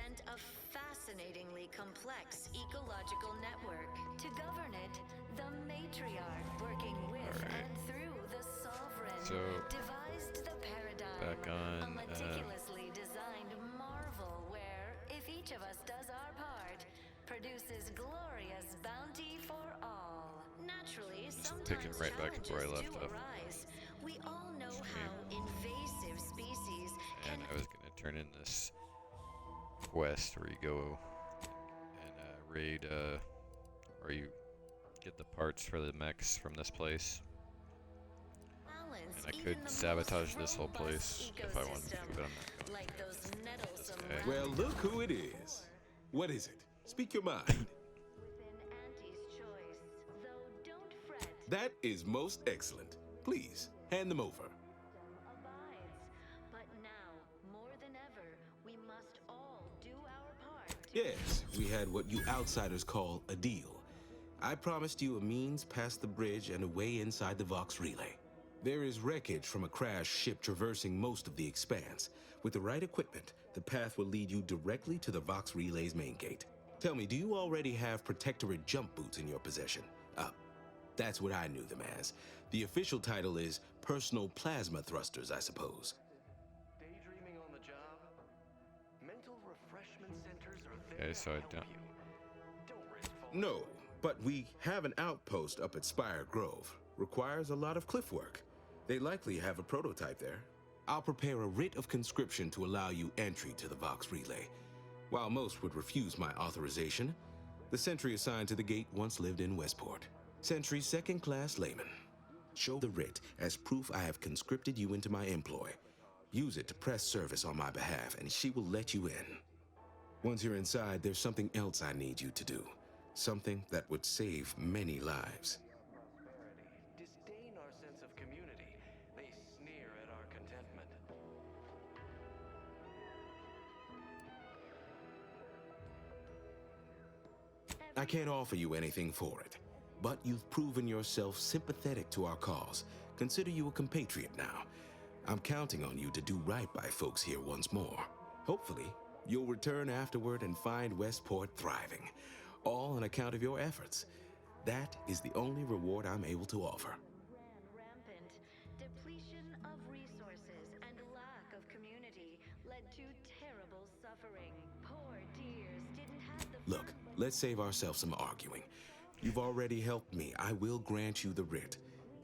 represent a fascinatingly complex ecological network. To govern it, the matriarch working with and through the sovereign devised the paradigm, back on, a meticulously designed marvel where, if each of us does our part, produces glorious bounty for all. Naturally, sometimes right back to where I challenges left do off. arise. We all know Stream. how invasive species And can... I was gonna turn in this quest where you go and raid, or you get the parts for the mechs from this place. And I could sabotage this whole place if I wanted to, but I'm not going like those nettlesome guy. Well, look who it is. What is it? Speak your mind. That is most excellent. Please, hand them over. But now, more than ever, we must all do our part. Yes, we had what you outsiders call a deal. I promised you a means past the bridge and a way inside the Vox Relay. There is wreckage from a crashed ship traversing most of the expanse. With the right equipment, the path will lead you directly to the Vox Relay's main gate. Tell me, do you already have Protectorate jump boots in your possession? That's what I knew them as. The official title is Personal Plasma Thrusters, I suppose. Daydreaming on the job? Mental refreshment centers are there Okay, so I to help don't... you. Don't risk falling. No, but we have an outpost up at Spire Grove. Requires a lot of cliff work. They likely have a prototype there. I'll prepare a writ of conscription to allow you entry to the Vox Relay. While most would refuse my authorization, the sentry assigned to the gate once lived in Westport. Sentry second-class layman. Show the writ as proof I have conscripted you into my employ. Use it to press service on my behalf, and she will let you in. Once you're inside, there's something else I need you to do. Something that would save many lives. Disdain our sense of community. They sneer at our contentment. I can't offer you anything for it, but you've proven yourself sympathetic to our cause. Consider you a compatriot now. I'm counting on you to do right by folks here once more. Hopefully, you'll return afterward and find Westport thriving, all on account of your efforts. That is the only reward I'm able to offer. Rampant depletion of resources and lack of community led to terrible suffering. Poor dears didn't have the... Look, let's save ourselves some arguing. You've already helped me. I will grant you the writ.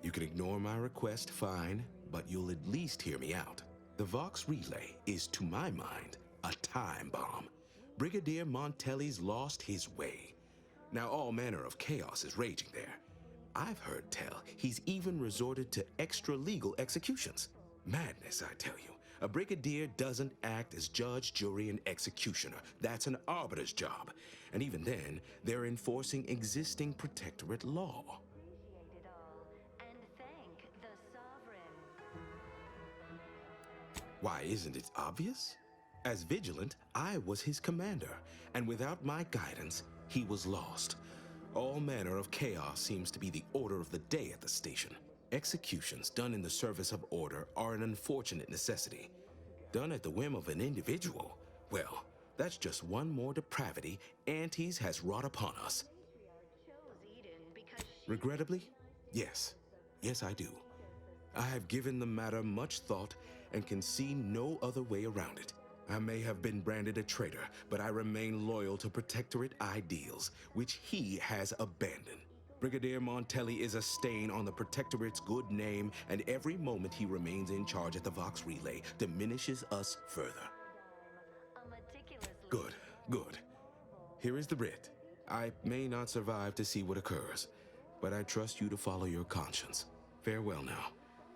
You can ignore my request, fine, but you'll at least hear me out. The Vox Relay is, to my mind, a time bomb. Brigadier Montelli's lost his way. Now all manner of chaos is raging there. I've heard tell he's even resorted to extra-legal executions. Madness, I tell you. A brigadier doesn't act as judge, jury, and executioner. That's an arbiter's job. And even then, they're enforcing existing protectorate law. Appreciate it all and thank the sovereign. Why, isn't it obvious? As vigilant, I was his commander, and without my guidance, he was lost. All manner of chaos seems to be the order of the day at the station. Executions done in the service of order are an unfortunate necessity. Done at the whim of an individual, well, that's just one more depravity Antes has wrought upon us. Regrettably, yes. Yes, I do. I have given the matter much thought and can see no other way around it. I may have been branded a traitor, but I remain loyal to Protectorate ideals, which he has abandoned. Brigadier Montelli is a stain on the Protectorate's good name, and every moment he remains in charge at the Vox Relay diminishes us further. Good, good. Here is the writ. I may not survive to see what occurs, but I trust you to follow your conscience. Farewell now.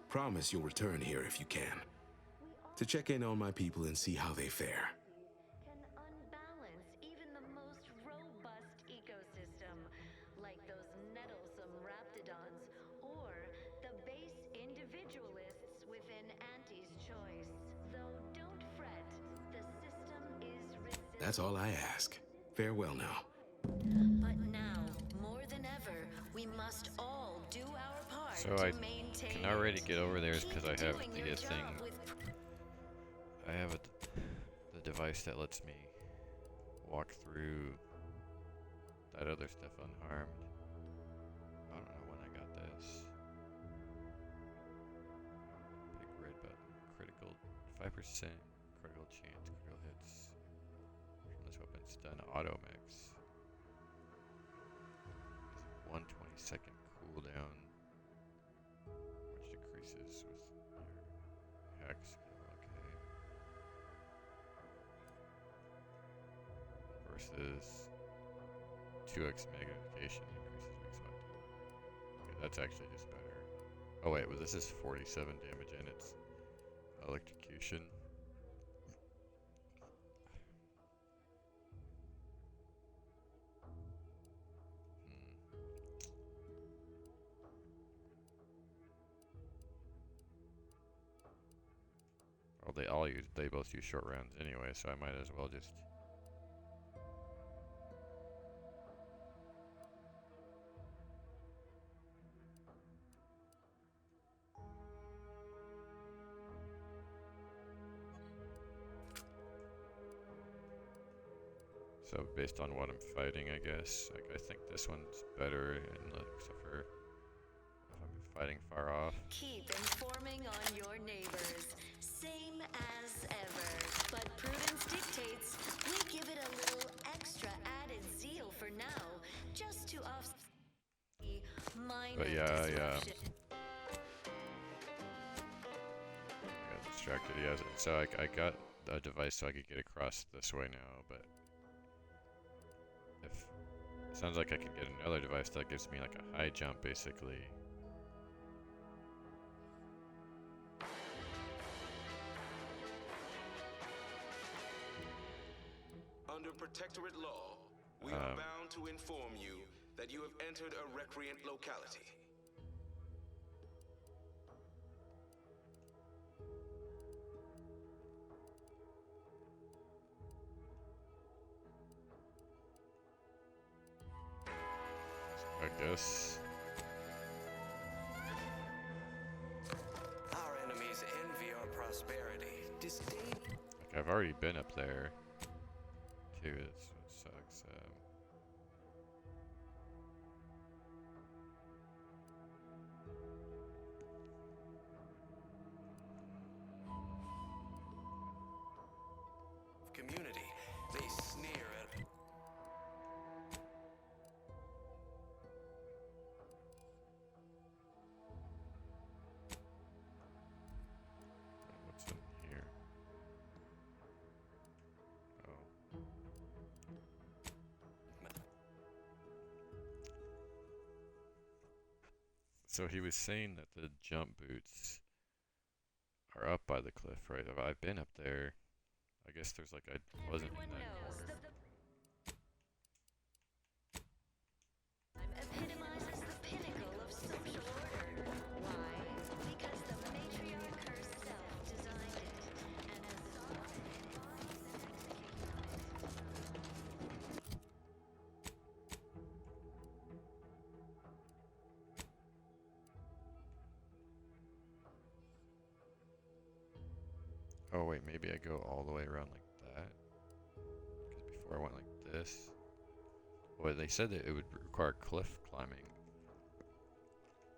Promise you'll return here if you can, to check in on my people and see how they fare. Can unbalance even the most robust ecosystem, like those nettlesome raptidons, or the base individualists within Auntie's choice. Though don't fret, the system is resilient. That's all I ask. Farewell now. But now, more than ever, we must all do our part So to I maintain can already get over there Keep because I have doing the your thing. job with I have the device that lets me walk through that other stuff unharmed. I don't know when I got this. Big red button. Critical 5% critical chance, critical hits from this weapon. Stun auto mix. 1/22 cooldown, which decreases with your hex skill. Okay. Versus 2x magnification increases weak spot. Okay, that's actually just better. Oh wait, well this is 47 damage and it's electrocution. Well, they both use short rounds anyway, so I might as well just. So based on what I'm fighting, I guess, like, I think this one's better, except for if I'm fighting far off. Keep informing on your neighbors. Same as ever. But prudence dictates we give it a little extra added zeal for now, just to offset the minor But yeah, disruption. I got distracted. Yeah, so I got a device so I could get across this way now, but if it sounds like I could get another device that gives me like a high jump, basically. Under Protectorate law, we are bound to inform you that you have entered a recreant locality. I guess. Our enemies envy our prosperity, disdain. Like I've already been up there, too. It sucks. Community, they sneer at. What's in here? Oh. So he was saying that the jump boots are up by the cliff, right? I've been up there. I guess there's like I wasn't in Everyone that knows corner. the epitomizes the pinnacle of social order. Why? Because the matriarch herself designed it and has sought to devise and execute on it. Oh wait, maybe I go all the way around like that. Because before I went like this. Well, they said that it would require cliff climbing,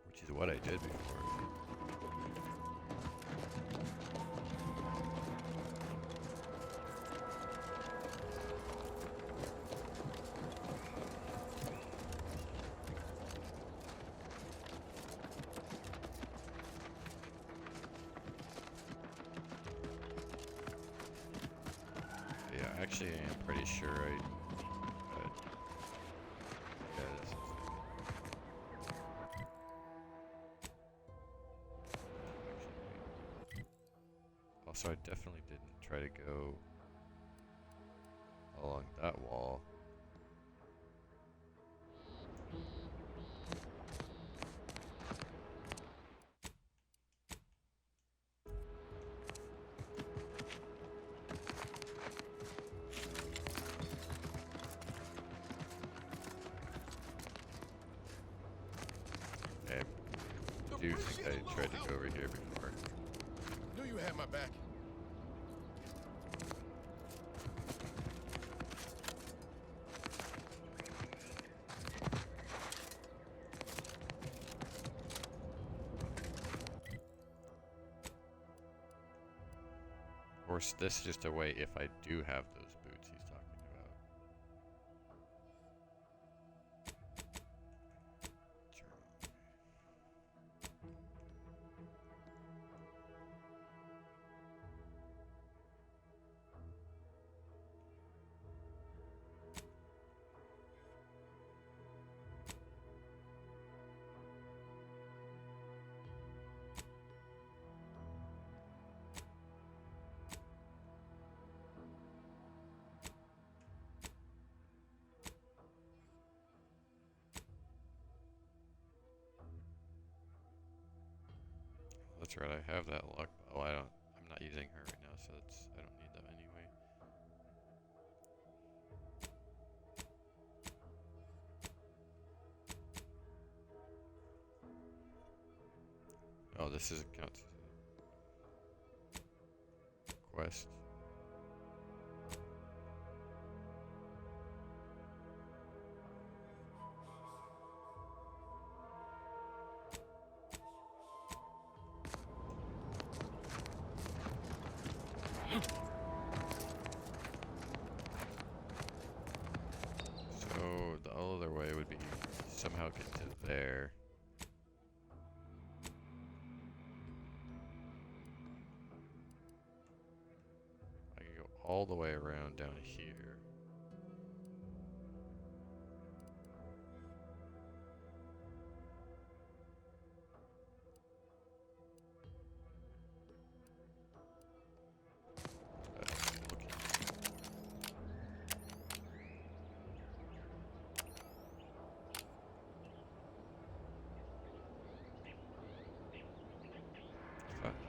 which is what I did before. Yeah, actually, I'm pretty sure I. Yeah, this is it. Also, I definitely didn't try to go along that wall. I do think I tried to go over here before. Knew you had my back. course, this is just a way if I do have those boots he's talking about. That's right, I have that lock. Oh, I'm not using her right now, so I don't need that anyway. Oh, this isn't count quest. So the other way would be somehow get to there. I can go all the way around down here.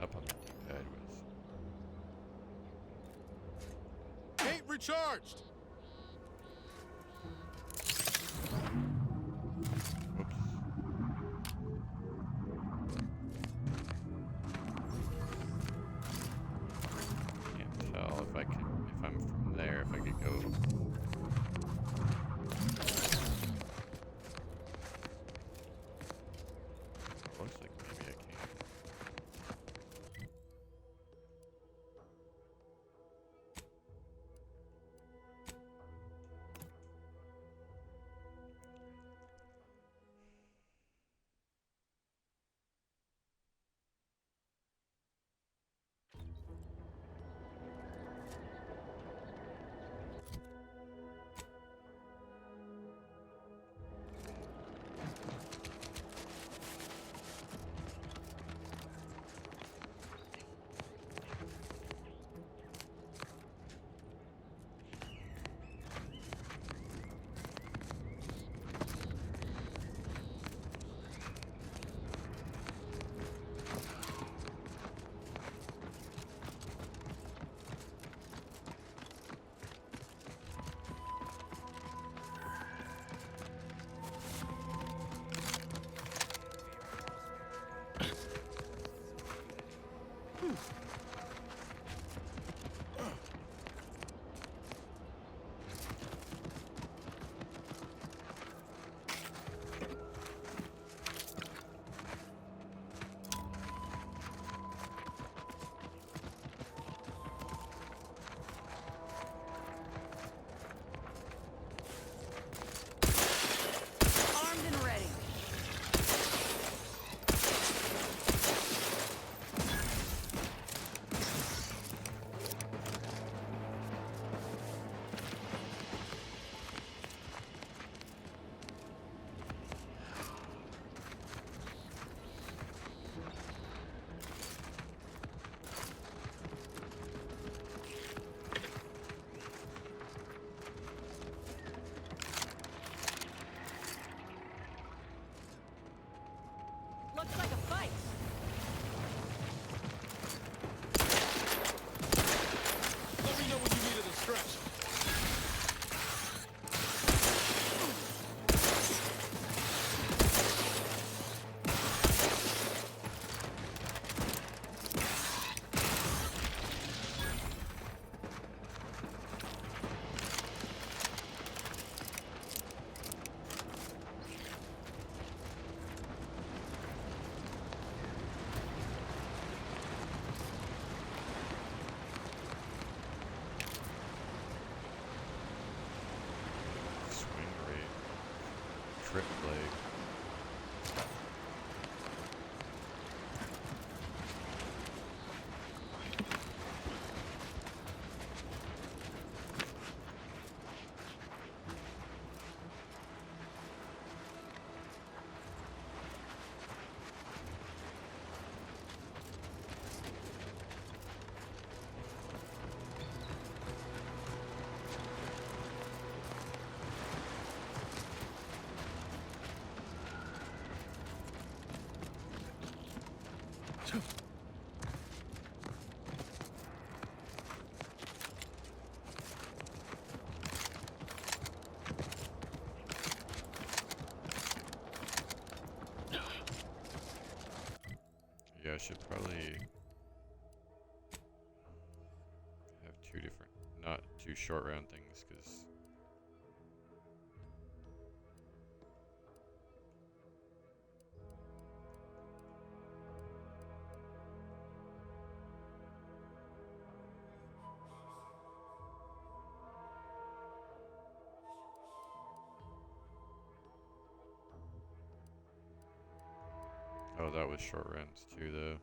Up on the pad with. Gate recharged! Whoops. Can't tell if I'm from there, if I could go. Looks like maybe I can. crit blade. Yeah, I should probably have two different, not two short round things, because oh, that was short rounds too, though.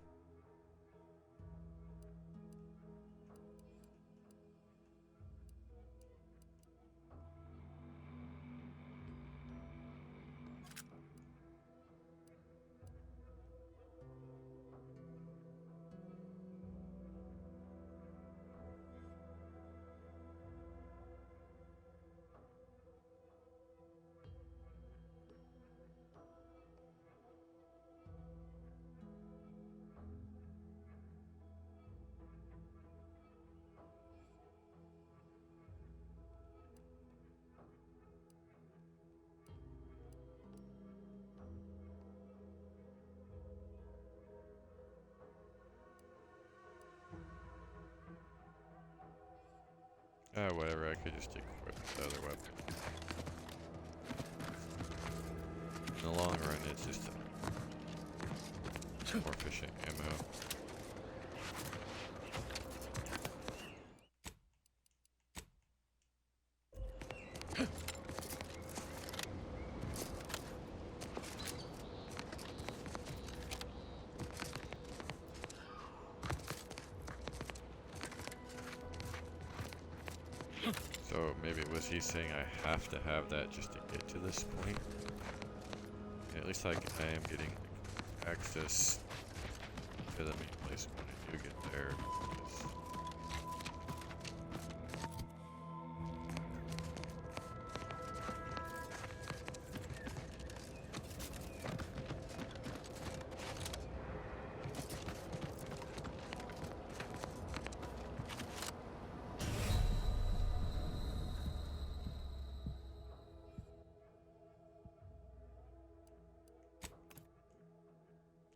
Ah, whatever, I could just equip the other weapon. In the long run, it's just more efficient ammo. So maybe was he saying I have to have that just to get to this point? At least I am getting access to the main place when I do get there.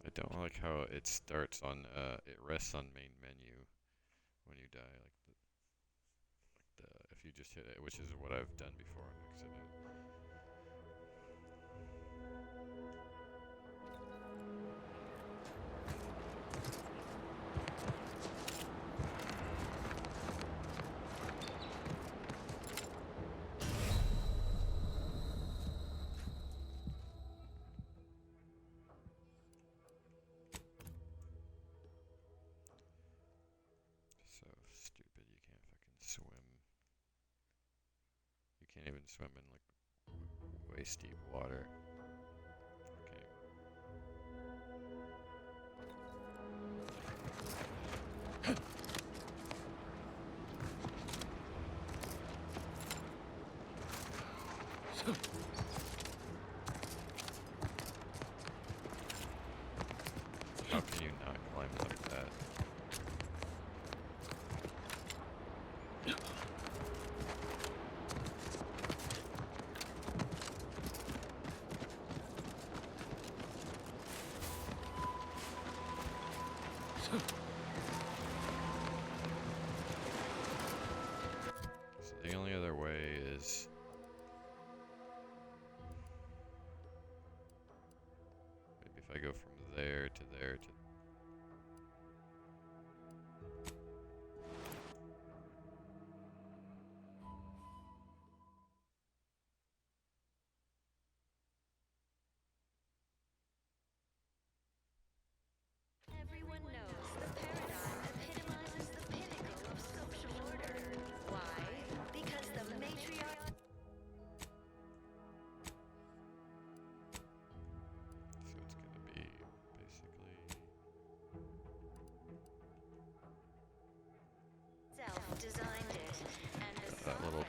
I don't like how it starts on, it rests on main menu when you die, if you just hit it, which is what I've done before on accident. So stupid, you can't fucking swim. You can't even swim in like waist deep water. Okay. How can you not climb like that? So the only other way is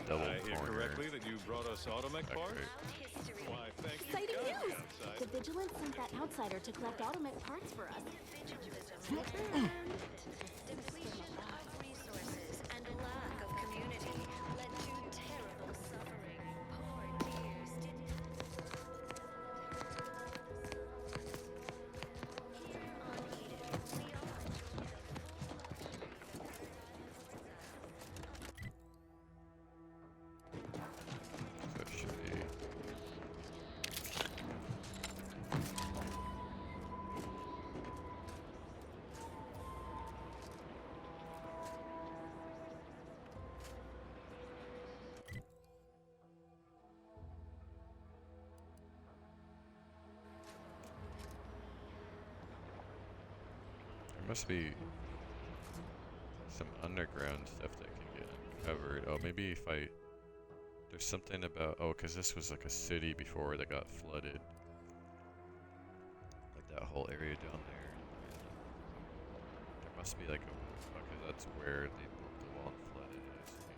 double I hear corner. correctly that you brought us automech parts? Okay. History. Why, thank you Exciting kindly, news! outside. The Vigilance sent that outsider to collect Automech parts for us. Individualism. Depletion of resources and a lack of community led to terrible suffering. Poor dears didn't. Here on Eden, we all enjoy So it should be. There must be some underground stuff that can get uncovered. Oh, maybe if I... There's something about... Oh, because this was like a city before that got flooded. Like that whole area down there. There must be like a... Okay, that's where they built the wall and flooded it, I see.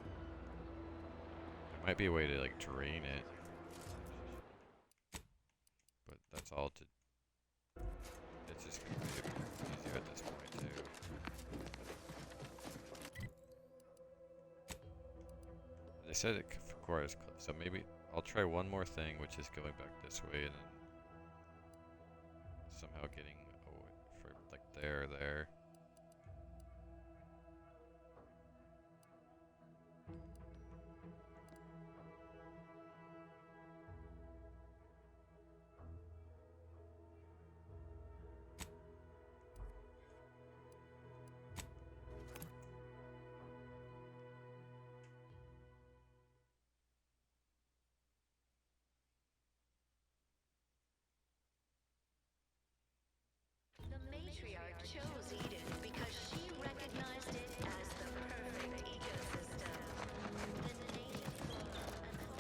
There might be a way to like drain it. But that's all to... It's just gonna be easier at this point too. They said it requires, so maybe I'll try one more thing, which is going back this way and then somehow getting away for like there. The matriarch chose Eden because she recognized it as the perfect ecosystem. The native flora and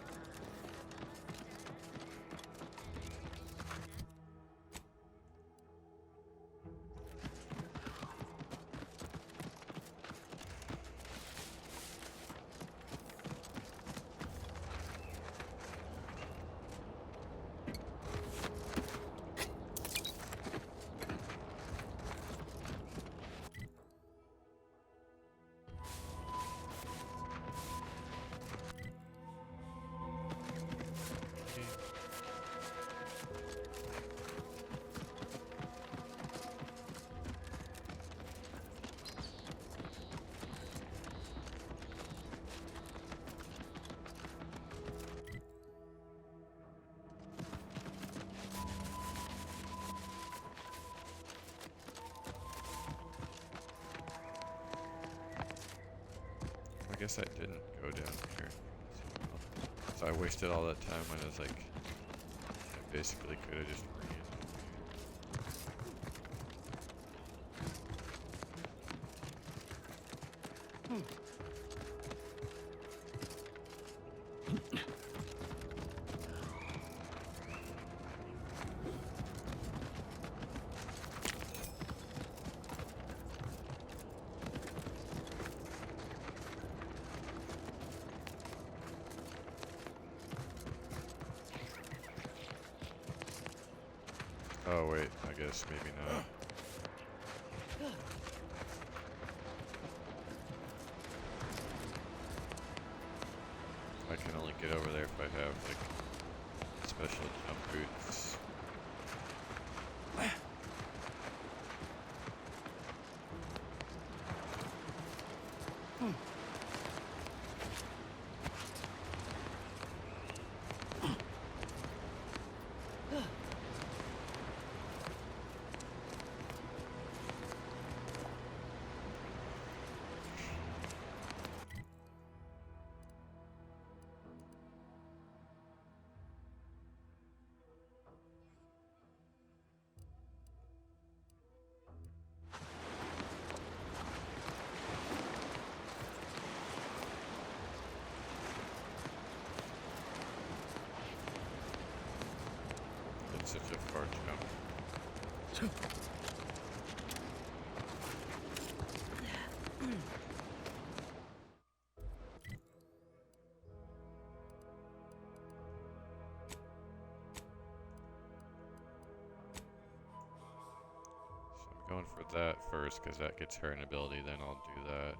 I guess I didn't go down here. So I wasted all that time when I was like, I basically could have just ran. Oh wait, I guess maybe not. I can only get over there if I have like special jump boots. It's such a far jump. going for that first because that gets her an ability, then I'll do that.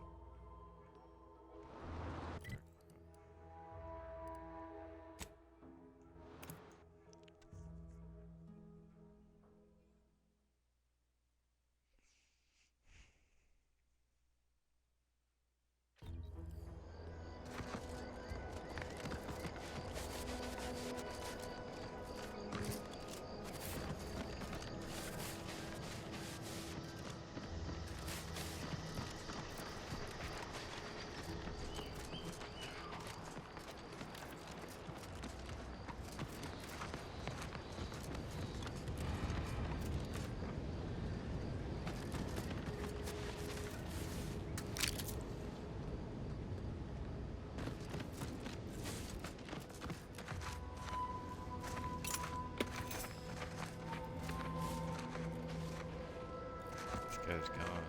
Guy's gone.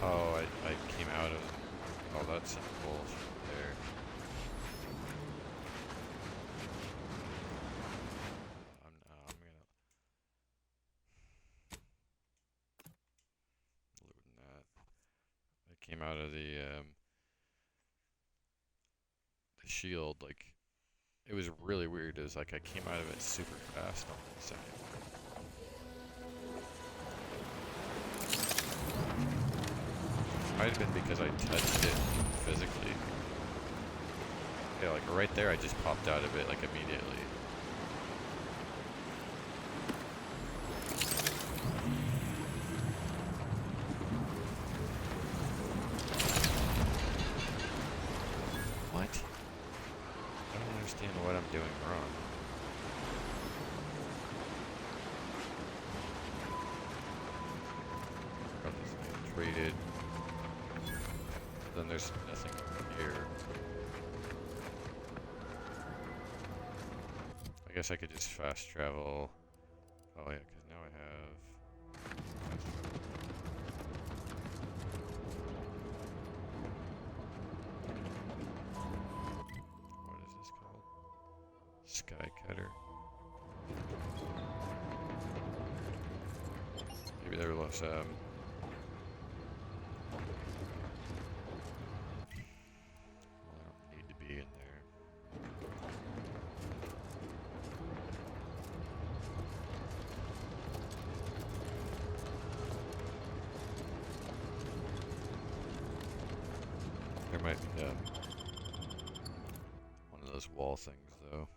Oh, I came out of... Oh, that's some bullshit there. I'm gonna... Looting that. I came out of the shield, like... It was really weird. It was like I came out of it super fast all in a second. Might have been because I touched it physically. Yeah, like right there I just popped out of it like immediately. What? I don't understand what I'm doing wrong. Got this thing traded. Then there's nothing here. I guess I could just fast travel. Oh yeah, because now I have... What is this called? Sky Cutter. Maybe there was there might be one of those wall things though.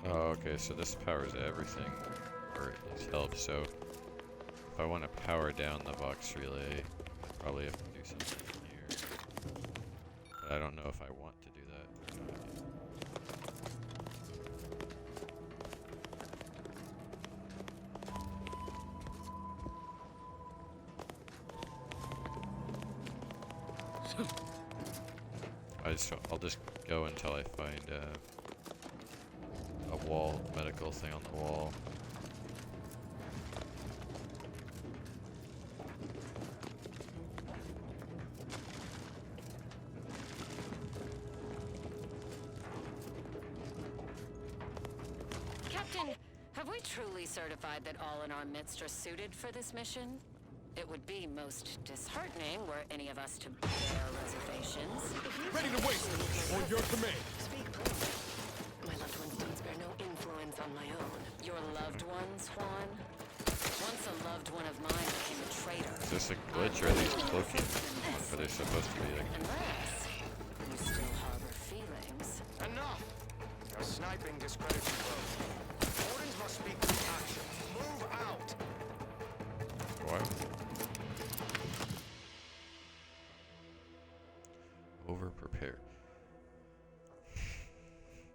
Oh, okay, so this powers everything, or at least helps, so if I want to power down the Vox relay, I probably have to do something here. But I don't know if I want to do that or not. I'll just go until I find a wall, medical thing on the wall. Captain, have we truly certified that all in our midst are suited for this mission? It would be most disheartening were any of us to bear reservations. Ready to waste. On your command. Speak plainly. My loved ones don't bear no influence on my own. Your loved ones, Juan? Once a loved one of mine became a traitor. Is this a glitch or are these cloaking? Are they supposed to be like... Unless you still harbor feelings. Enough! Your sniping discredits you both. Orders must speak with action. Move out! What? Over prepare.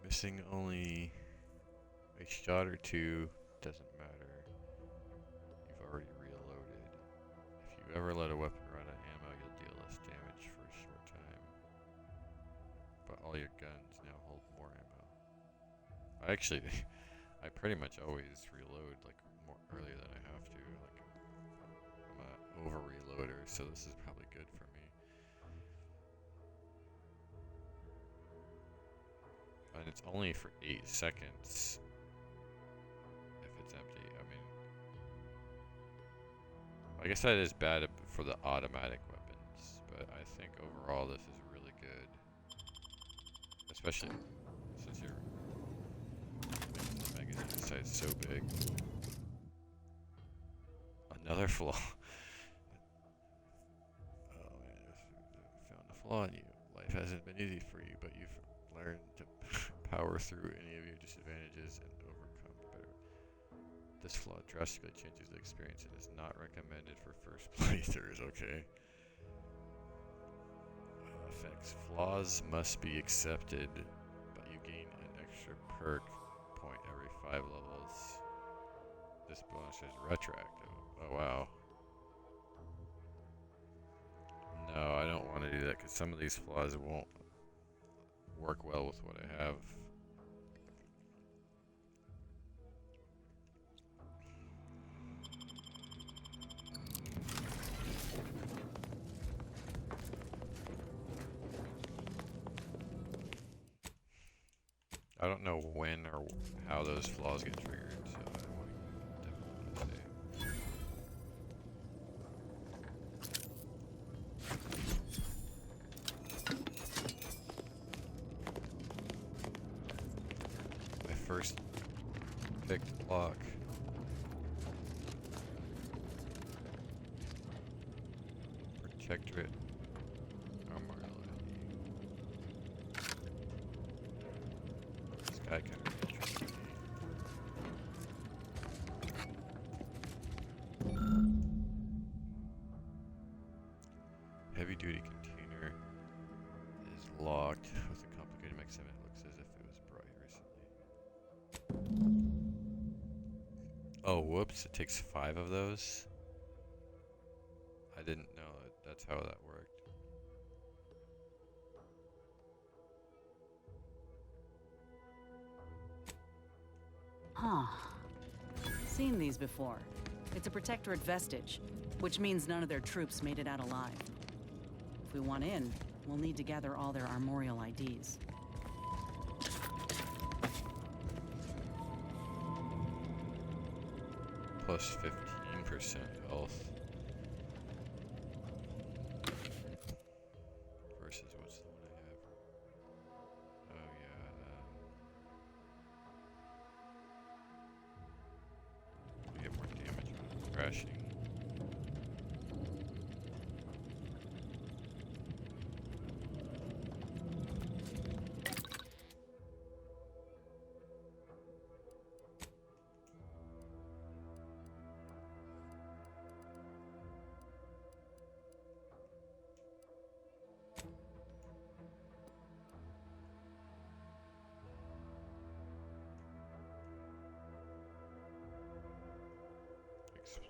Missing only a shot or two. Doesn't matter. You've already reloaded. If you ever let a weapon run out of ammo, you'll deal less damage for a short time. But all your guns now hold more ammo. I actually, I pretty much always reload like more earlier than I have to. Like I'm an over reloader, so this is probably good for me. And it's only for 8 seconds if it's empty. I mean, I guess that is bad for the automatic weapons, but I think overall this is really good. Especially since you're making the magazine size so big. Another flaw. Oh man, I found a flaw in you. Life hasn't been easy for you, but you've learned to power through any of your disadvantages and overcome better. This flaw drastically changes the experience and is not recommended for first playthroughs, okay? Effects. Flaws must be accepted, but you gain an extra perk point every 5 levels. This bonus is retroactive. Oh wow. No, I don't want to do that because some of these flaws won't work well with what I have. I don't know when or how those flaws get triggered, so I definitely want to say. My first picked lock. Protectorate. Armor This guy can be tricky. Heavy duty container is locked with a complicated mechanism. It looks as if it was brought here recently. Oh, whoops, it takes 5 of those. I didn't know that's how that worked. Huh. Seen these before. It's a Protectorate vestige, which means none of their troops made it out alive. If we want in, we'll need to gather all their armorial IDs. Plus 15% health. Versus what's the one I have? Oh yeah, we get more damage on crashing.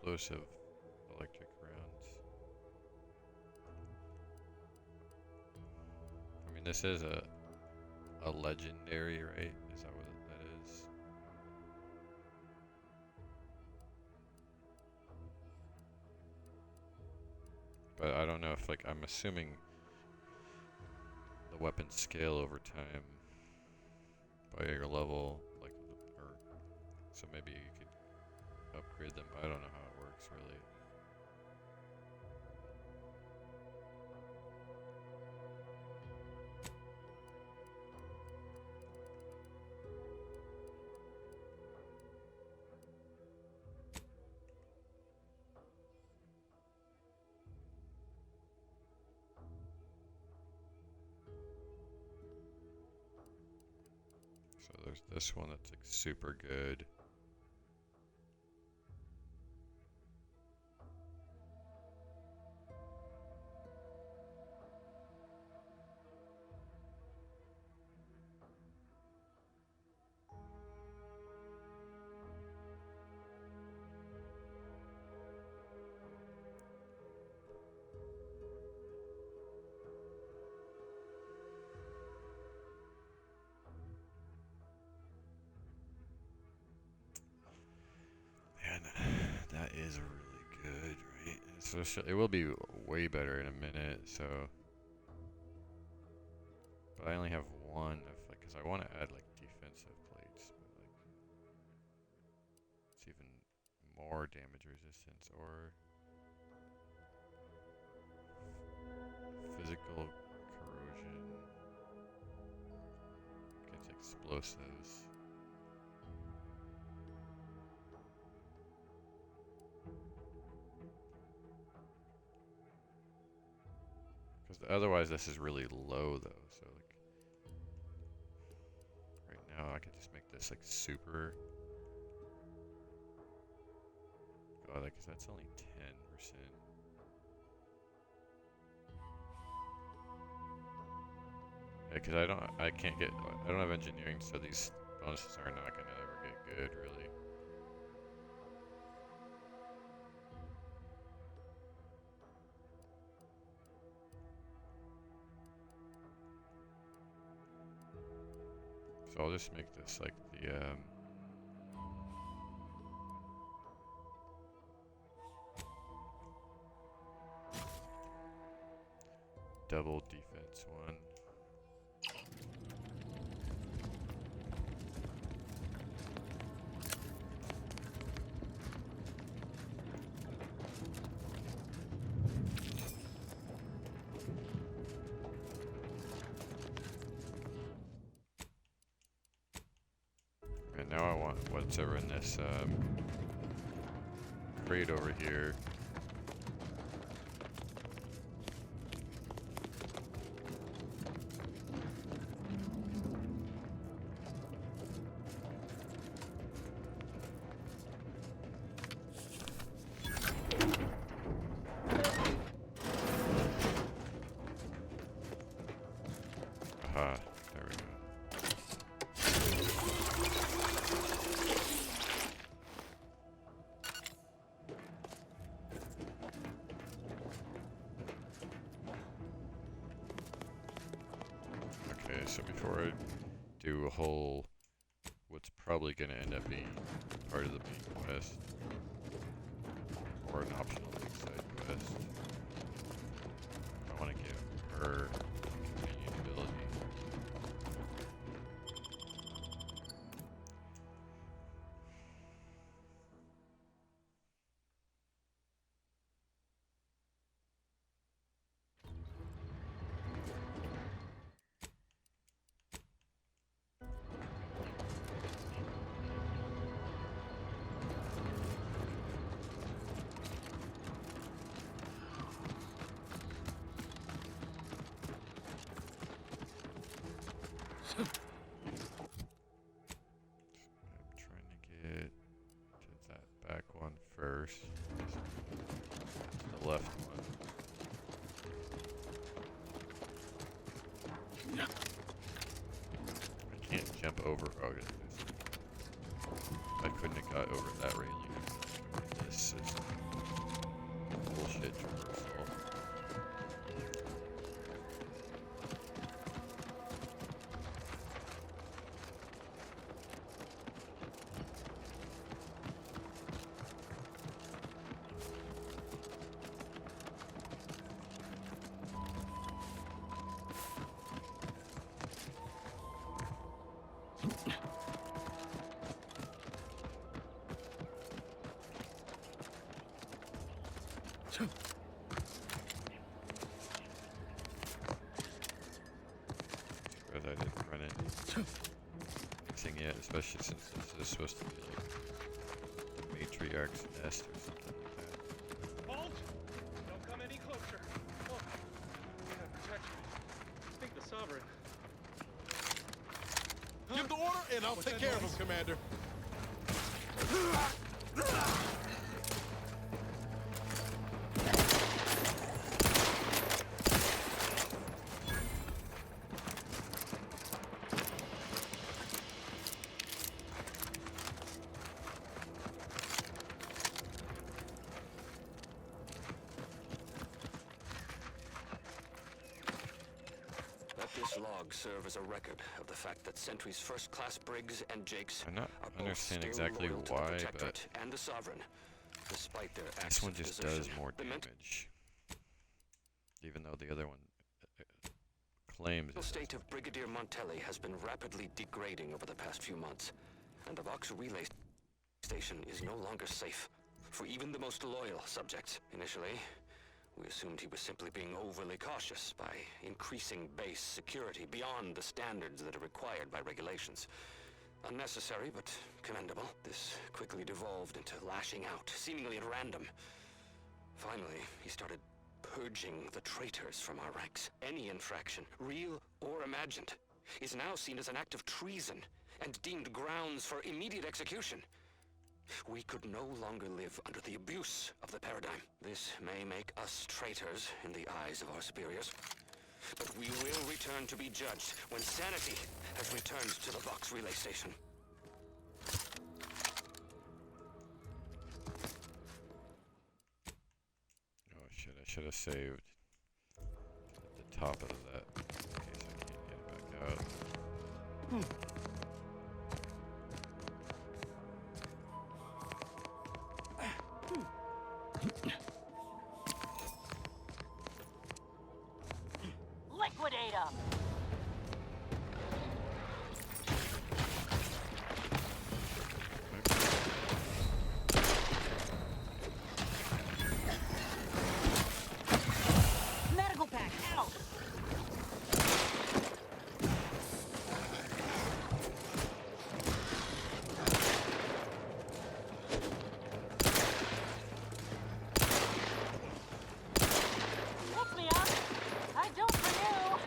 Explosive electric rounds. I mean, this is a legendary, right? Is that what that is? But I don't know if, like, I'm assuming the weapons scale over time by your level, like, or So maybe you could upgrade them, but I don't know how it works really. So there's this one that's like super good. And that is really good, right? So it will be way better in a minute. So, but I only have one of like, cause I want to add like defensive plates, but like it's even more damage resistance or physical corrosion against explosives. Because otherwise this is really low though, so like right now I could just make this like super. God, like, 'cause that's only 10%. Yeah, because I don't have engineering, so these bonuses are not gonna ever get good, really. So I'll just make this like the double defense one. And now I want whatever in this crate over here. Aha, there we go. Okay, so before I do a whole, what's probably going to end up being part of the main quest, or an optional big side quest, I want to give her companion ability. I'm trying to get to that back one first. The left one. I can't jump over. Oh, I couldn't have got over that railing. This is bullshit traversal. fixing it, especially since this is supposed to be like the matriarch's nest or something like that. Halt! Don't come any closer. Oh, yeah, protection. Speak the Sovereign. Give the order, and I'll take care of him, Commander. Let this log serve as a record of the fact that Sentry's first-class brigs and jakes I'm not are both understanding still exactly loyal to the why, Protectorate but and the Sovereign, despite their acts this one of just desertion. does more The damage. Even though the other one claims mental it state of Brigadier Montelli has been rapidly degrading over the past few months, and the Vox relay station is no longer safe for even the most loyal subjects. Initially, we assumed he was simply being overly cautious by increasing base security beyond the standards that are required by regulations. Unnecessary, but commendable. This quickly devolved into lashing out, seemingly at random. Finally, he started purging the traitors from our ranks. Any infraction, real or imagined, is now seen as an act of treason and deemed grounds for immediate execution. We could no longer live under the abuse of the paradigm. This may make us traitors in the eyes of our superiors, but we will return to be judged when sanity has returned to the Vox relay station. Oh shit, I should have saved at the top of that in case I can't get it back out. Liquidate 'em! Medical pack, out! Pick me up! I don't renew!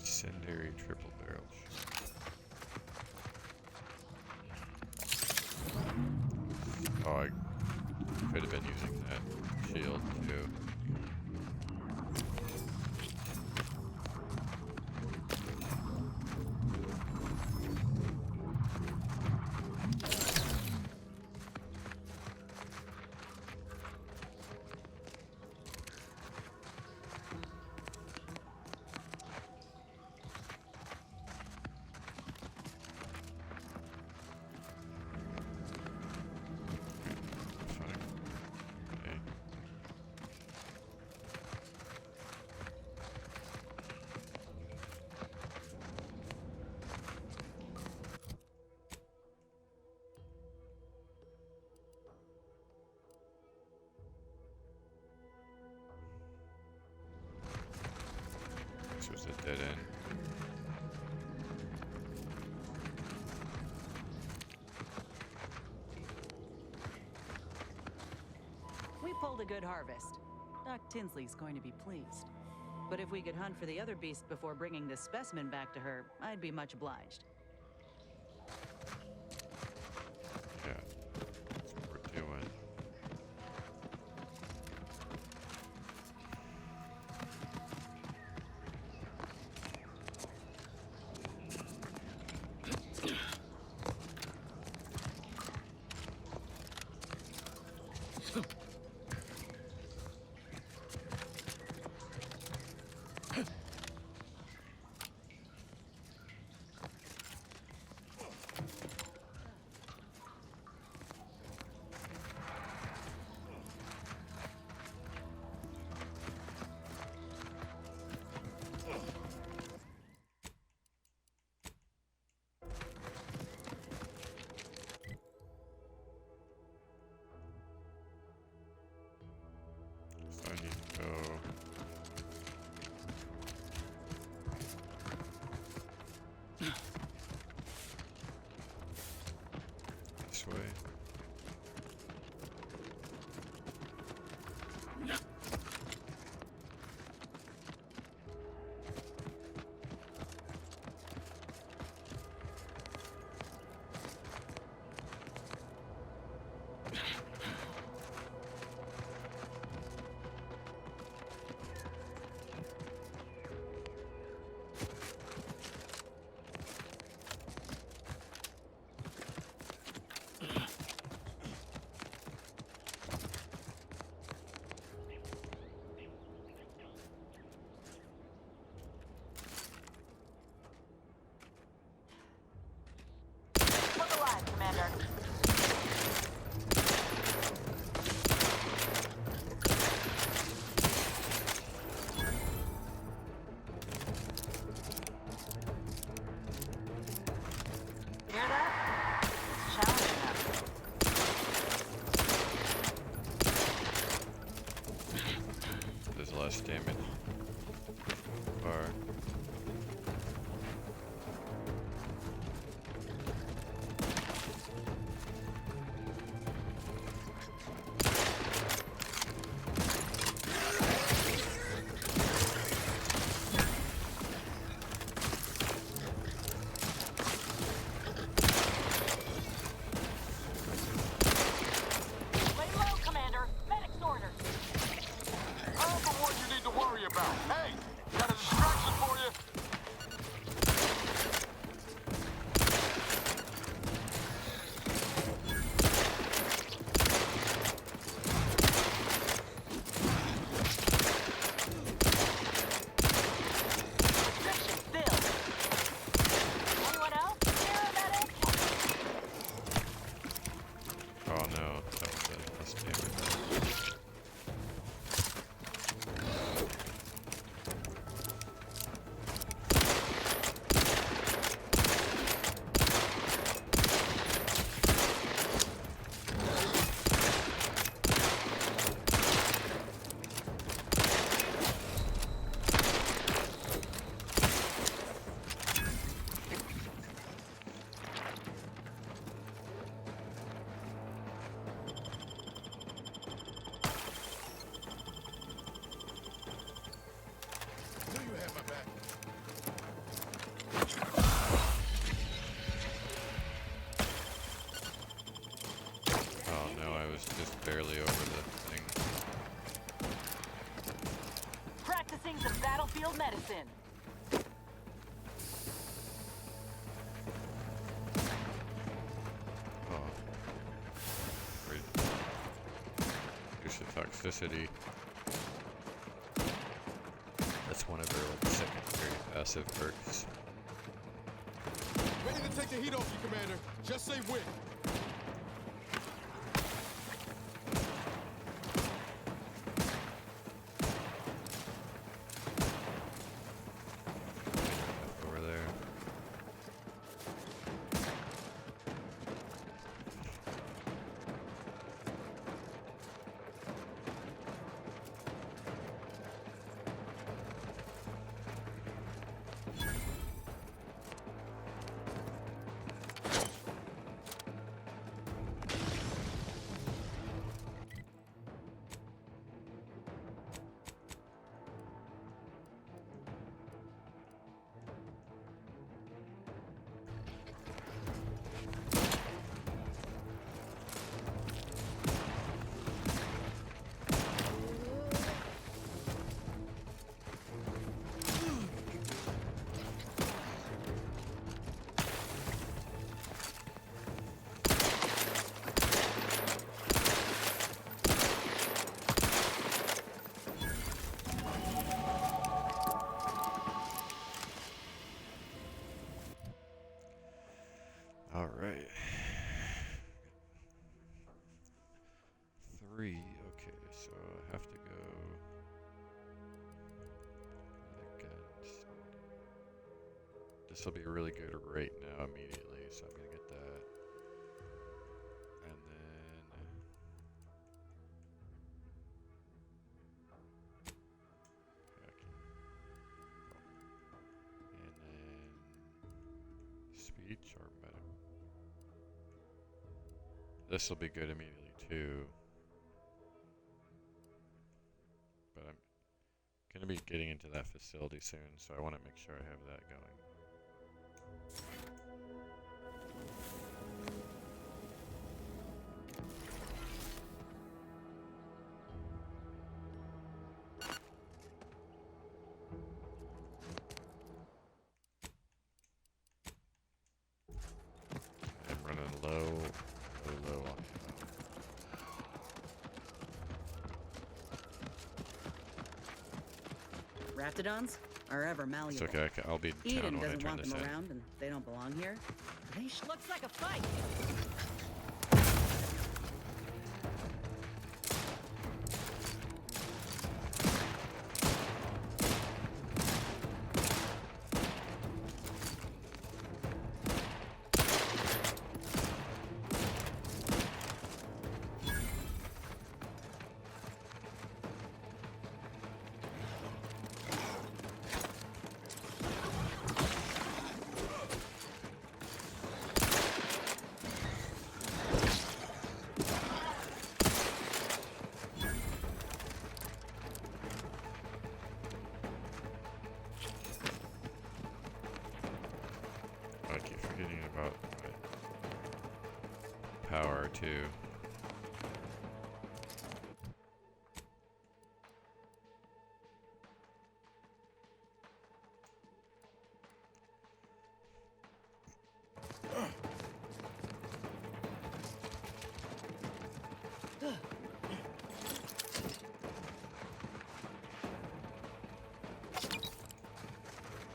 Incendiary triple barrel. Oh, I could have been using that shield too. Fine. Okay. This was a dead end. We pulled a good harvest. Doc Tinsley's going to be pleased. But if we could hunt for the other beast before bringing this specimen back to her, I'd be much obliged. Yeah. That's what we're doing. toxicity. That's one of her like secondary passive perks. Ready to take the heat off you, Commander. Just say when. Over there. All right. 3. Okay, so I have to go against. This will be really good right now immediately, so I'm gonna get that. And then and then speech or meta. This will be good immediately too. But I'm going to be getting into that facility soon, so I want to make sure I have that going. I'm running low on Raptidons are ever malleable. It's okay, I'll be in town Eden when I doesn't turn want this them in. around, and they don't belong here. Looks like a fight. I keep forgetting about my power too.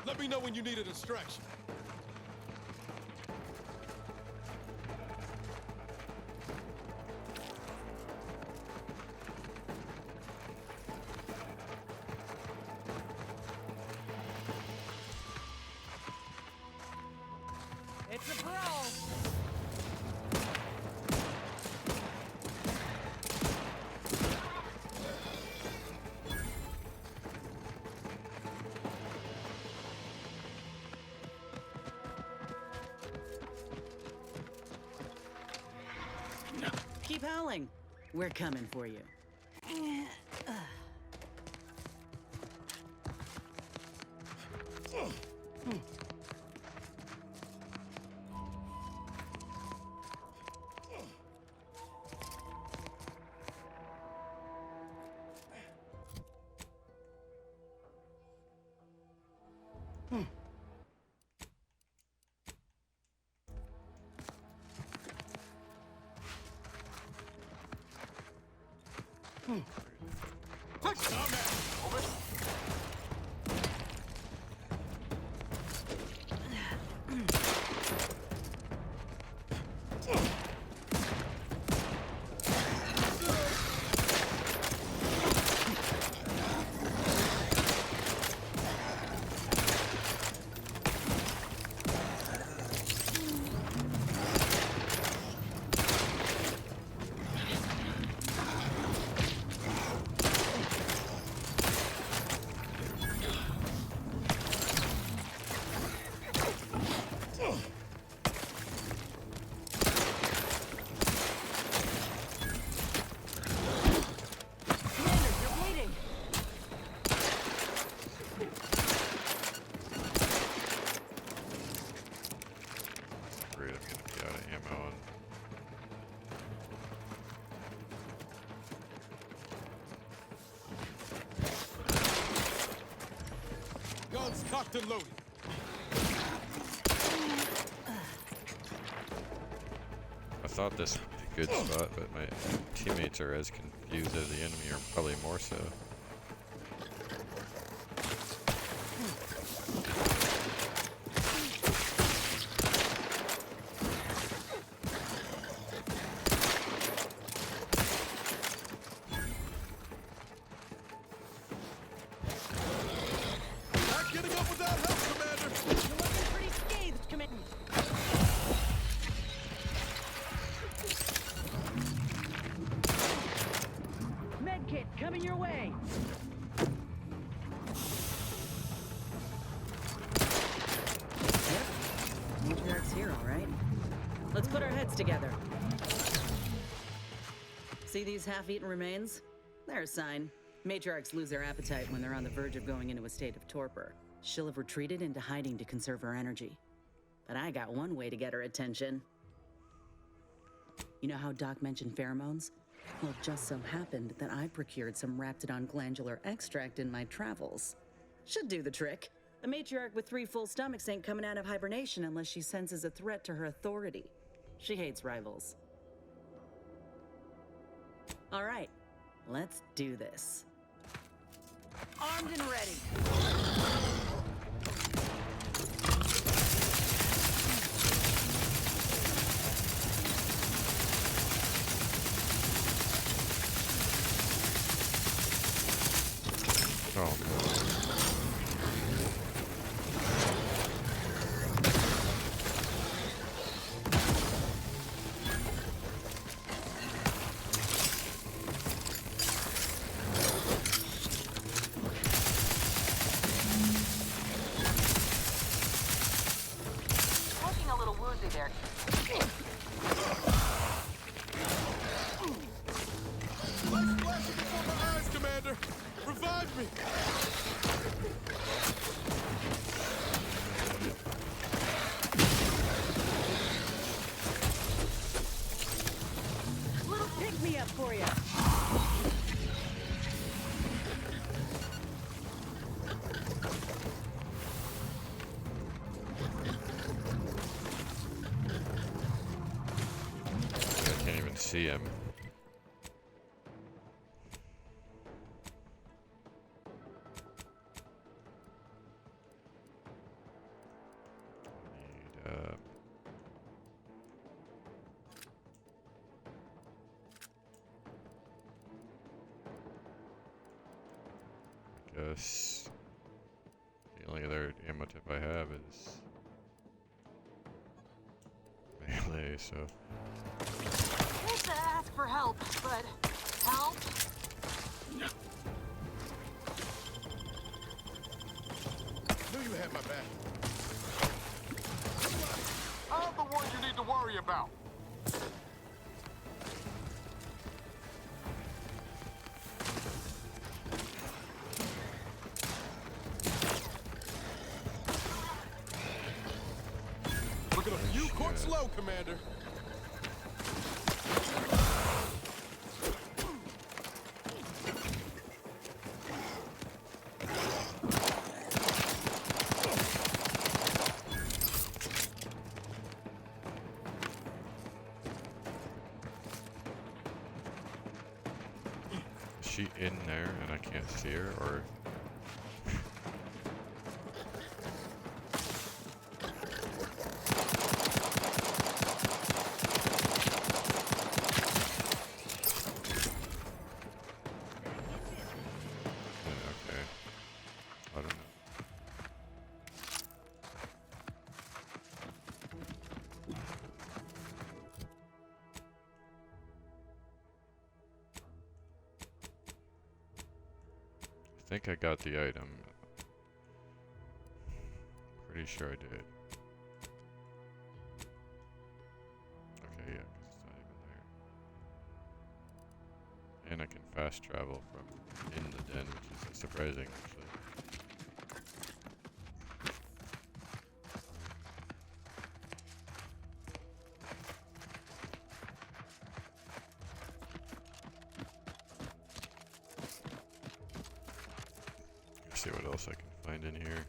Let me know when you need a distraction. It's a brawl. Keep howling. We're coming for you. Cocked and loaded. I thought this would be a good spot, but my teammates are as confused as the enemy, or probably more so. Not getting up without help, Commander. You're looking pretty scathed, Commander. Medkit coming your way. Yep. Matriarch's here, all right. Let's put our heads together. See these half-eaten remains? They're a sign. Matriarchs lose their appetite when they're on the verge of going into a state of torpor. She'll have retreated into hiding to conserve her energy. But I got one way to get her attention. You know how Doc mentioned pheromones? Well, it just so happened that I procured some Raptidon glandular extract in my travels. Should do the trick. A matriarch with 3 full stomachs ain't coming out of hibernation unless she senses a threat to her authority. She hates rivals. All right, let's do this. Armed and ready. Oh, no. Looking a little woozy there. Lights flashing before my eyes, Commander. Revive me. Little pick-me-up for you. I can't even see him. Guess the only other ammo tip I have is melee, so Hate to ask for help, but help? Knew you had my back. I'm the one you need to worry about. Looking up you court slow, Commander. is she in there and I can't see her, or okay. I don't know. I think I got the item. Pretty sure I did. Okay, yeah, 'cause it's not even there. And I can fast travel from in the den, which is surprising, actually. Let's see what else I can find in here.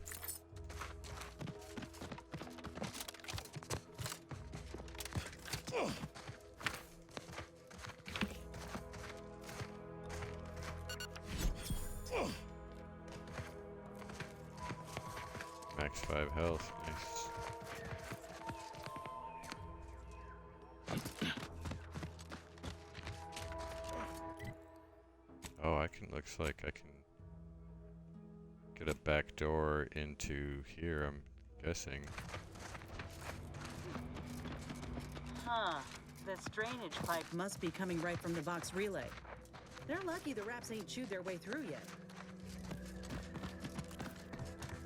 25 health. Nice. Oh, looks like I can get a back door into here, I'm guessing. Huh. This drainage pipe must be coming right from the Vox relay. They're lucky the Raps ain't chewed their way through yet.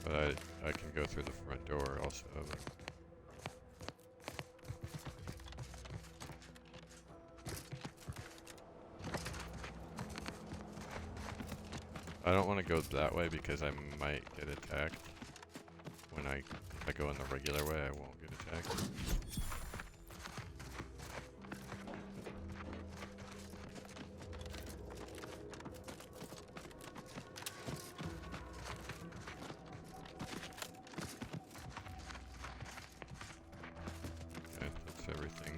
But I can go through the front door also. I don't want to go that way because I might get attacked. If I go in the regular way, I won't get attacked. Okay, that's everything.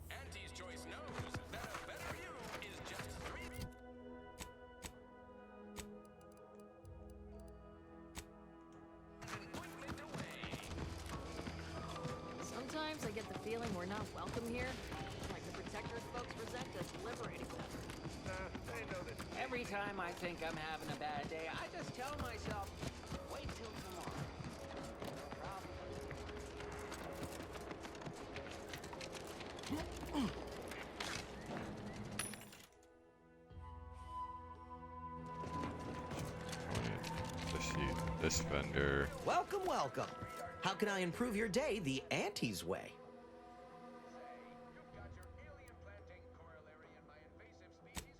Auntie's Choice knows that a better you is just 3. Sometimes I get the feeling we're not welcome here. Like the Protector's folks resent us liberating them. They know that. Every time I think I'm having a bad day, I just tell myself, wait till tomorrow. No problem. This vendor. Welcome, welcome. How can I improve your day the Auntie's way?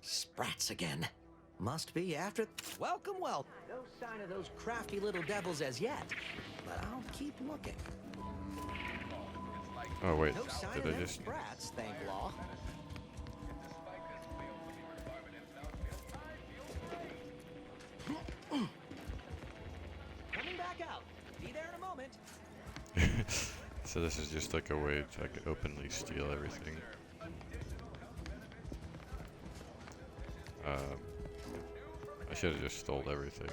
Sprats again. Must be after... Welcome, well. No sign of those crafty little devils as yet, but I'll keep looking. Oh wait, No sign did of I them just... sprats, thank law. Coming back out. Be there in a moment. So this is just like a way to like, openly steal everything. I should have just stole everything.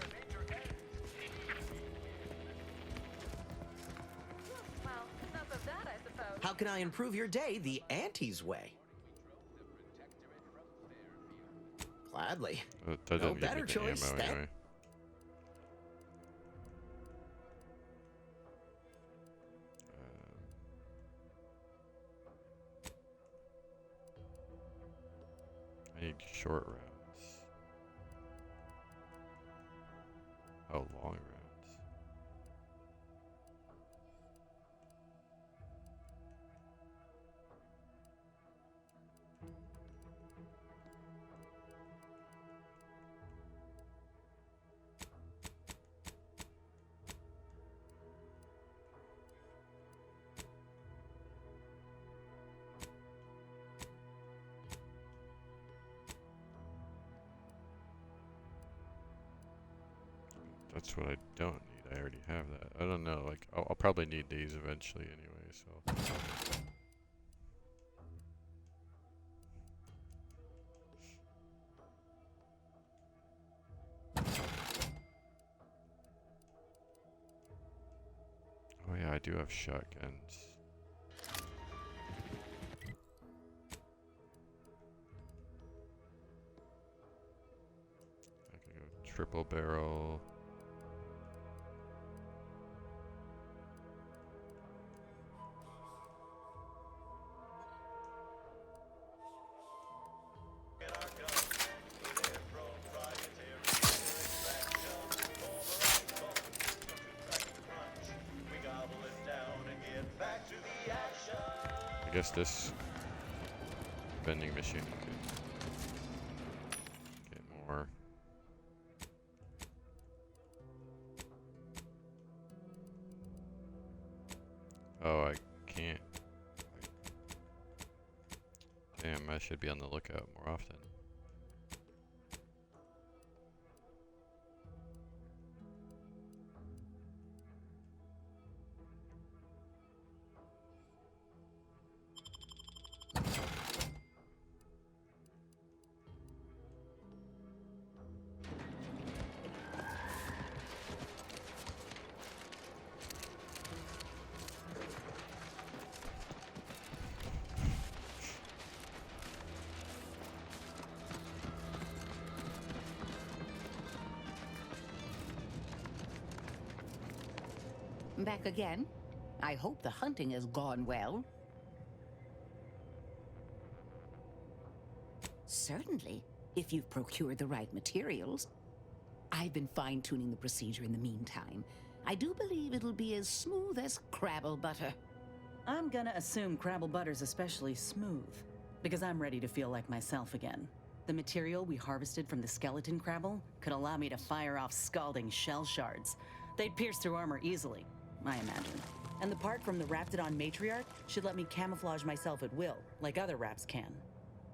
Well, enough of that, I suppose. How can I improve your day the Auntie's way? Gladly. That No didn't give better me the choice ammo than... anyway. I need short rounds. Oh, long rounds. That's what I don't need. I already have that. I don't know. Like, I'll probably need these eventually anyway, so. Oh yeah, I do have shotguns. I can go triple barrel. We gobble it down and get back. I guess this vending machine could get more. Oh, I can't. Damn, I should be on the lookout more often. Back again? I hope the hunting has gone well. Certainly, if you've procured the right materials. I've been fine-tuning the procedure in the meantime. I do believe it'll be as smooth as Crabble butter. I'm gonna assume Crabble butter's especially smooth, because I'm ready to feel like myself again. The material we harvested from the skeleton Crabble could allow me to fire off scalding shell shards. They'd pierce through armor easily, I imagine. And the part from the Raptidon matriarch should let me camouflage myself at will, like other Raps can.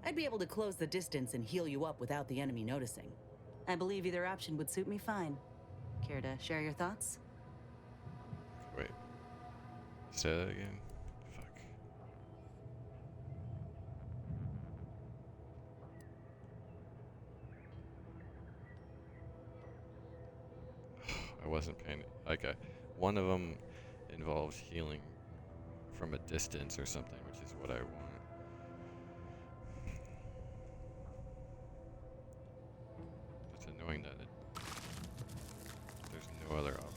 I'd be able to close the distance and heal you up without the enemy noticing. I believe either option would suit me fine. Care to share your thoughts? Wait. Say that again? Fuck. I wasn't paying. Okay. One of them involves healing from a distance or something, which is what I want. It's annoying that there's no other options.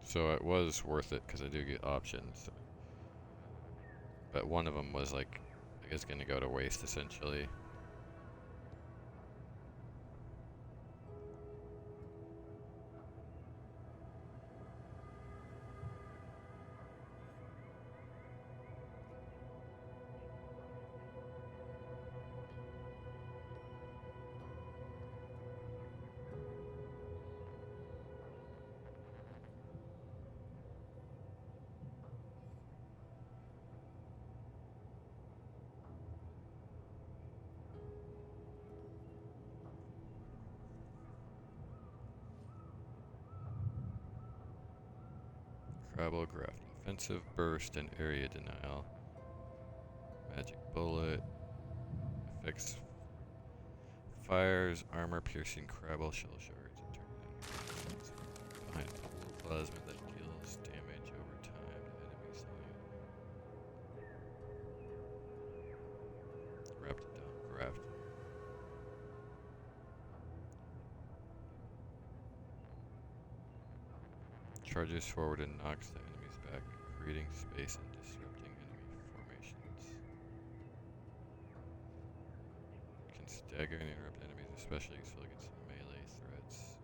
So it was worth it because I do get options. But one of them was like, I guess, gonna go to waste essentially. Crabble graft. Offensive burst and area denial. Magic bullet. Affects fires, armor piercing Crabble shell shards. Behind plasma that deals damage over time to enemies. Raptidon graft. Charges forward and knocks the enemies back, creating space and disrupting enemy formations. Can stagger and interrupt enemies, especially useful against melee threats.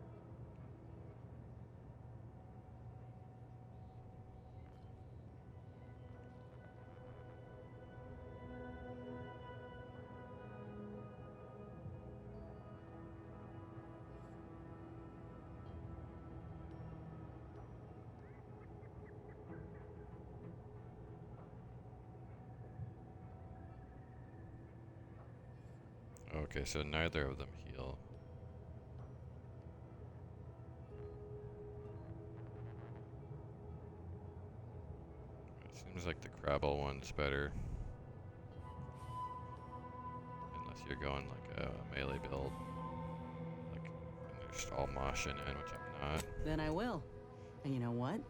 Okay, so neither of them heal. It seems like the Crabble one's better. Unless you're going like a melee build. Like, and they're just all moshing in, which I'm not. Then I will. And you know what?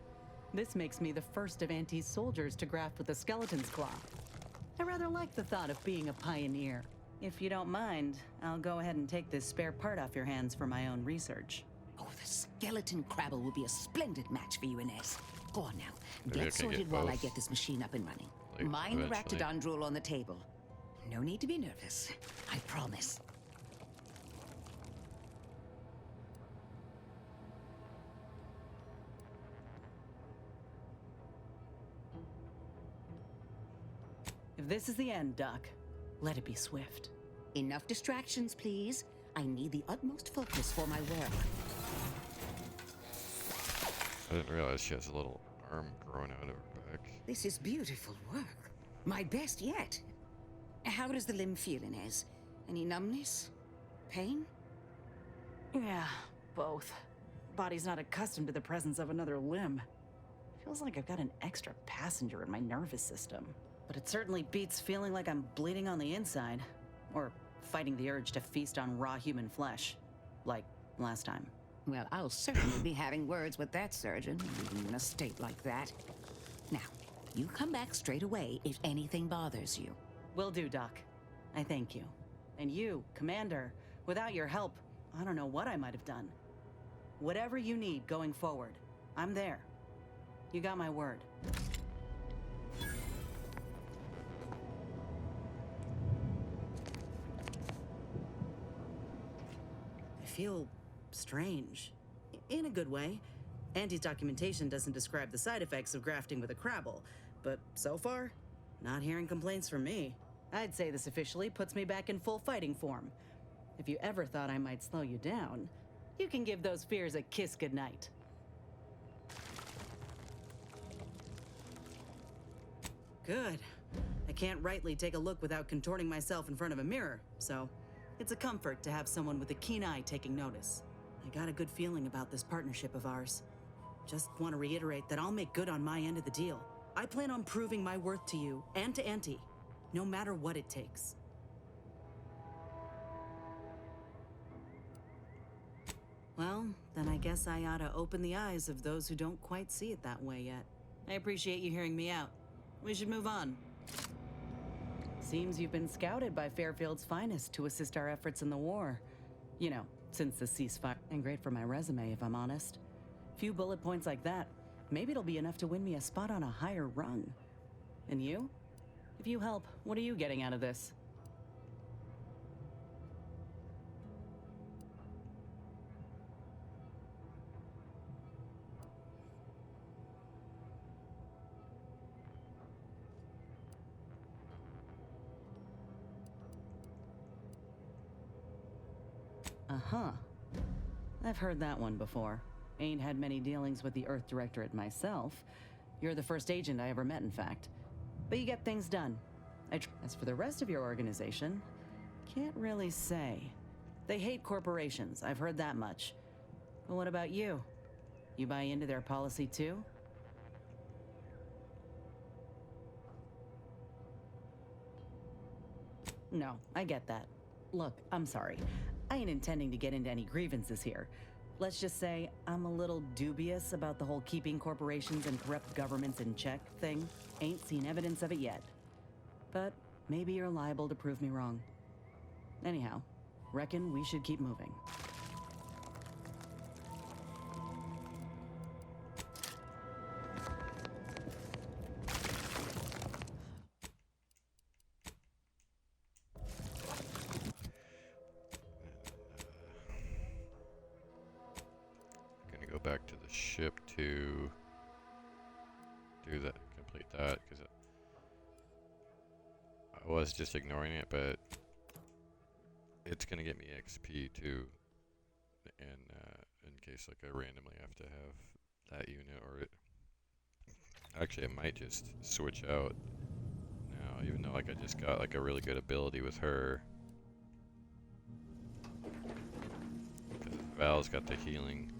This makes me the first of Auntie's soldiers to graft with the skeleton's claw. I rather like the thought of being a pioneer. If you don't mind, I'll go ahead and take this spare part off your hands for my own research. Oh, the skeleton Crabble will be a splendid match for you, Inez. Go on now. Maybe I Get can sorted get while I both, get this machine up and running. like, Mind the eventually. Raptidon drool on the table. No need to be nervous. I promise. If this is the end, Doc, let it be swift. Enough distractions, please. I need the utmost focus for my work. I didn't realize she has a little arm growing out of her back. This is beautiful work. My best yet. How does the limb feel, Inez? Any numbness? Pain? Yeah, both. Body's not accustomed to the presence of another limb. Feels like I've got an extra passenger in my nervous system. But it certainly beats feeling like I'm bleeding on the inside. Or fighting the urge to feast on raw human flesh. Like last time. Well, I'll certainly be having words with that surgeon, leaving you in a state like that. Now, you come back straight away if anything bothers you. Will do, Doc. I thank you. And you, Commander, without your help, I don't know what I might have done. Whatever you need going forward, I'm there. You got my word. I feel strange. In a good way. Auntie's documentation doesn't describe the side effects of grafting with a Crabble, but so far, not hearing complaints from me. I'd say this officially puts me back in full fighting form. If you ever thought I might slow you down, you can give those fears a kiss goodnight. Good. I can't rightly take a look without contorting myself in front of a mirror, so it's a comfort to have someone with a keen eye taking notice. I got a good feeling about this partnership of ours. Just want to reiterate that I'll make good on my end of the deal. I plan on proving my worth to you and to Auntie, no matter what it takes. Well, then I guess I ought to open the eyes of those who don't quite see it that way yet. I appreciate you hearing me out. We should move on. Seems you've been scouted by Fairfield's finest to assist our efforts in the war. You know, since the ceasefire. And great for my resume, if I'm honest. Few bullet points like that, maybe it'll be enough to win me a spot on a higher rung. And you? If you help, what are you getting out of this? Uh-huh. I've heard that one before. Ain't had many dealings with the Earth Directorate myself. You're the first agent I ever met, in fact. But you get things done. As for the rest of your organization, can't really say. They hate corporations, I've heard that much. But what about you? You buy into their policy too? No, I get that. Look, I'm sorry. I ain't intending to get into any grievances here. Let's just say I'm a little dubious about the whole keeping corporations and corrupt governments in check thing. Ain't seen evidence of it yet. But maybe you're liable to prove me wrong. Anyhow, reckon we should keep moving. Back to the ship to do that, complete that, because I was just ignoring it, but it's gonna get me XP too, and in case like I randomly have to have that unit, or it actually I might just switch out now, even though like I just got like a really good ability with her, because Val's got the healing.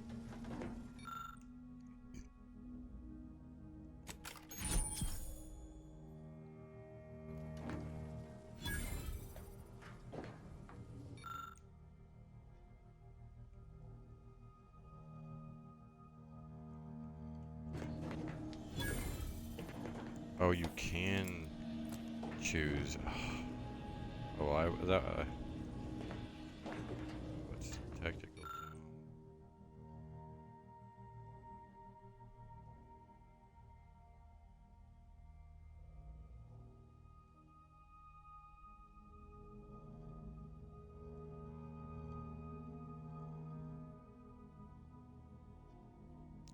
Oh, you can choose. Oh, what's tactical?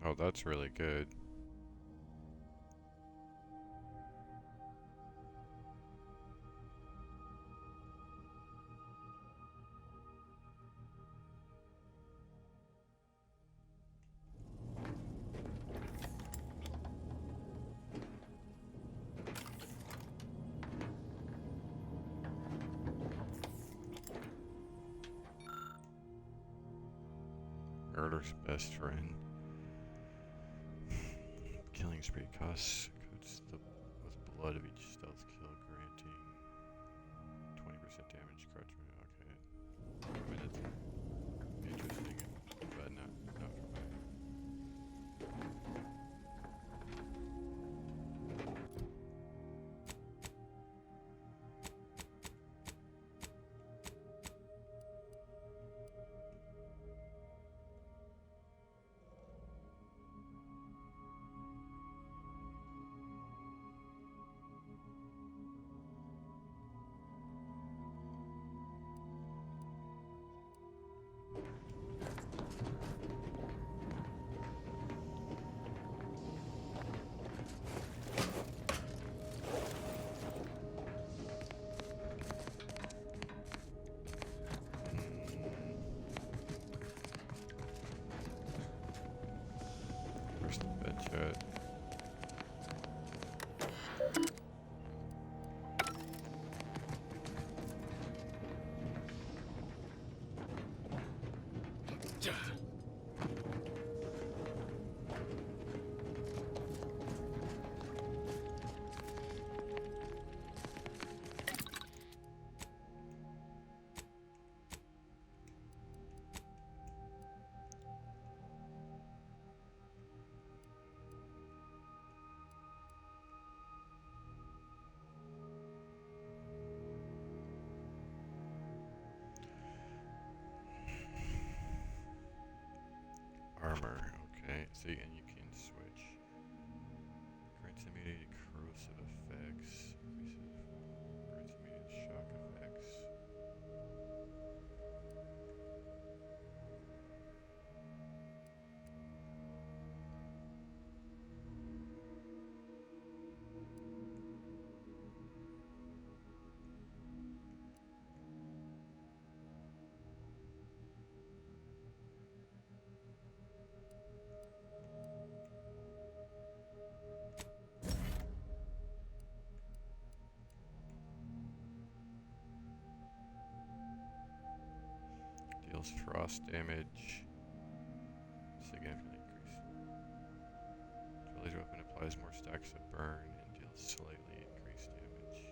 Oh, that's really good. Murder's best friend. Killing spree costs coats with blood of each stealth kill, granting 20% damage. Cartridge. Okay. I mean, it's interesting, but not for me. Where's the bed chat? Armor, okay. See, and you can switch. Grants immediate corrosive effects. Grants immediate shock effects. Deals frost damage. Significantly increase. Laser weapon applies more stacks of burn and deals slightly increased damage.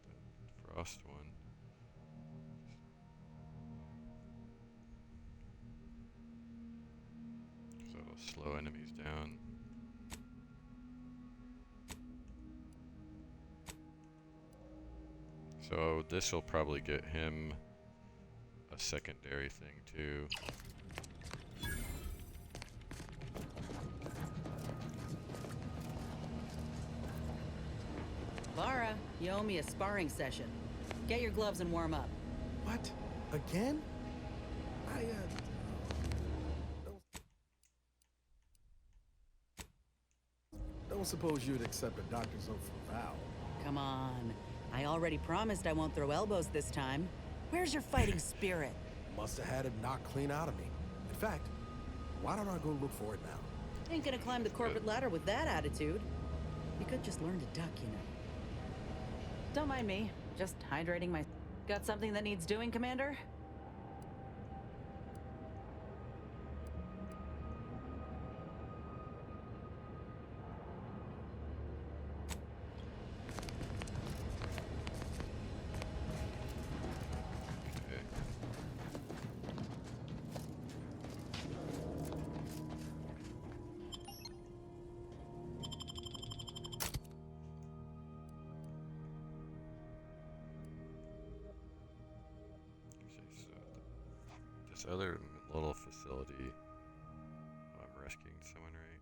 Did the frost one. So it'll slow enemies down. So this will probably get him a secondary thing too. Lara, you owe me a sparring session. Get your gloves and warm up. What? Again? Don't suppose you'd accept a doctor's oath for Val. Come on. I already promised I won't throw elbows this time. Where's your fighting spirit? Must have had it knocked clean out of me. In fact, why don't I go look for it now? Ain't gonna climb the corporate ladder with that attitude. You could just learn to duck, you know. Don't mind me. Just hydrating my... Got something that needs doing, Commander? This other little facility. Oh, I'm rescuing someone, right?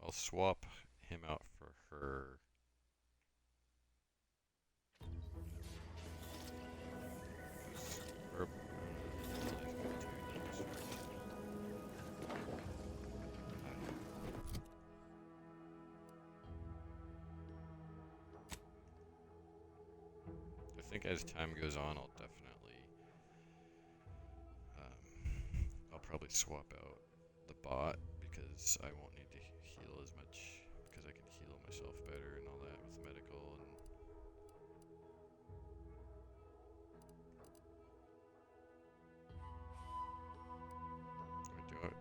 I'll swap him out for her. Her I think as time goes on, I'll definitely, I'll probably swap out the bot because I won't need to heal as much because I can heal myself better and all that with medical and. Do it.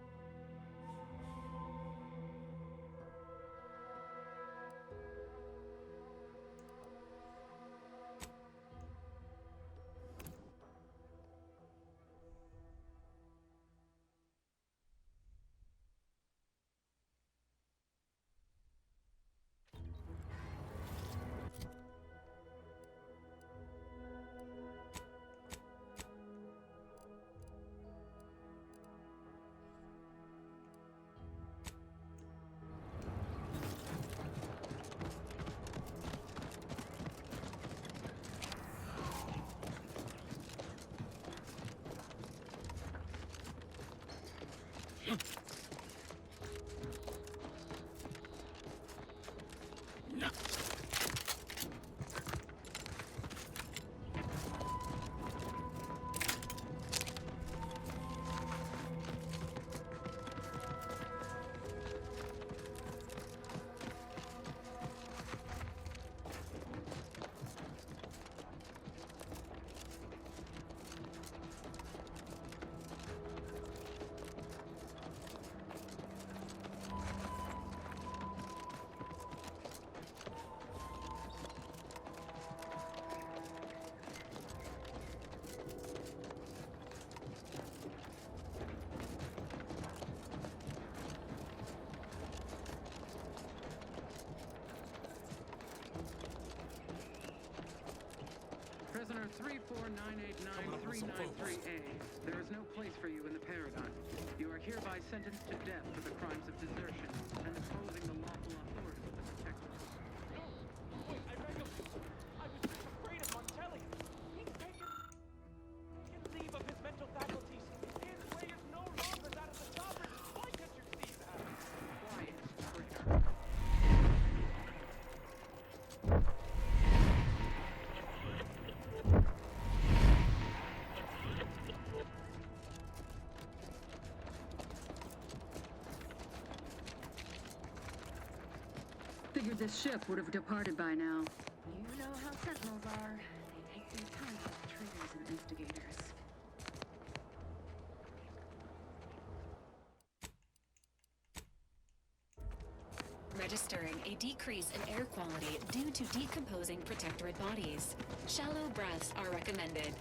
Prisoner 34989-393A. There is no place for you in the Paragon. You are hereby sentenced to death for the crimes of desertion and opposing the lawful authority of the Protector. No! Wait, I beg of you! I was just afraid of Montelli! He's taken leave of his mental faculties! His way is no longer that of the Sovereign! Why can't you see that? Quiet, traitor. Figured this ship would have departed by now. You know how Sentinels are. They take their time with traitors and instigators. Registering a decrease in air quality due to decomposing protectorate bodies. Shallow breaths are recommended.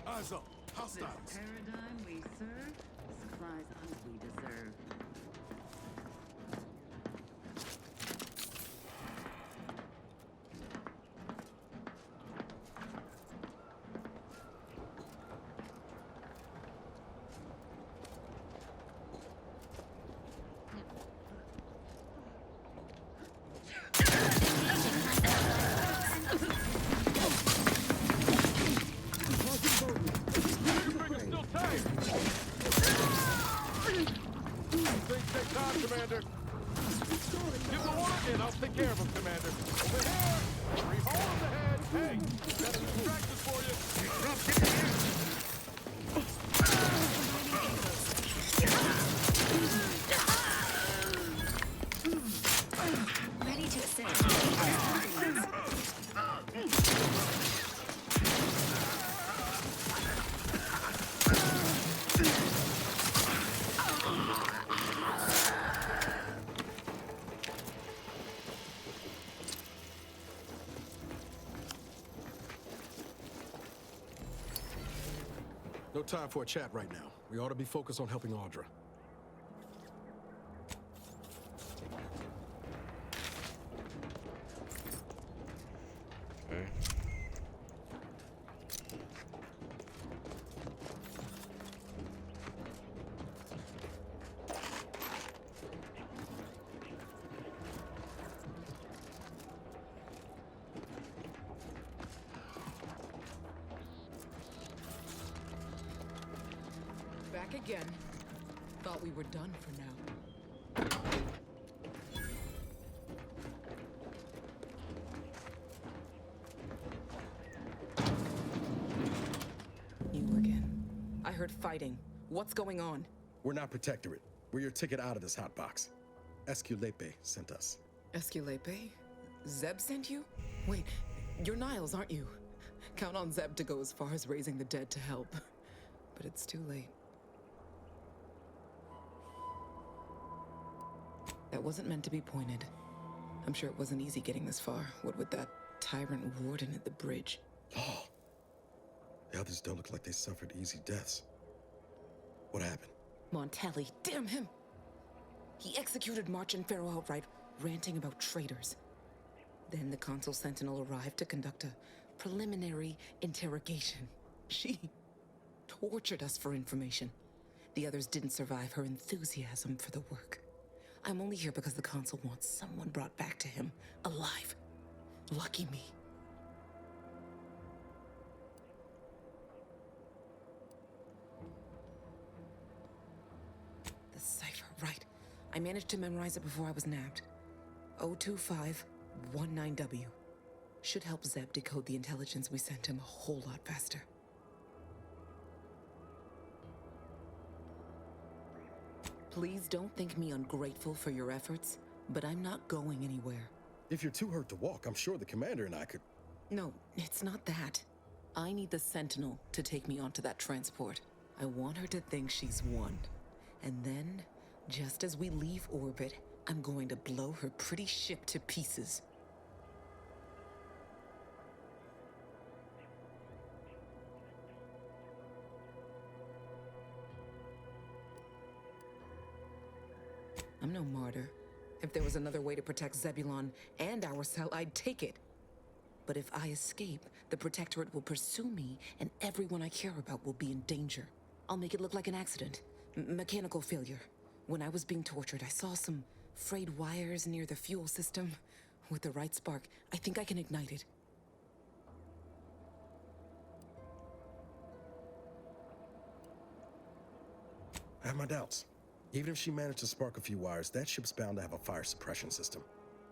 Eyes up. Hostiles. This paradigm we serve supplies us we deserve. Commander. Give the order in. I'll take care of him, Commander. Over here. 3 holes ahead. Hey, got some distractions for you. Ready to assist. No time for a chat right now. We ought to be focused on helping Audra. Okay. Back again. Thought we were done for now. You again. I heard fighting. What's going on? We're not Protectorate. We're your ticket out of this hotbox. Esculepe sent us. Esculepe? Zeb sent you? Wait, you're Niles, aren't you? Count on Zeb to go as far as raising the dead to help. But it's too late. That wasn't meant to be pointed. I'm sure it wasn't easy getting this far, what with that tyrant warden at the bridge. Oh. The others don't look like they suffered easy deaths. What happened? Montelli, damn him! He executed March and Pharaoh outright, ranting about traitors. Then the Consul Sentinel arrived to conduct a preliminary interrogation. She tortured us for information. The others didn't survive her enthusiasm for the work. I'm only here because the Consul wants someone brought back to him, alive. Lucky me. The cipher, right. I managed to memorize it before I was nabbed. 02519W. Should help Zeb decode the intelligence we sent him a whole lot faster. Please don't think me ungrateful for your efforts, but I'm not going anywhere. If you're too hurt to walk, I'm sure the commander and I could... No, it's not that. I need the Sentinel to take me onto that transport. I want her to think she's won. And then, just as we leave orbit, I'm going to blow her pretty ship to pieces. I'm no martyr. If there was another way to protect Zebulon and our cell, I'd take it. But if I escape, the Protectorate will pursue me, and everyone I care about will be in danger. I'll make it look like an accident. Mechanical failure. When I was being tortured, I saw some frayed wires near the fuel system. With the right spark, I think I can ignite it. I have my doubts. Even if she managed to spark a few wires, that ship's bound to have a fire suppression system.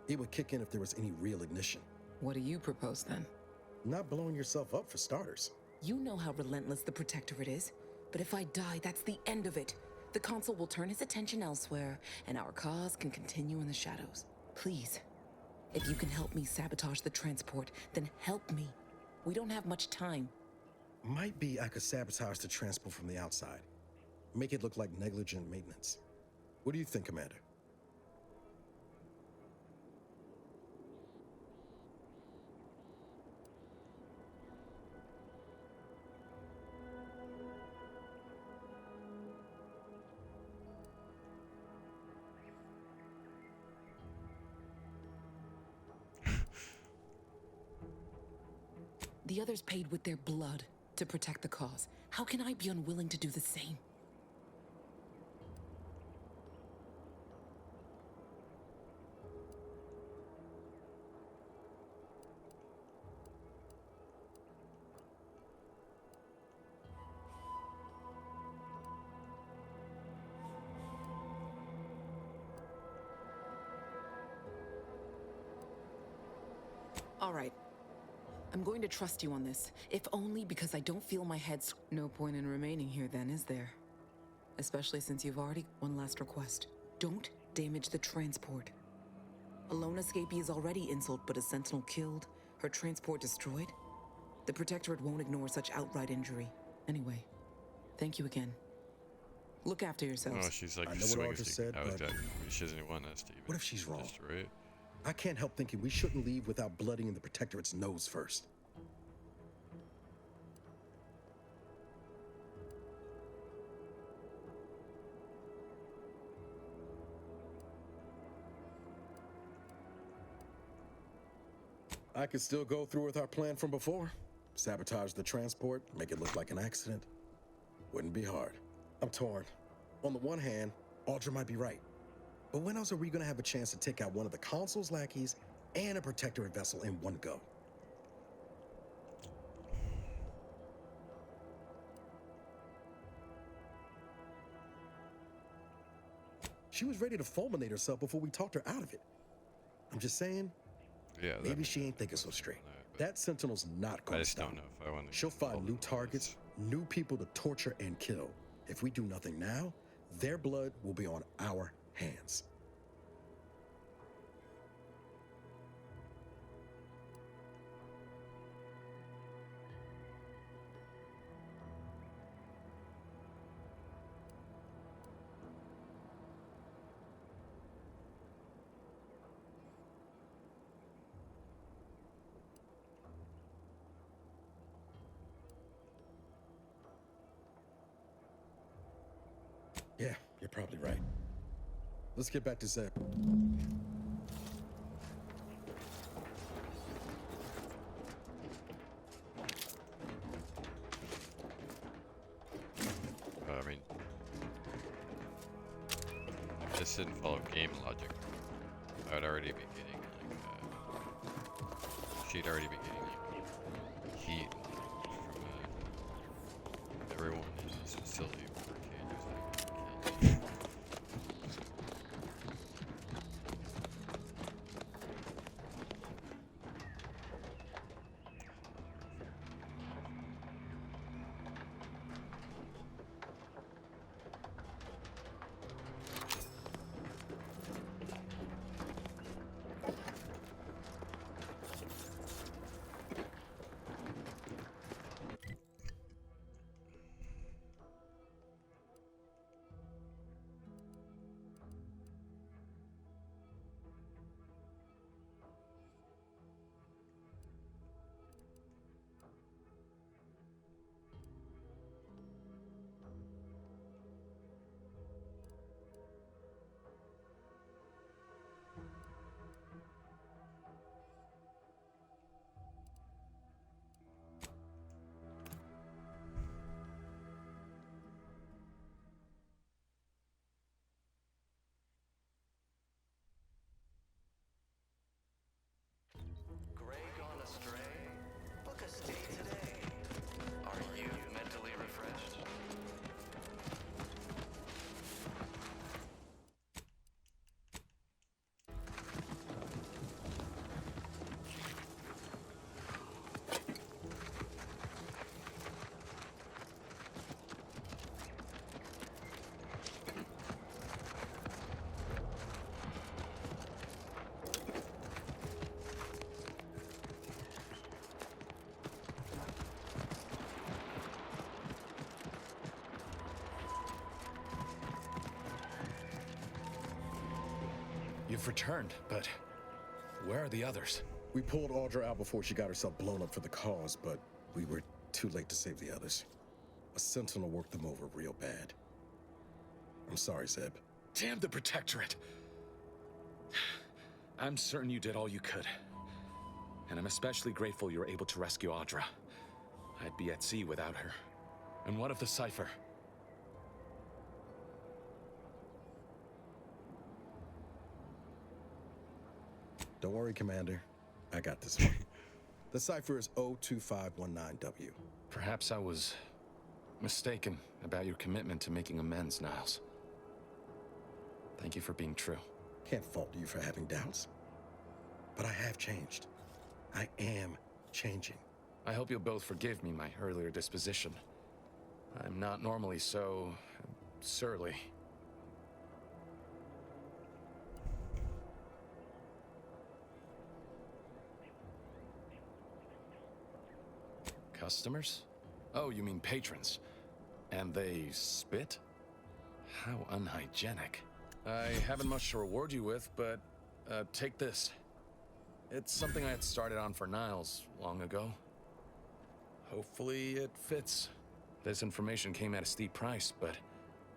It would kick in if there was any real ignition. What do you propose, then? Not blowing yourself up, for starters. You know how relentless the Protectorate is. But if I die, that's the end of it. The Consul will turn his attention elsewhere, and our cause can continue in the shadows. Please, if you can help me sabotage the transport, then help me. We don't have much time. Might be I could sabotage the transport from the outside. Make it look like negligent maintenance. What do you think, Commander? The others paid with their blood to protect the cause. How can I be unwilling to do the same? All right. I'm going to trust you on this, if only because I don't feel my head's... No point in remaining here then, is there? Especially since you've already... One last request. Don't damage the transport. A lone escapee is already insult, but a Sentinel killed, her transport destroyed? The Protectorate won't ignore such outright injury. Anyway, thank you again. Look after yourselves. Oh, she's like, I know what Audra said, oh, but exactly. She doesn't want us to even what if she's wrong? destroy it. I can't help thinking we shouldn't leave without blooding in the Protectorate's nose first. I could still go through with our plan from before. Sabotage the transport, make it look like an accident. Wouldn't be hard. I'm torn. On the one hand, Audra might be right. But when else are we gonna have a chance to take out one of the Consul's lackeys and a Protectorate vessel in one go? She was ready to fulminate herself before we talked her out of it. I'm just saying, yeah, maybe she ain't thinking so straight. That Sentinel's not I gonna just stop. don't know if I want to. She'll find new targets, new people to torture and kill. If we do nothing now, their blood will be on our hands. Yeah, you're probably right. Let's get back to Zeb. I mean, if this didn't follow game logic, I would already be getting like, she'd already be getting like heat from everyone in this facility for cages. Gray gone astray? Book a stay today. Are you mentally refreshed? You've returned, but where are the others? We pulled Audra out before she got herself blown up for the cause, but we were too late to save the others. A Sentinel worked them over real bad. I'm sorry, Zeb. Damn the Protectorate! I'm certain you did all you could. And I'm especially grateful you were able to rescue Audra. I'd be at sea without her. And what of the Cypher? Don't worry, Commander. I got this one. The cipher is O2519W. Perhaps I was mistaken about your commitment to making amends, Niles. Thank you for being true. Can't fault you for having doubts. But I have changed. I am changing. I hope you'll both forgive me my earlier disposition. I'm not normally so surly. Customers? Oh, you mean patrons. And they spit? How unhygienic. I haven't much to reward you with, but take this. It's something I had started on for Niles long ago. Hopefully it fits. This information came at a steep price, but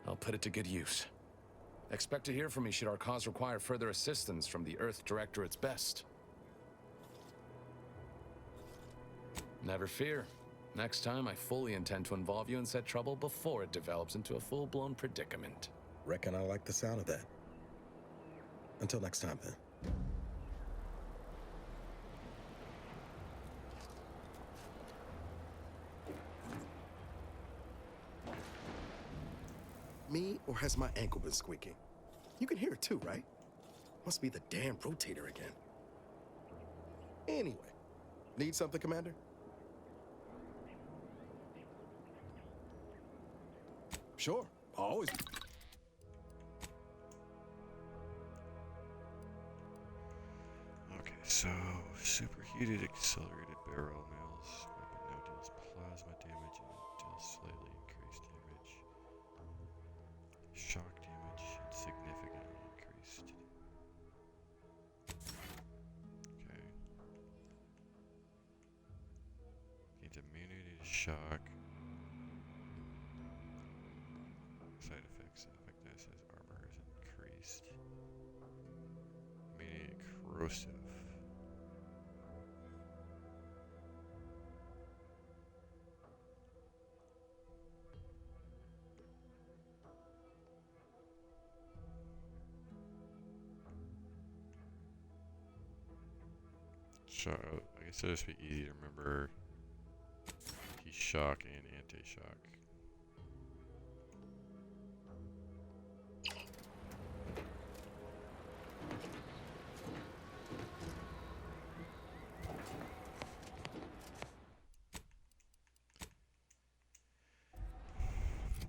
I'll put it to good use. Expect to hear from me should our cause require further assistance from the Earth Directorate's best. Never fear. Next time, I fully intend to involve you in said trouble before it develops into a full-blown predicament. Reckon I like the sound of that. Until next time, then. Me, or has my ankle been squeaking? You can hear it too, right? Must be the damn rotator again. Anyway, need something, Commander? Sure, always. Okay, so superheated accelerated barrel mills. Weapon now deals plasma damage and deals slightly increased damage. Shock damage significantly increased. Okay. Gains immunity to shock. Side effects. Effectiveness as armor is increased. Immunity corrosive. I guess it'll just be easy to remember. He's shock and anti-shock.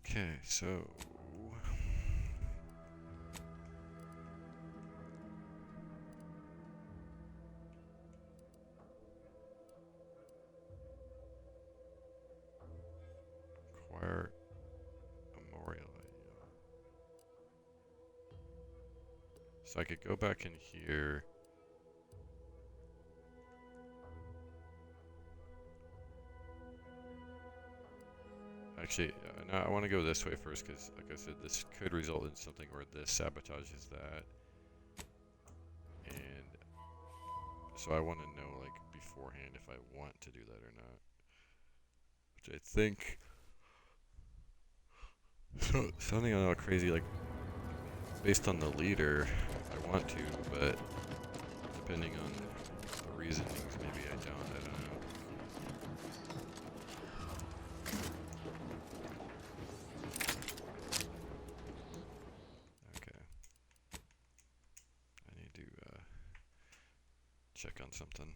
Okay, so acquire memorial item. So I could go back in here. Actually, no, I want to go this way first because, like I said, this could result in something where this sabotages that. And so I want to know, like, beforehand if I want to do that or not. Which I think... So, sounding all crazy, like, based on the leader, I want to, but depending on the reasonings, maybe I don't know. Check on something.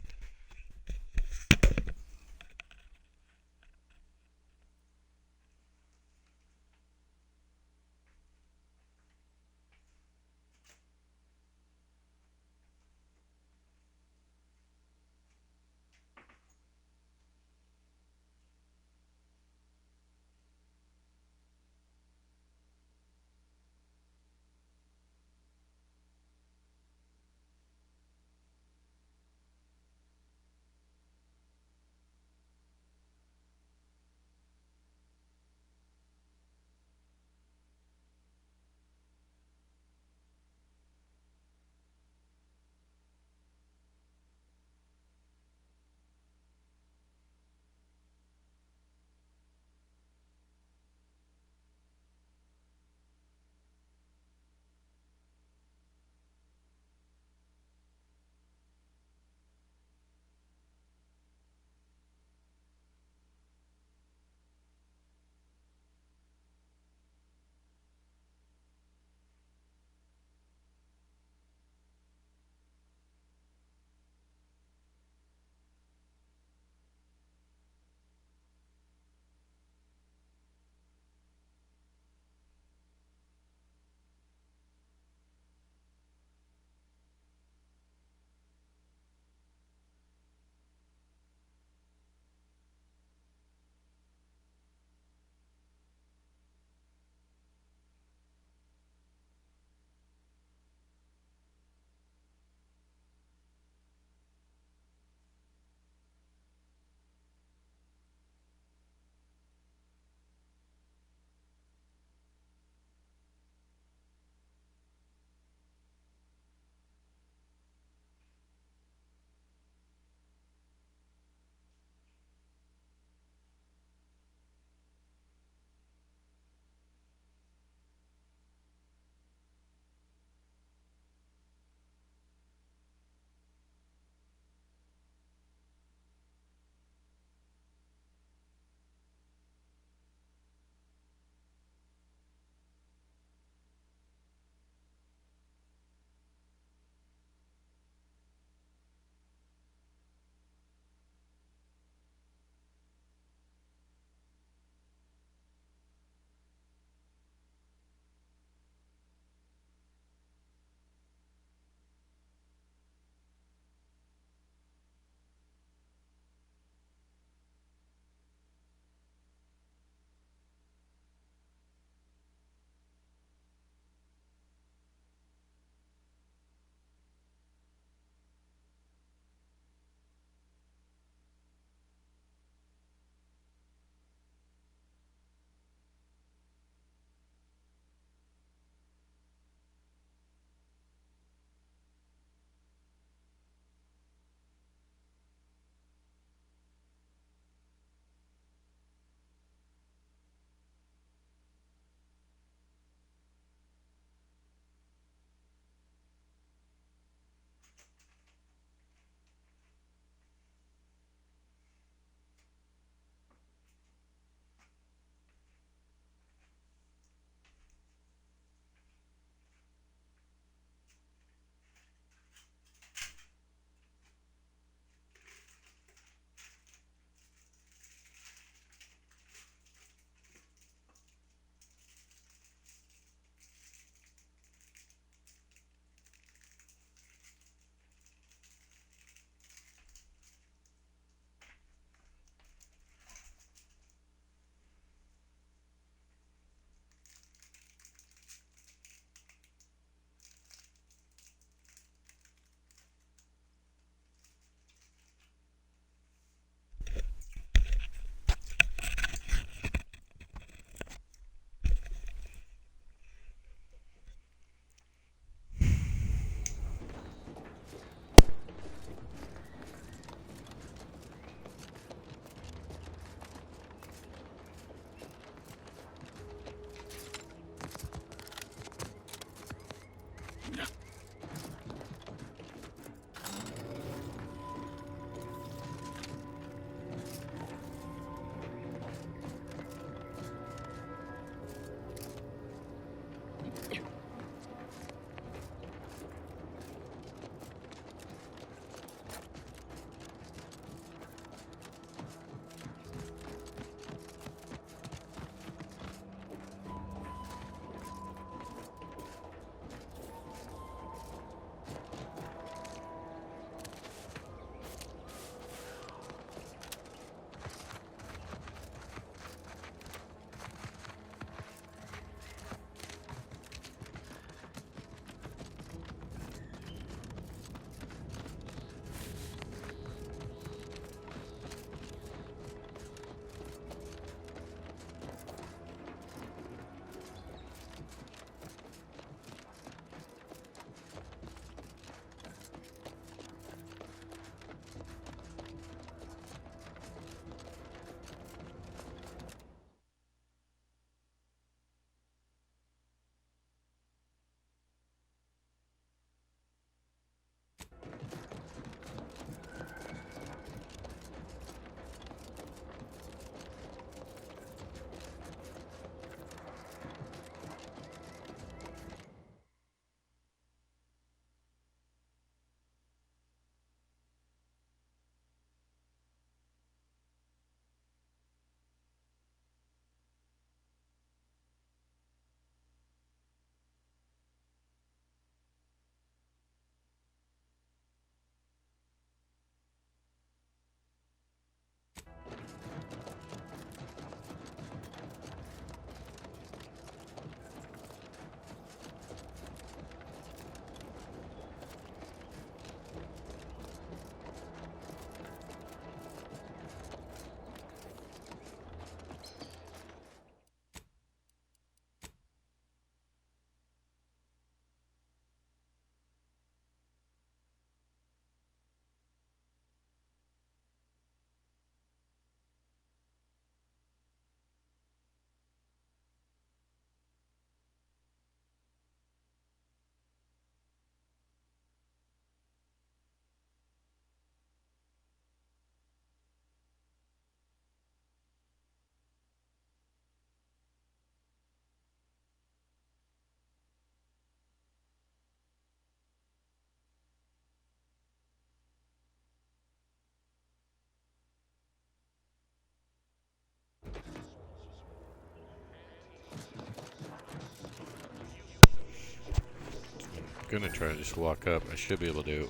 gonna try to just walk up. I should be able to.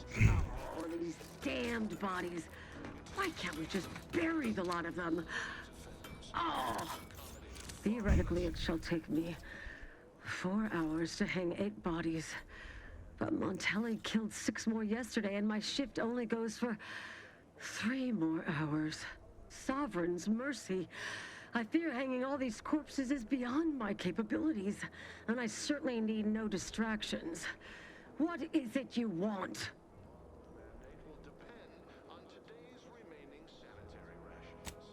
Oh, these damned bodies. Why can't we just bury the lot of them? Oh! Theoretically, it shall take me 4 hours to hang 8 bodies. But Montelli killed 6 more yesterday, and my shift only goes for 3 more hours. Sovereign's mercy. I fear hanging all these corpses is beyond my capabilities, and I certainly need no distractions. What is it you want?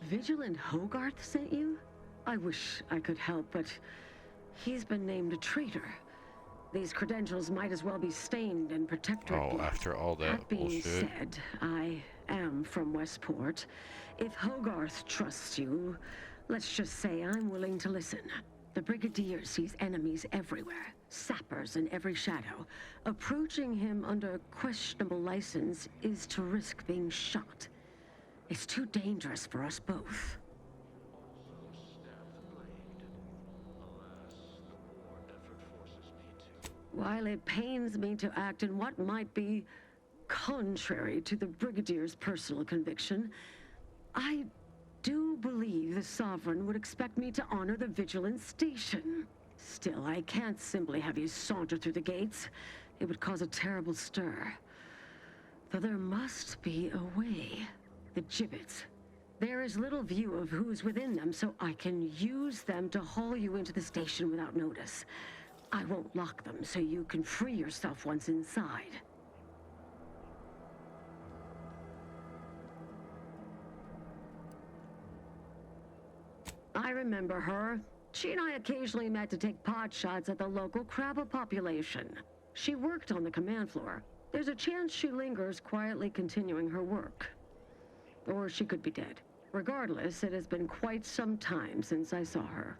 Vigilant Hogarth sent you? I wish I could help, but he's been named a traitor. These credentials might as well be stained in protectorate Oh, blood. after all that being bullshit. said, I am from Westport. If Hogarth trusts you, let's just say I'm willing to listen. The Brigadier sees enemies everywhere, sappers in every shadow. Approaching him under questionable license is to risk being shot. It's too dangerous for us both. While it pains me to act in what might be contrary to the Brigadier's personal conviction, I do believe the Sovereign would expect me to honor the Vigilance Station. Still, I can't simply have you saunter through the gates. It would cause a terrible stir. Though there must be a way. The gibbets. There is little view of who's within them, so I can use them to haul you into the station without notice. I won't lock them, so you can free yourself once inside. I remember her. She and I occasionally met to take pot shots at the local Krabba population. She worked on the command floor. There's a chance she lingers, quietly continuing her work. Or she could be dead. Regardless, it has been quite some time since I saw her.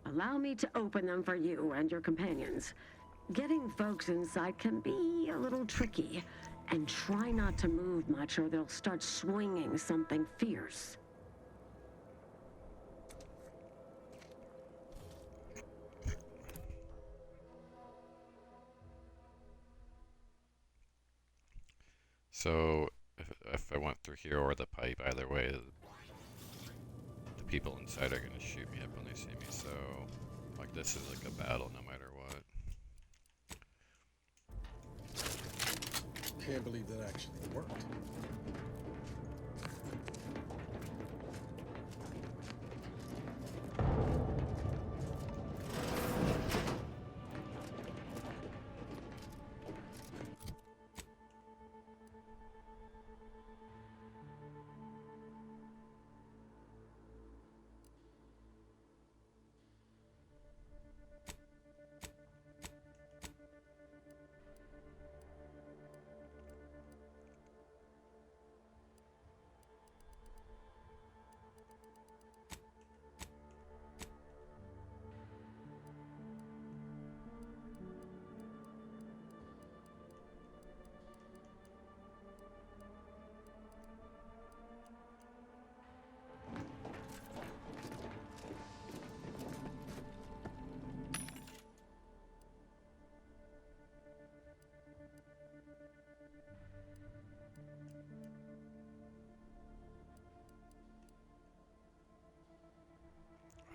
Allow me to open them for you and your companions. Getting folks inside can be a little tricky, and try not to move much or they'll start swinging something fierce. So, if I went through here or the pipe, either way, the people inside are gonna shoot me up when they see me, so, like, this is like a battle no matter what. Can't believe that actually worked.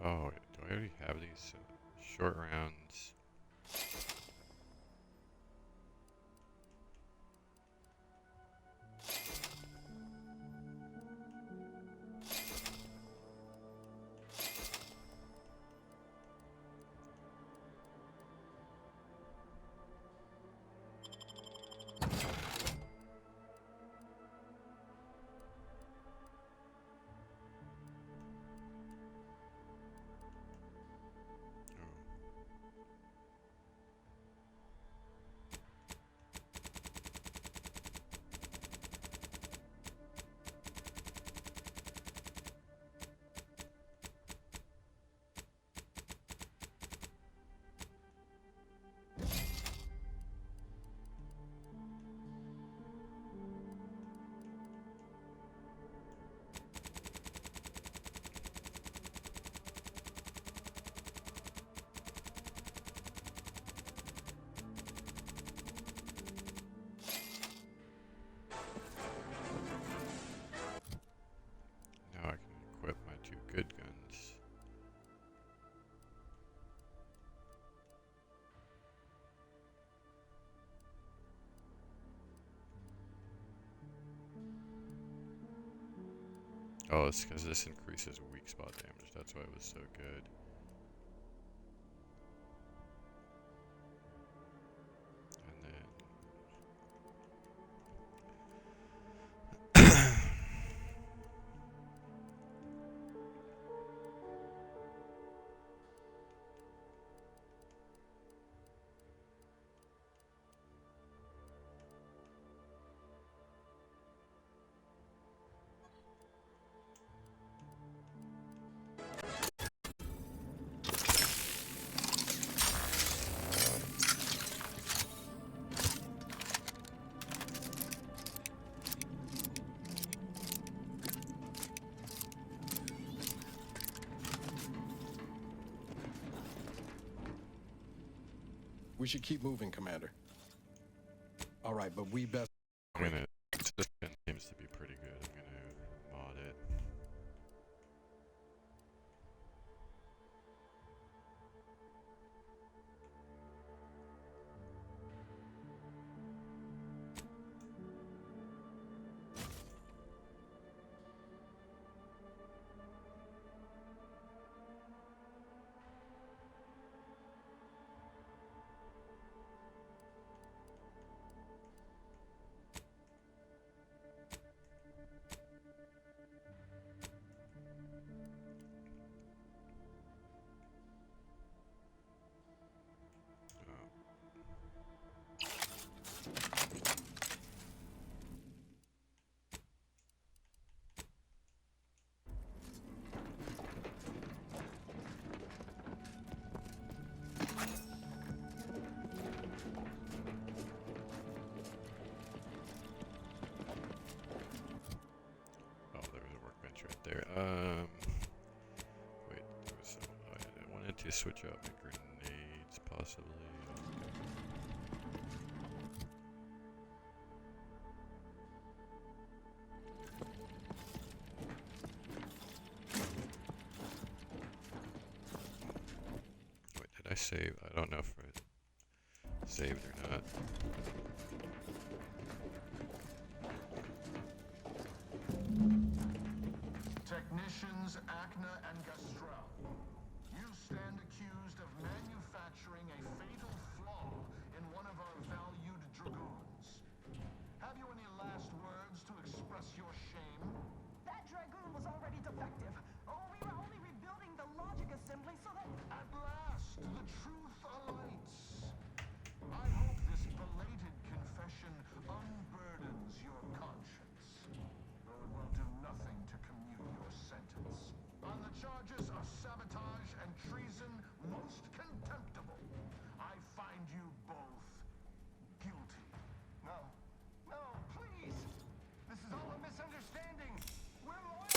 Oh, do I already have these short rounds? Oh, it's because this increases weak spot damage. That's why it was so good. We should keep moving, Commander. All right, but we best... I'm gonna... This gun seems to be pretty good. I'm gonna mod it. There. Wait. So I wanted to switch out my grenades, possibly. Wait, did I save? I don't know if I saved or not. Technicians Acna and Gastrell, you stand accused of manufacturing a fatal flaw in one of our valued dragoons. Have you any last words to express your shame? That dragoon was already defective. Oh, we were only rebuilding the logic assembly so that... At last, the truth alights. I hope this belated confession unburdens your conscience, though it will do nothing to commute your sentence. On the charges of sabotage and treason most contemptible, I find you both guilty. No. No, please! This is all a misunderstanding! We're loyal!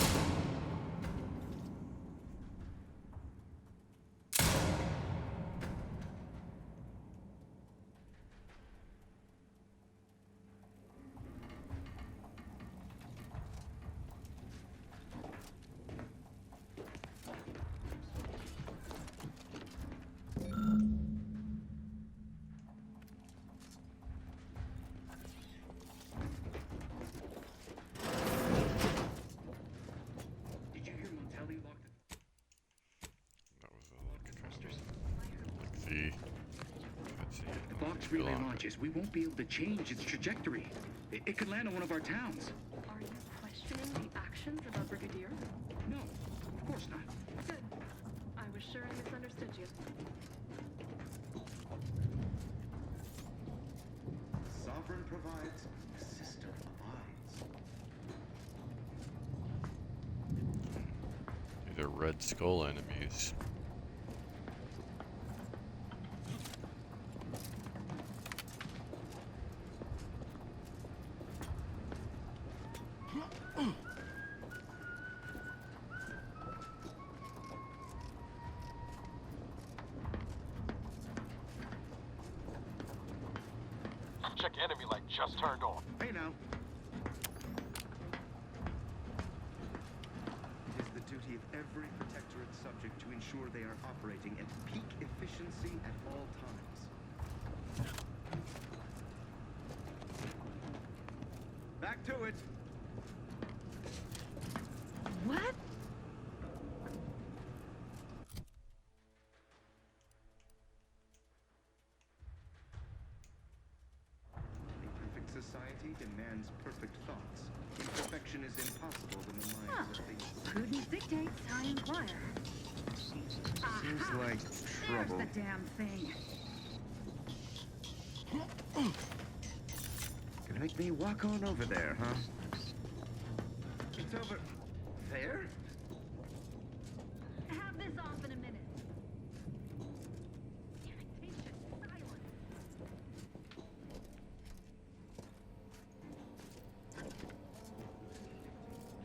The Vox relay launches, we won't be able to change its trajectory. It could land on one of our towns. Are you questioning the actions of our brigadier? No, of course not. Good. I was sure I misunderstood you. Sovereign provides, the system abides. These are Red Skull enemies. Check enemy light just turned on. Hey now. It is the duty of every Protectorate subject to ensure they are operating at peak efficiency at all times. Back to it. What man's perfect thoughts. Imperfection is impossible when the minds of things. Prudence dictates, I inquire. Seems like trouble. There's the damn thing. Gonna make me walk on over there, huh? It's over there? Have this off in a minute. Irritation, silence.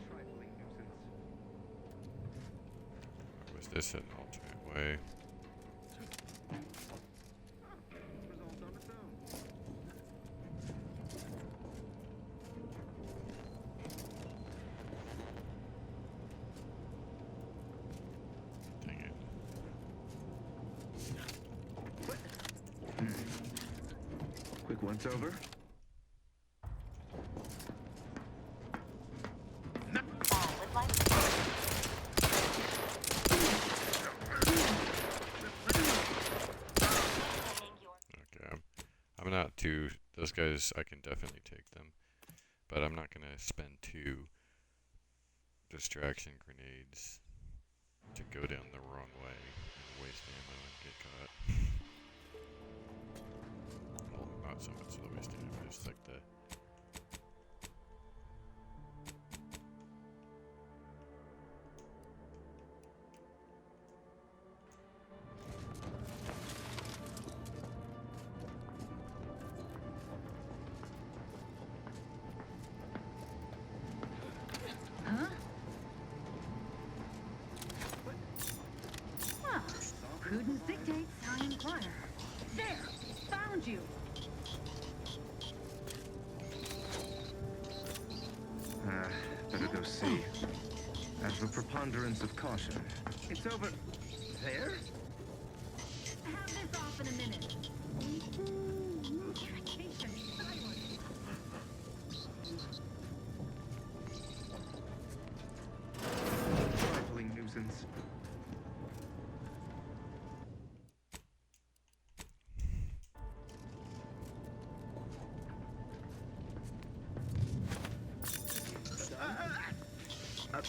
Trifling nuisance. Was this an alternate way? Resolved on its own. Dang it. Quick once over. Okay, I'm not too. Those guys, I can definitely take them, but I'm not gonna spend 2 distraction grenades to go down the wrong way and waste ammo and get caught. Well, not so much the waste ammo, just like the. Huh? Well, prudence dictates, I inquire. There! Found you! Better go see. As a preponderance of caution. It's over there? Have this off in a minute. Irritation, silence. Trifling nuisance.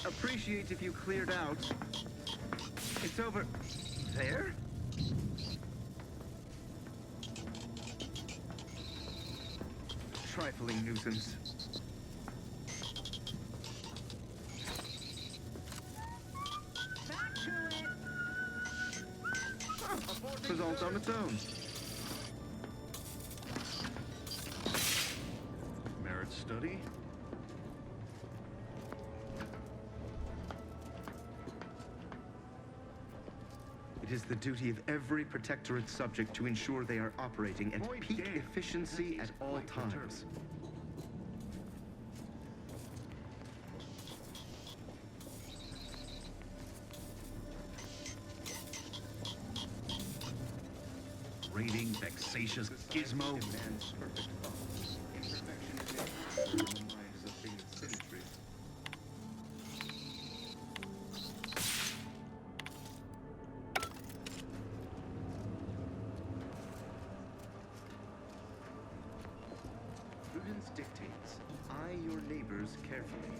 Appreciate if you cleared out. It's over there? Trifling nuisance. Back to it! Resolved on its own. Merit study? It is the duty of every Protectorate subject to ensure they are operating at peak efficiency at all times. Raiding vexatious gizmo. Man's perfect thoughts. Imperfection is impossible in the minds of things symmetry. Prudence dictates. Eye your neighbors carefully.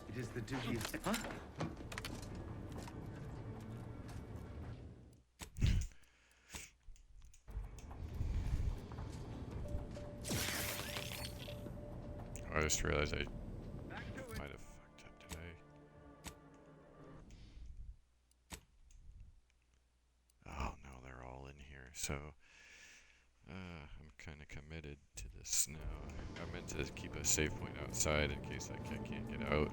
It is the duty of... Huh? I just realized I might have fucked up today. Oh no, they're all in here. So I'm kind of committed to this now. I meant to keep a safe point outside in case I can't get out.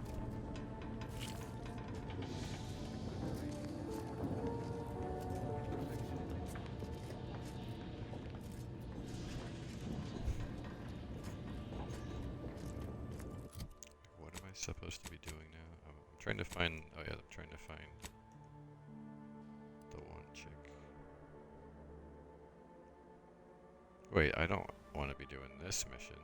What am I supposed to be doing now? I'm trying to find. Oh yeah, I'm trying to find the one chick. Wait, I don't want to be doing this mission.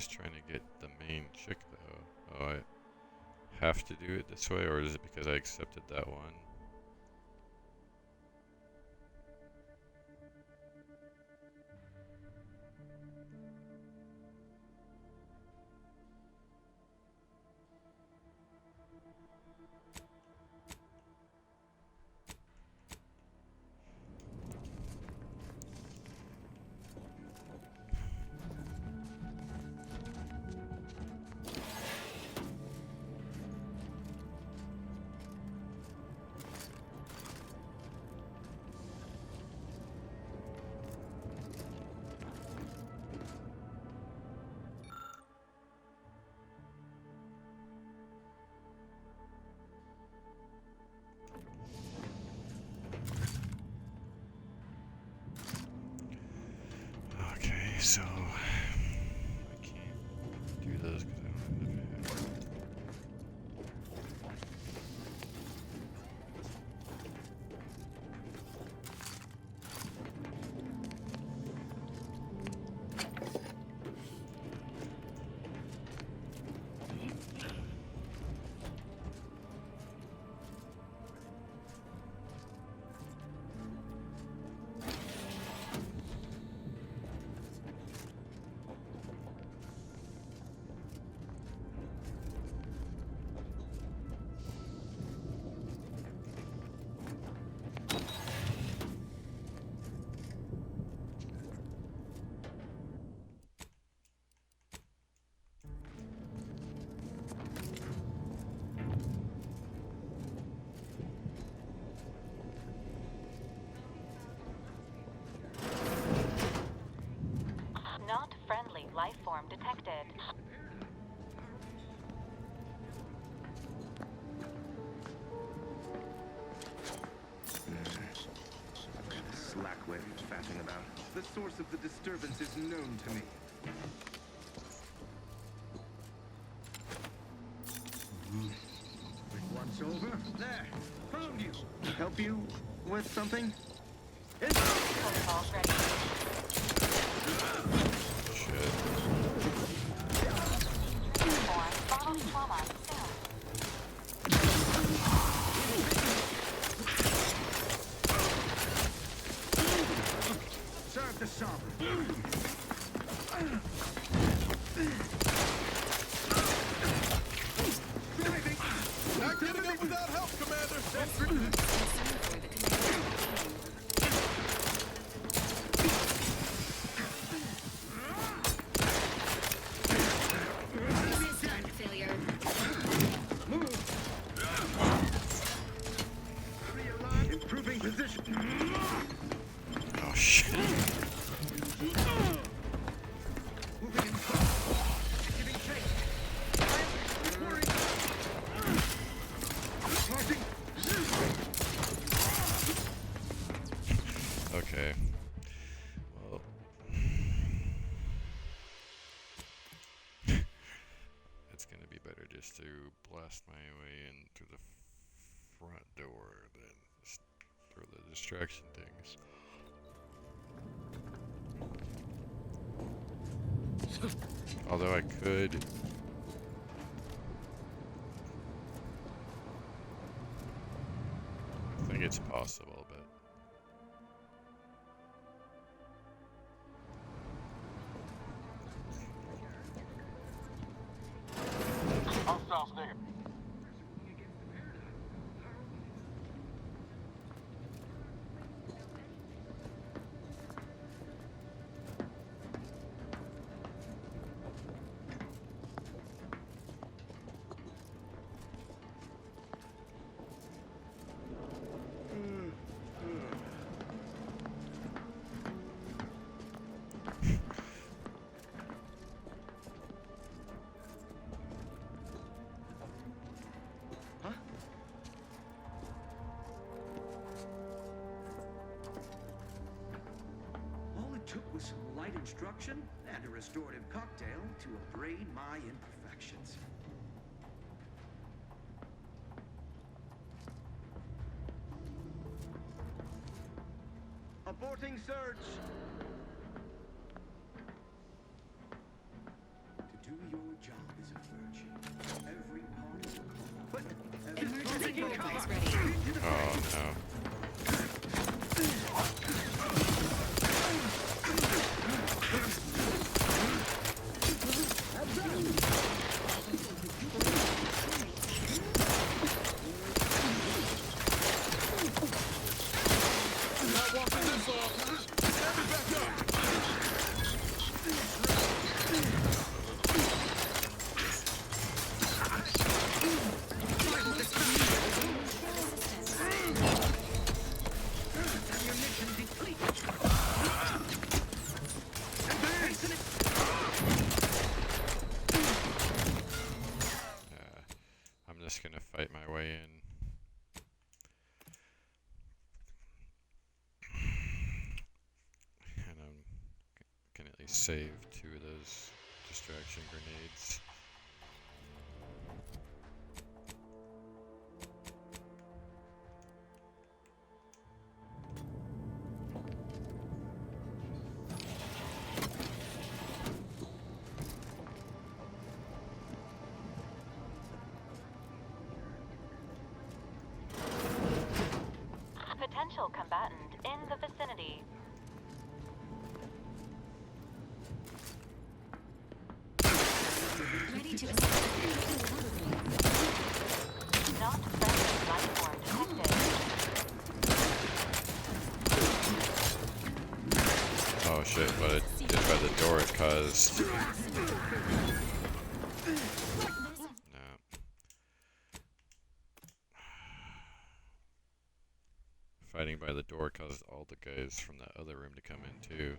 just trying to get the main chick though. Oh, I have to do it this way, or is it because I accepted that one? So I can't do those because I don't have enough. Not friendly life form detected. Slackware you're faffing about. The source of the disturbance is known to me. Once over. There. Found you. Help you with something? Protocols ready. Bottle trauma Serve the sovereign. Not getting up without help, Commander. Failure. Improving position. Oh shit. Moving in front. Giving chase. Reporting. Charging. Okay. Well. It's gonna be better just to blast my way in through the front door than just through the distraction things. Although I could. I think it's possible, but. Hostiles near. Took with some light instruction and a restorative cocktail to abrade my imperfections. Aborting search. protocols ready. Oh no. I'm just gonna fight my way in. And can at least save 2 of those distraction grenades. Potential combatant in the vicinity. Ready to assist. Not friendly life form detected. Oh shit, what it did by the door it caused. No. Fighting by the door caused all the guys from that other room to come in too.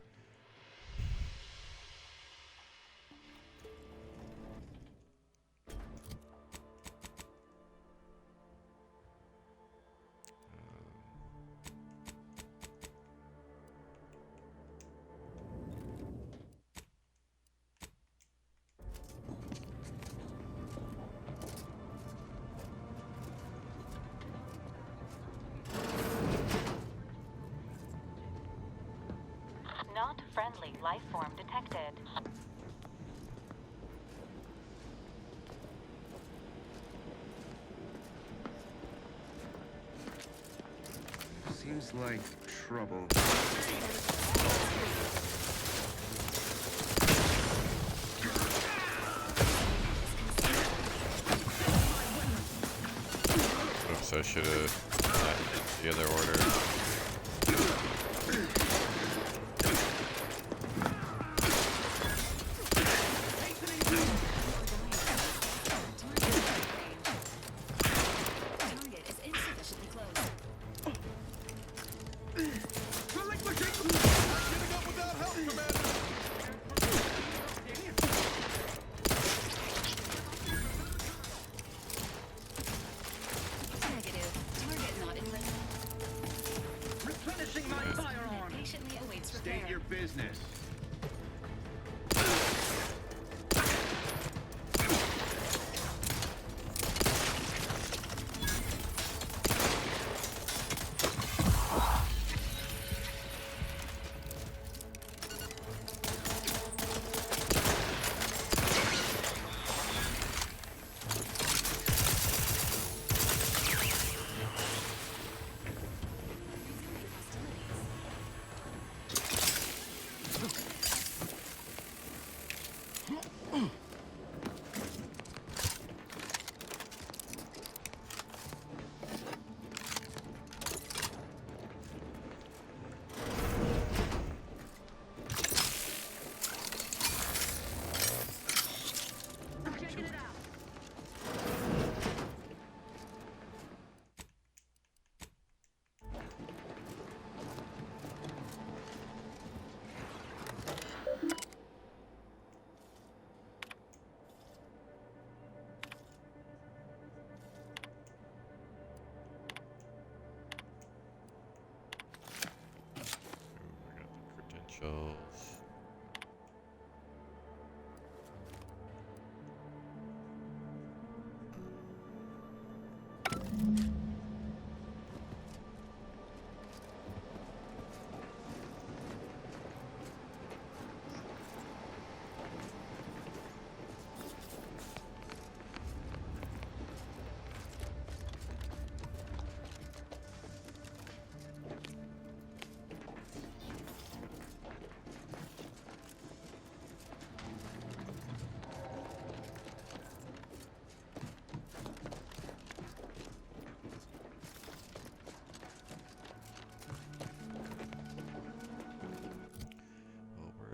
Not friendly life form detected. Seems like trouble. Oops, I should have done the other order. Target is insufficiently close. Negative. Target not in range.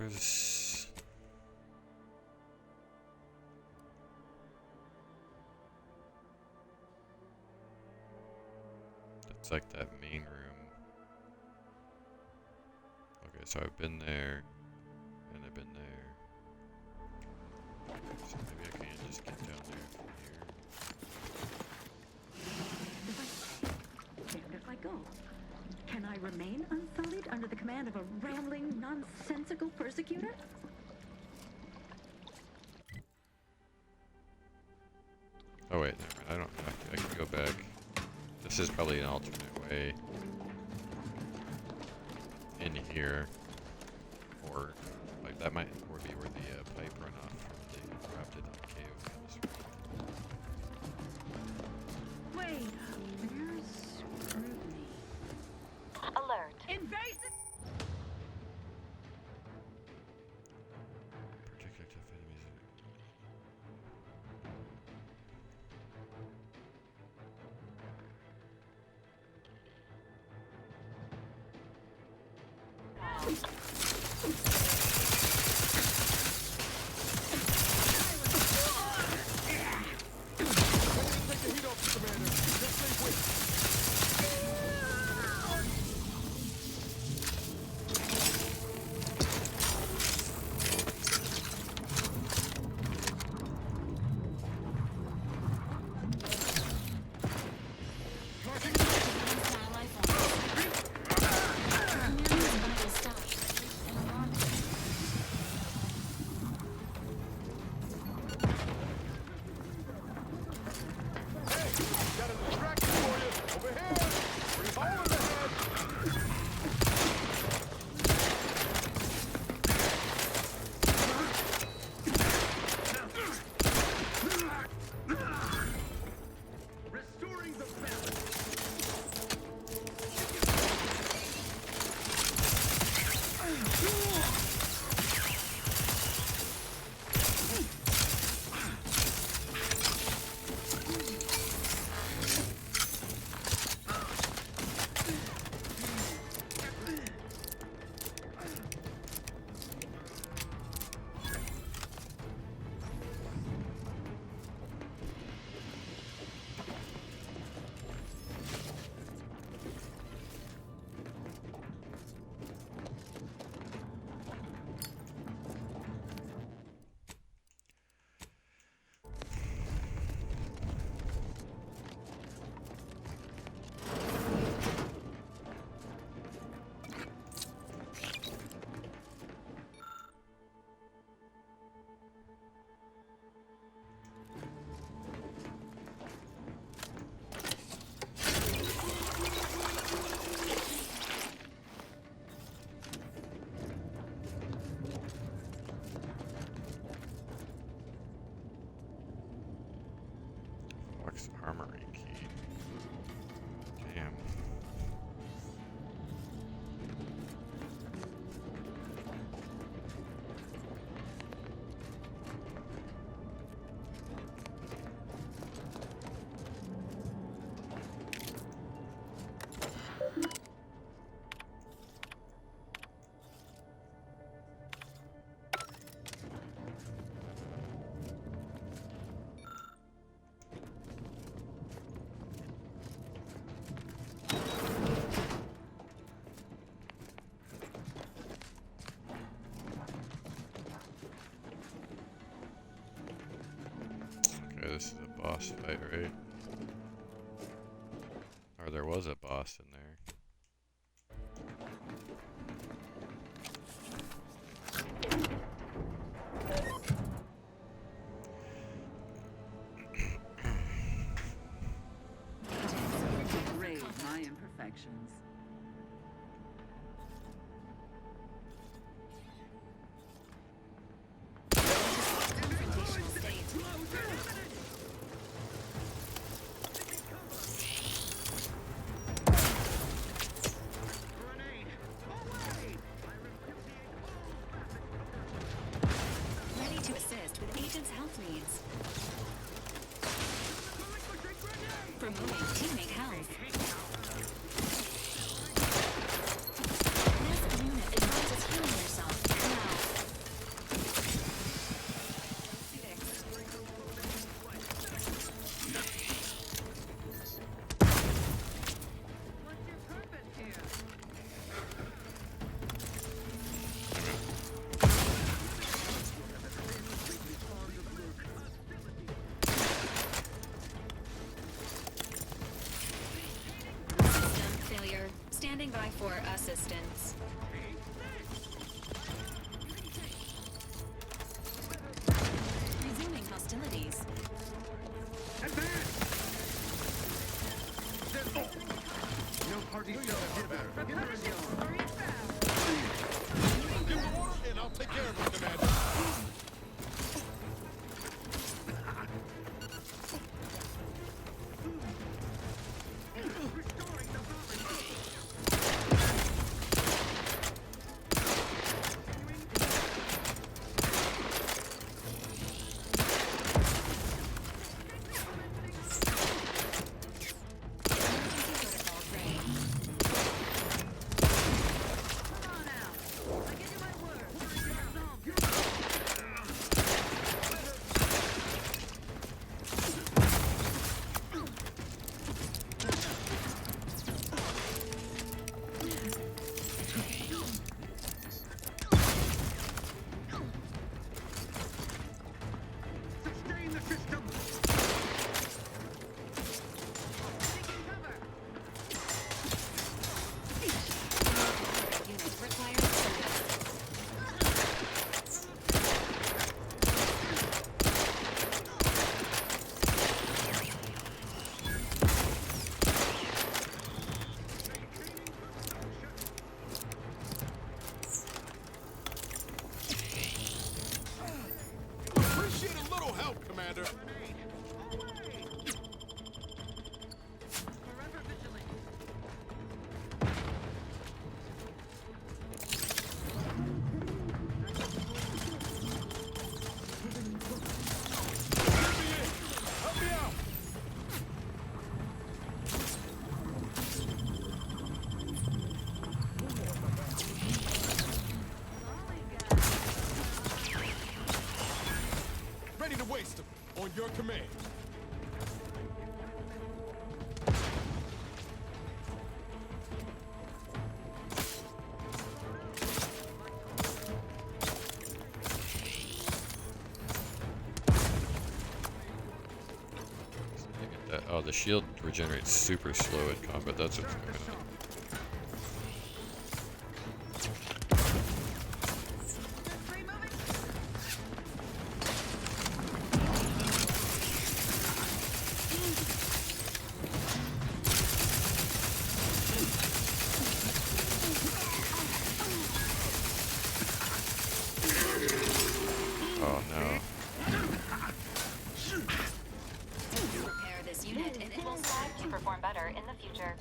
Where's... It's like that main room. Okay, so I've been there, and I've been there. So maybe I can't just get down there from here. And if I go, can I remain unsullied under the command of a rambling, nonsensical persecutor? Oh wait, never mind. I don't have to. I can go back. This is probably an alternate way in here, or like that might be where the pipe runoff from the corrupted cave comes from. Wait, where's scrutiny? Alert. Invasive! Particular tough enemies. Restoring the balance. Fox Armory key. Damn. Okay, this is a boss fight, right? Or there was a boss in there. Brave my imperfections. Confrontational state. Ready to assist with agent's health needs. Promoting teammate health. This unit advises healing yourself now. for assistance. Resuming hostilities. No party shall hither. Hither is yours. Give the order, and I'll take care of it, Commander. Appreciate a little help, Commander. Help me out! Ready to waste them. On your command. Oh, the shield regenerates super slow in combat. That's what's going on. Oh no. Repair this unit and it will strive to perform better in the future.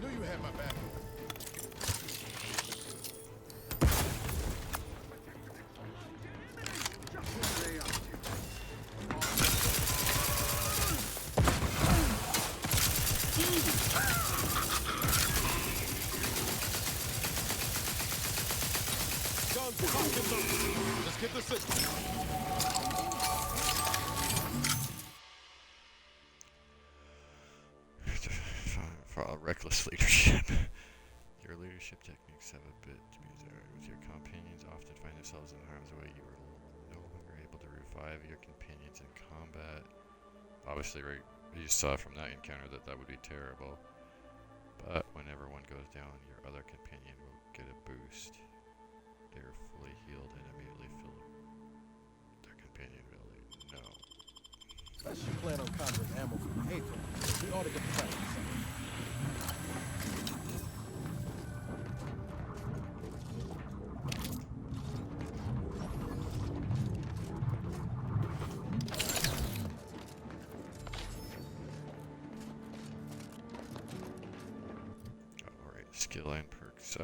Knew you had my back. Guns locked and loaded. Let's get the system. Reckless leadership. Your leadership techniques have a bit to be desired. With your companions often find themselves in harm's way, you are no longer able to revive your companions in combat. Obviously, right, you saw from that encounter that that would be terrible. But whenever one goes down, your other companion will get a boost. They are fully healed and immediately fill their companion ability. No. Unless you plan on conjuring ammo from the April, we ought to get the practice on. Alright, skill and perks.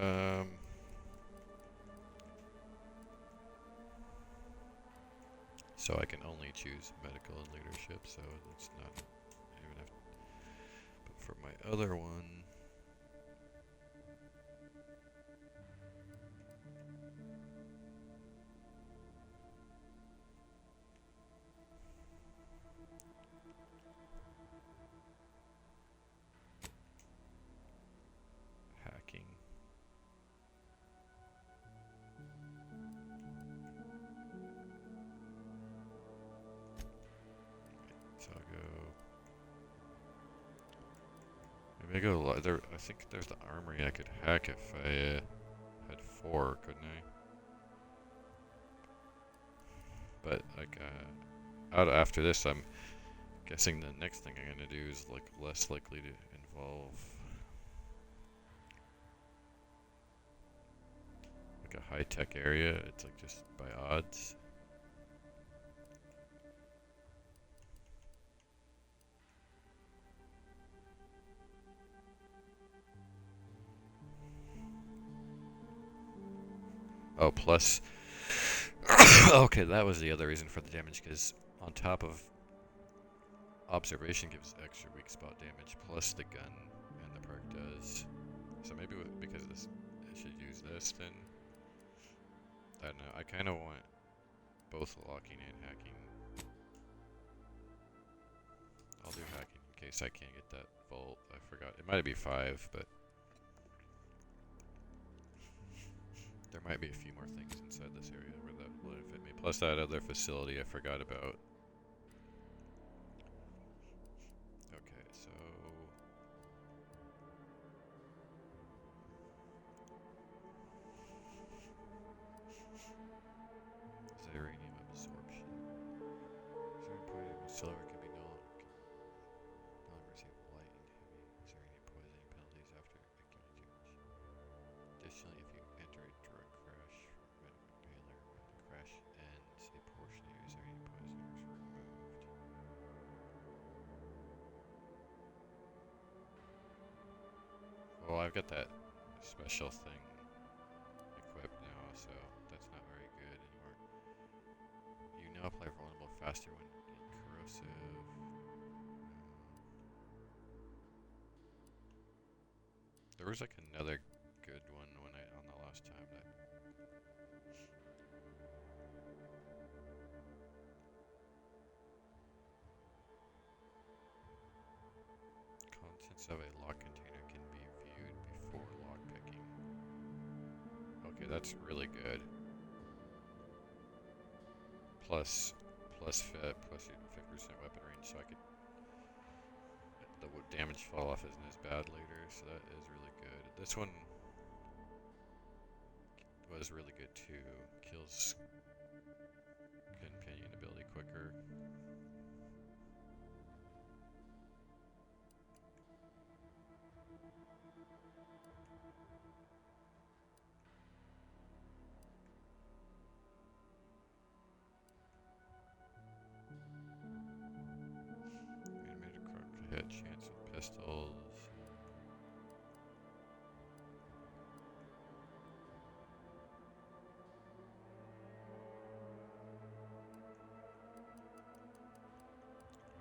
So I can only choose medical and leadership, so it's not even if. But for my other one. Hacking. me go. There, I think there's the armory I could hack if I had 4, couldn't I? But like, after this, I'm guessing the next thing I'm gonna do is like less likely to involve like a high-tech area. It's like just by odds. Oh, plus... okay, that was the other reason for the damage, because on top of observation gives extra weak spot damage, plus the gun and the perk does. So maybe because this, I should use this then. I don't know, I kind of want both locking and hacking. I'll do hacking in case I can't get that vault. I forgot, it might be 5, but there might be a few more things inside this area where that will benefit me. Plus that other facility I forgot about. Okay, so... Ziranium absorption. Certain point of silver can be no longer receive light and heavy ziranium poisoning penalties after acute damage. Additionally, if you enter a drug crash from medical inhaler, when the crash ends, a portion of your ziranium poisoning is removed. Well, I've got that special thing equipped now, so that's not very good anymore. You now apply vulnerable faster when corrosive. There was like another good one when on the last time that contents of a lock container can be viewed before lock picking. Okay, that's really good. Plus 50% weapon range, so I could the damage fall off isn't as bad later, so that is really good. This one was really good too. Kills companion ability quicker. Animated crook hit chance with pistols.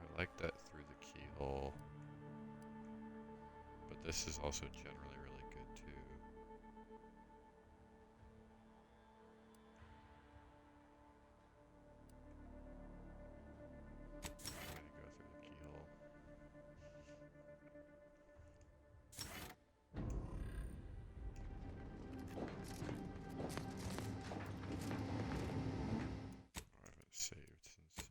I like that through the keyhole, but this is also generally really good too. I'm gonna go through the keyhole. I haven't saved since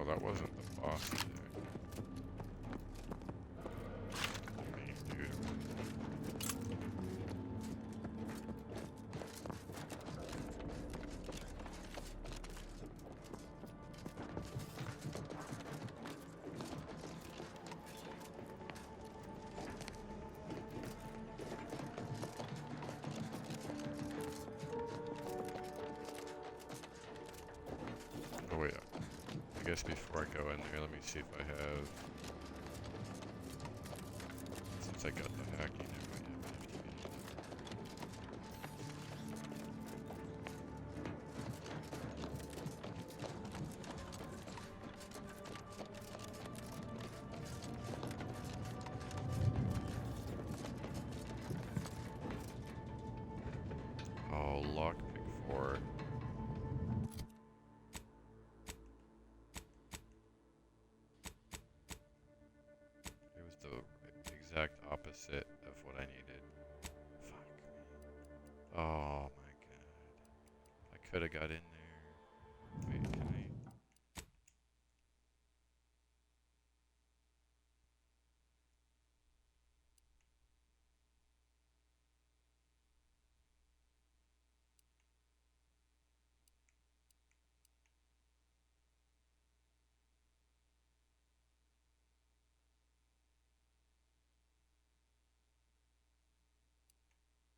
oh, that wasn't the boss either. Main dude. Oh wait, I guess before I go in there, let me see if I have, since I got the hacking, I might have an activated. Oh, lockpick 4. It was the exact opposite of what I needed. Fuck me. Oh my god. I could have got in there. Wait, can I?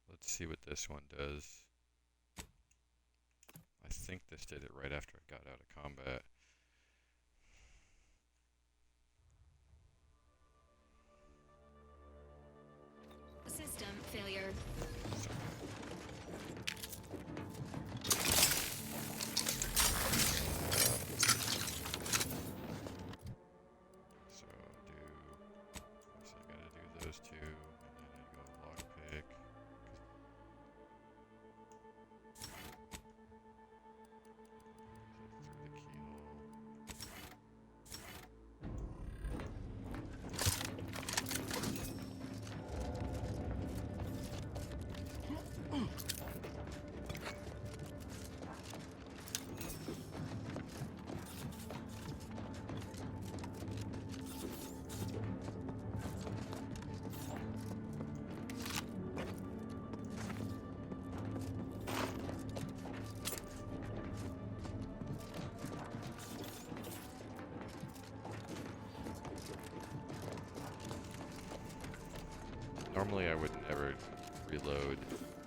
Let's see what this one does. I think this did it right after I got out of combat. System failure. So I gotta do those two, and then I go lockpick. Through the keyhole. Normally I would never reload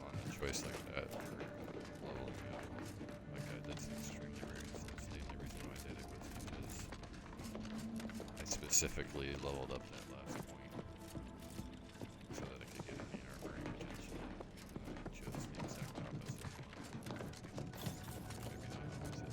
on a choice like that for leveling up. Like that's extremely rare instance. The only reason why I did it was because I specifically leveled up that last point so that I could get any armoring potentially. And I chose the exact opposite. Maybe not opposite.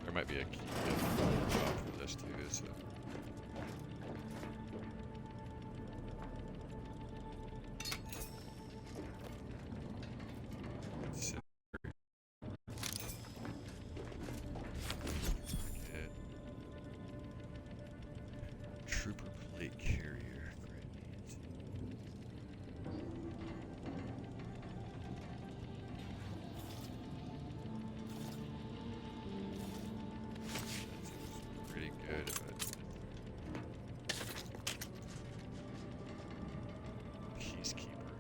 There might be a key job for this too, so. Let's sit here. Get trooper plate carrier. Great needs. Pretty good, but Peacekeeper.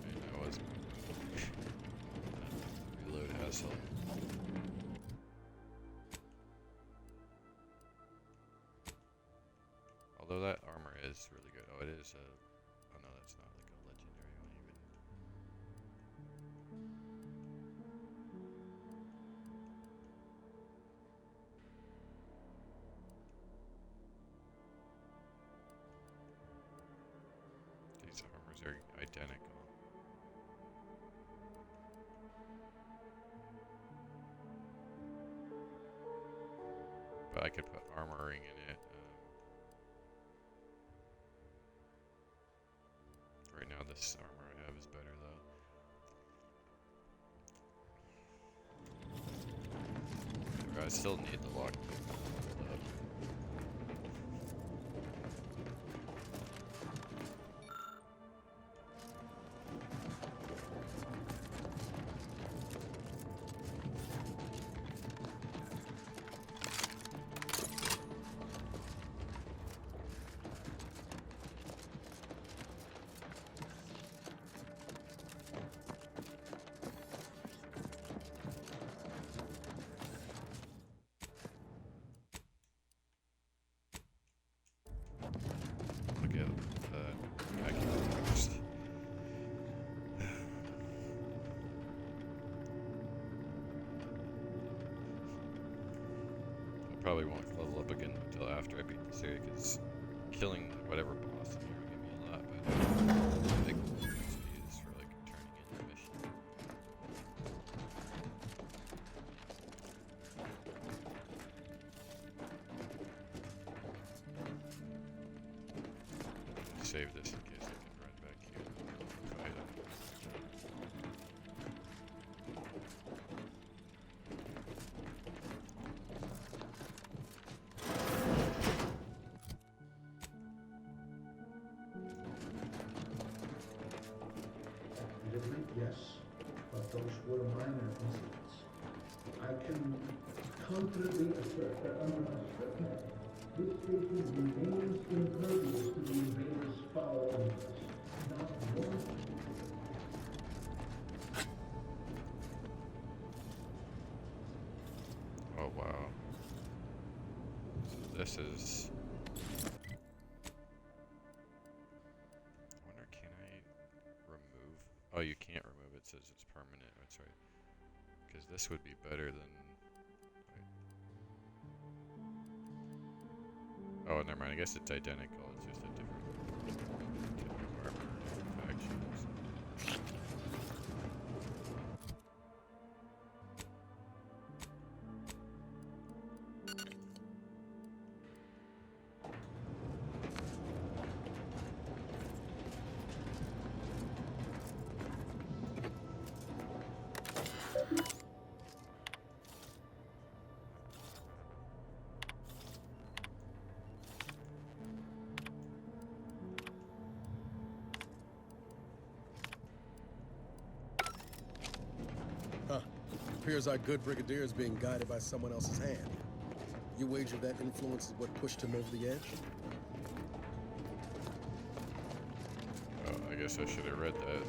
And that was reload hassle. Although that armor is really good. Oh, it is. Oh no, that's not like a legendary one even. These armors are identical. But I could put armoring in it. Right now this armor I have is better though. I still need the lockpick. Look at accurate first. I probably won't level up again until after I beat this area because killing whatever boss in here would give me a lot, but I think mostly is for like turning in the mission. Save this in case I can run back here and fight him. Yes, but those were minor incidents. I can confidently assert that under my strictness, this station remains impervious to the invaders' foul interests. Not one. Oh wow. So this is... I wonder, can I remove... Oh, you can't remove it, says it's permanent. That's right. Because this would be better than... Wait. Oh, never mind. I guess it's identical. It's just a different type of armor and factions. Appears our good brigadier is being guided by someone else's hand. You wager that influence is what pushed him over the edge? Oh, I guess I should have read that.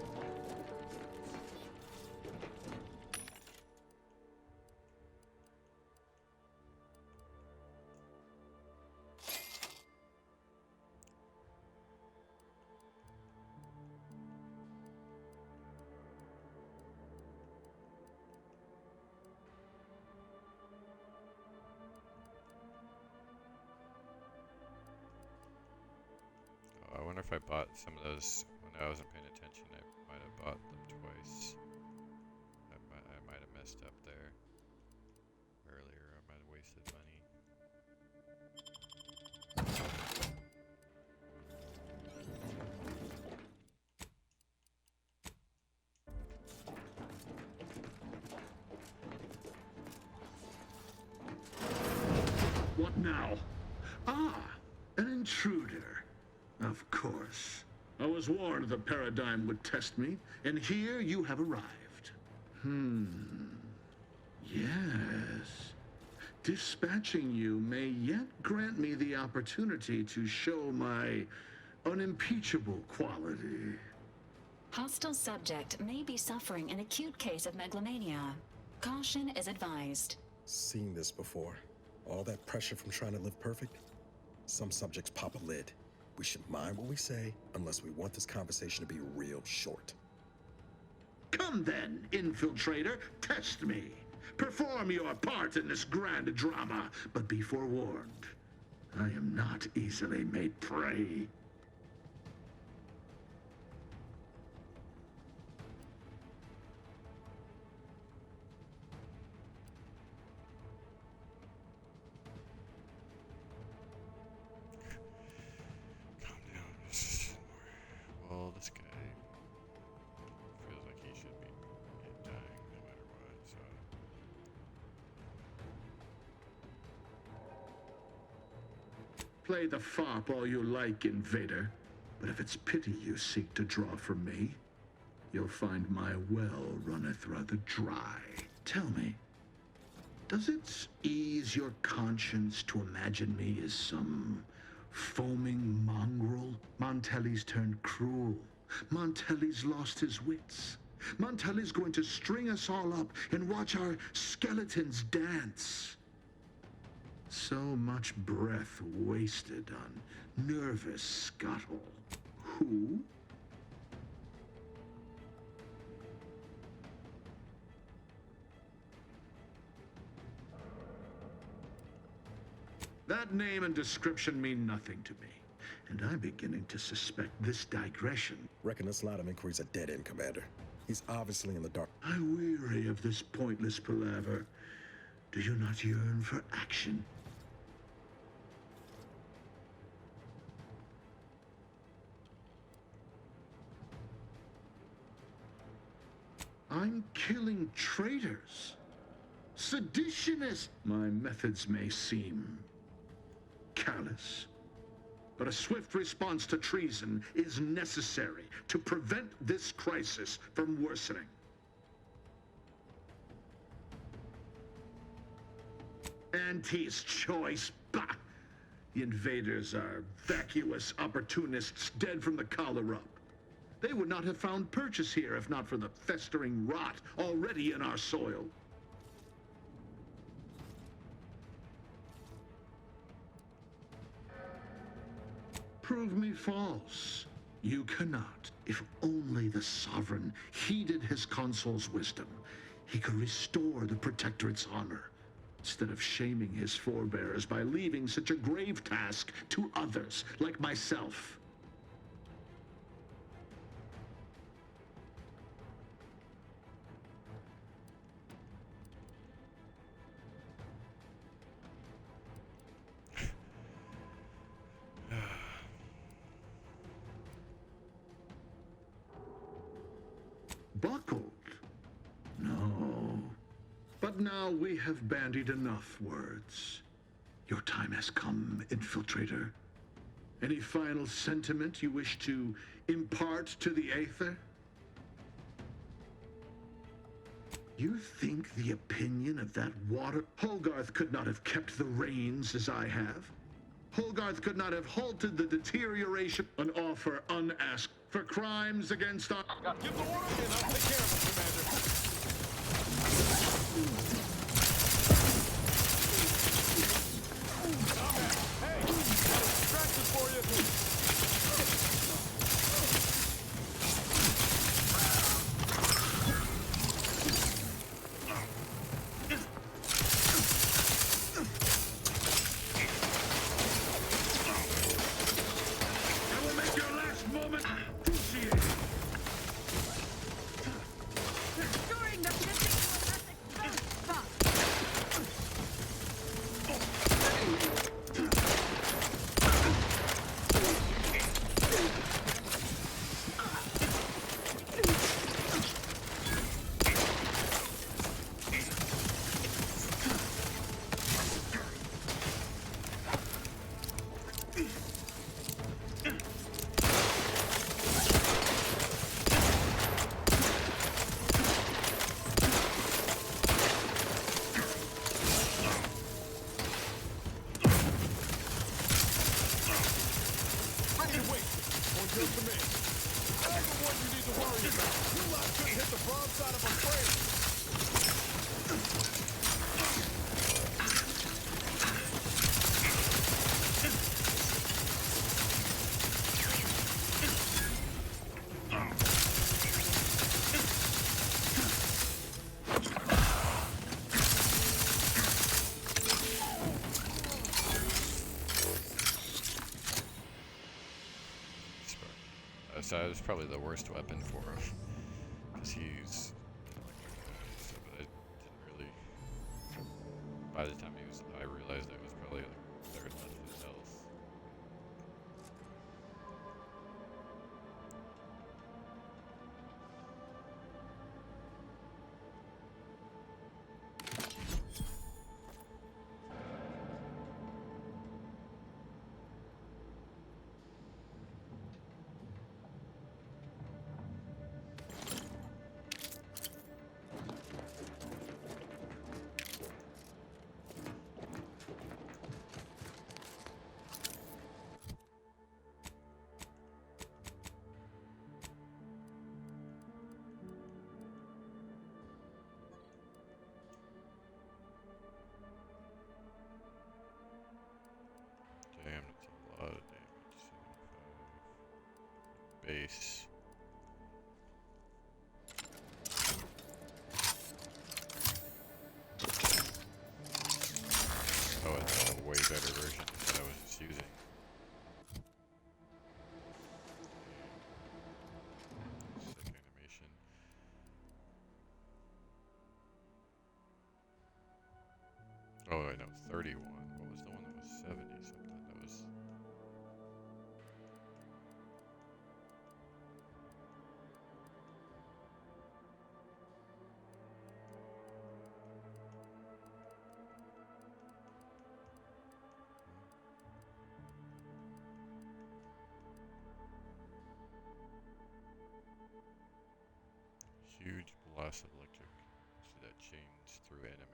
I wonder if I bought some of those when I wasn't paying attention. I might have bought them twice. I might have messed up there earlier. I might have wasted money. What now? Ah, an intruder. Of course. I was warned the paradigm would test me, and here you have arrived. Yes. Dispatching you may yet grant me the opportunity to show my unimpeachable quality. Hostile subject may be suffering an acute case of megalomania. Caution is advised. Seen this before. All that pressure from trying to live perfect. Some subjects pop a lid. We should mind what we say, unless we want this conversation to be real short. Come then, infiltrator, test me. Perform your part in this grand drama, but be forewarned. I am not easily made prey. Well, this guy feels like he should be dying no matter what, so... Play the fop all you like, invader. But if it's pity you seek to draw from me, you'll find my well runneth rather dry. Tell me, does it ease your conscience to imagine me as some foaming mongrel? Montelli's turned cruel. Montelli's lost his wits. Montelli's going to string us all up and watch our skeletons dance. So much breath wasted on nervous scuttle. Who? That name and description mean nothing to me. And I'm beginning to suspect this digression. Reckon this line of inquiry's a dead end, Commander. He's obviously in the dark. I'm weary of this pointless palaver. Do you not yearn for action? I'm killing traitors, seditionists. My methods may seem callous, but a swift response to treason is necessary to prevent this crisis from worsening. Auntie's choice. Bah! The invaders are vacuous opportunists dead from the collar up. They would not have found purchase here if not for the festering rot already in our soil. Prove me false. You cannot. If only the Sovereign heeded his consul's wisdom, he could restore the Protectorate's honor, instead of shaming his forebears by leaving such a grave task to others like myself. Buckled? No. But now we have bandied enough words. Your time has come, Infiltrator. Any final sentiment you wish to impart to the Aether? You think the opinion of that water... Holgarth could not have kept the reins as I have. Holgarth could not have halted the deterioration. An offer unasked for crimes against our... Give the order and I'll take care of it, Commander. Hey, got a distraction for you. So it was probably the worst weapon for him, because he's so I didn't really. By the time I realized I was probably like a third of his health. Damn, that's a lot of damage. 75. Base. Oh, it's a way better version than I was just using. Oh, I know, 31. What was the one that was 70 something? That was. Huge blast of electric. See that chains through enemies.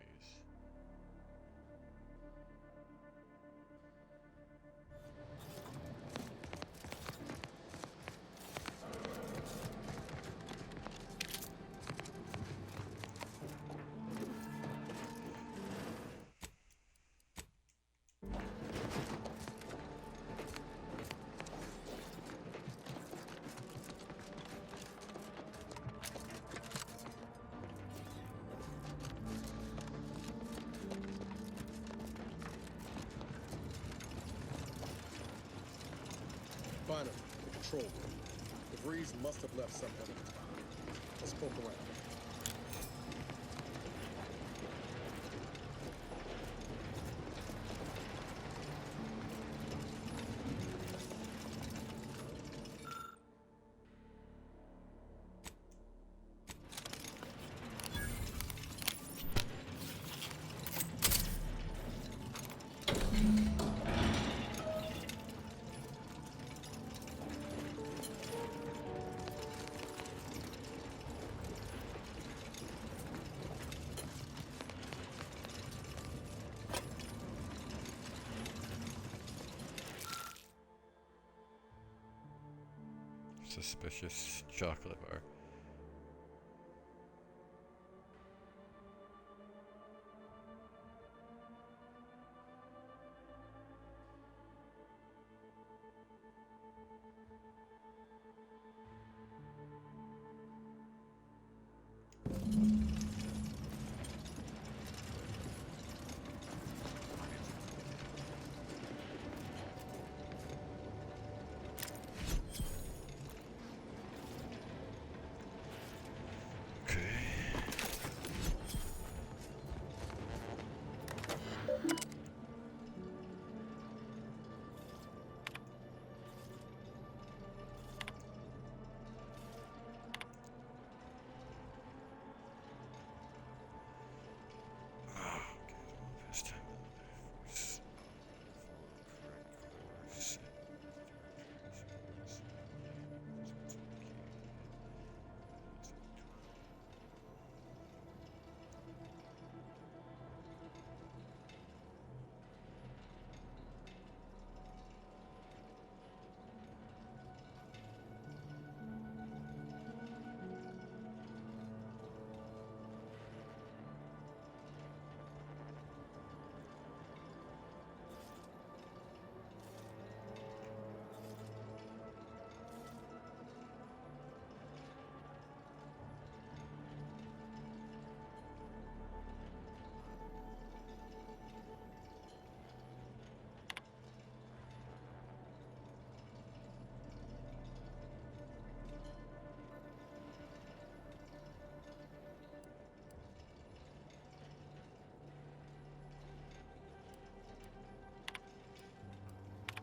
Finally, the control room. The Breeze must have left something at the top. Let's poke around. Suspicious chocolate bar.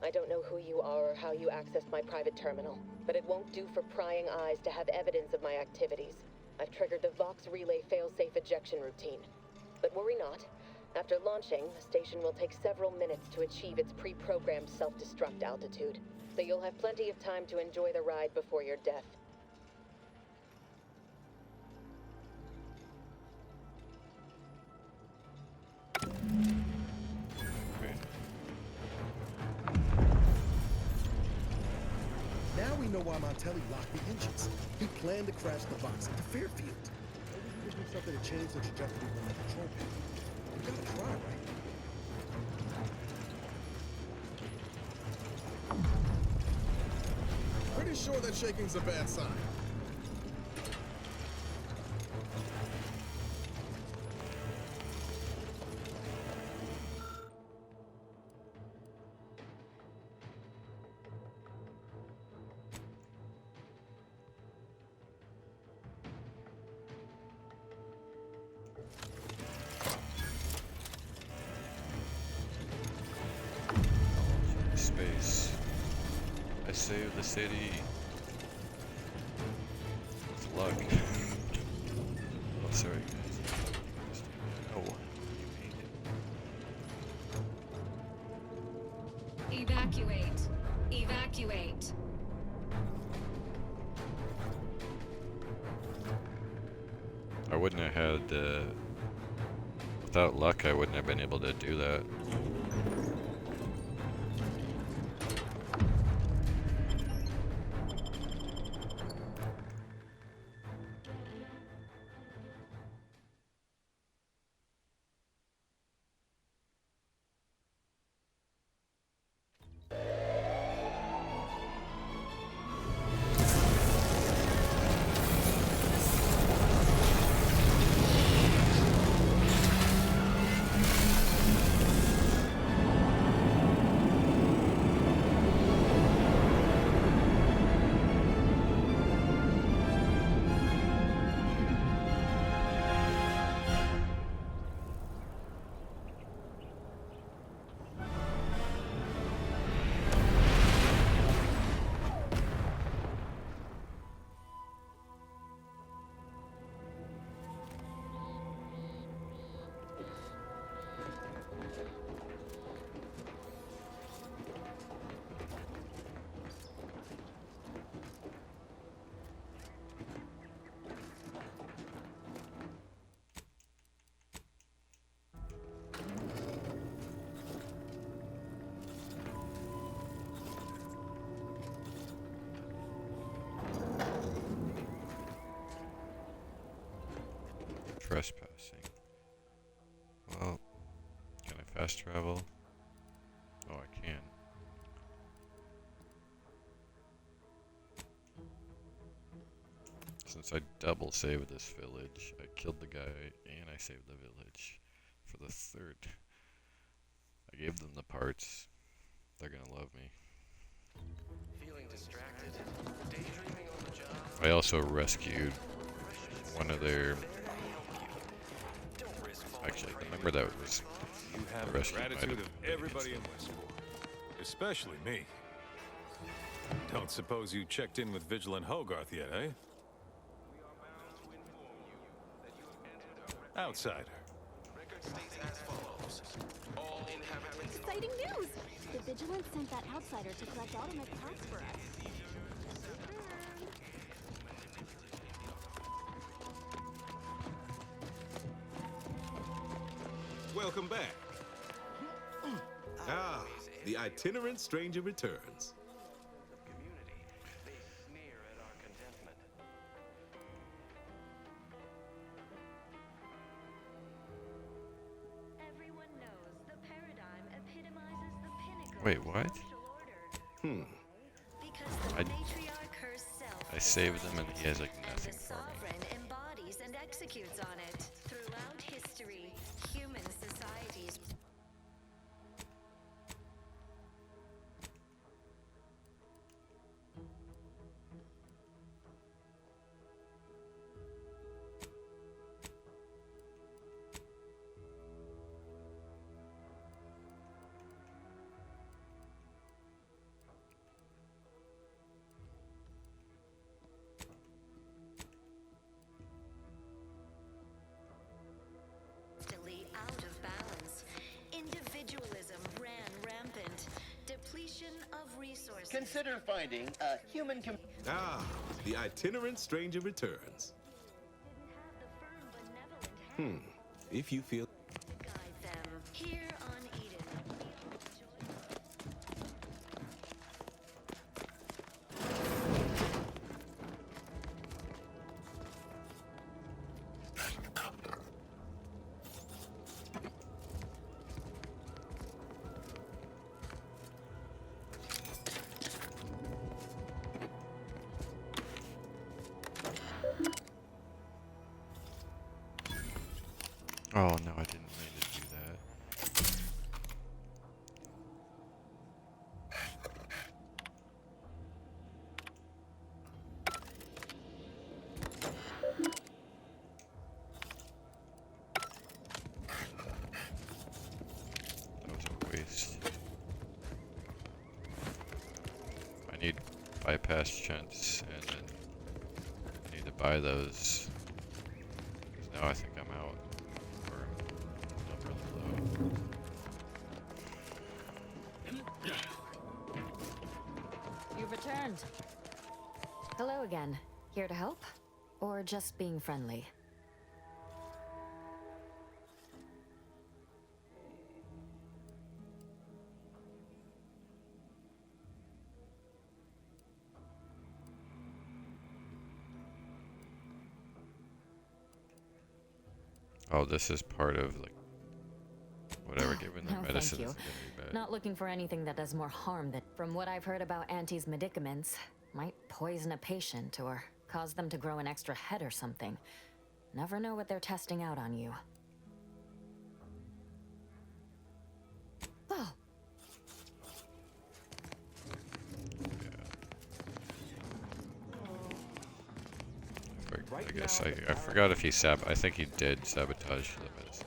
I don't know who you are or how you accessed my private terminal, but it won't do for prying eyes to have evidence of my activities. I've triggered the Vox Relay failsafe ejection routine. But worry not. After launching, the station will take several minutes to achieve its pre-programmed self-destruct altitude, so you'll have plenty of time to enjoy the ride before your death. Now we know why Montelli locked the engines. He planned to crash the Vox into Fairfield. Maybe he could do something to change the trajectory from the control panel. We gotta try, right? Pretty sure that shaking's a bad sign. I saved the city. With luck. Oh, sorry guys. Oh, you made it. Evacuate. Evacuate. I wouldn't have had, without luck, I wouldn't have been able to do that. Trespassing. Well, can I fast travel? Oh, I can. Since I double saved this village, I killed the guy and I saved the village for the third. I gave them the parts. They're gonna love me. Feeling distracted, daydreaming on the job. I also rescued one of their... Actually, the member that was You have rescued the might gratitude have of everybody in Westport, especially me. Don't suppose you checked in with Vigilant Hogarth yet, eh? Outsider. Exciting news! The Vigilance sent that outsider to collect automatic tax for us. Welcome back. Ah, the itinerant stranger returns. Everyone knows the paradigm epitomizes the pinnacle. Wait, what? I saved him and he has like nothing for me. Sovereign embodies and executes on it. Throughout history, human societies. Out of balance. Individualism ran rampant. Depletion of resources. Consider finding a human Ah, the itinerant stranger returns. If you feel... Guide them. Here on Eden. Oh no, I didn't mean to do that. That was a waste. I need bypass chunks, and then I need to buy those. 'Cause now I think I'm out. Or I'm really low. You've returned. Hello again. Here to help? Or just being friendly? Oh, this is part of like whatever giving them No, medicine thank is you. gonna be bad. Not looking for anything that does more harm than, from what I've heard about Auntie's medicaments, might poison a patient or cause them to grow an extra head or something. Never know what they're testing out on you. Oh. I guess I forgot if he I think he did sabotage the medicine.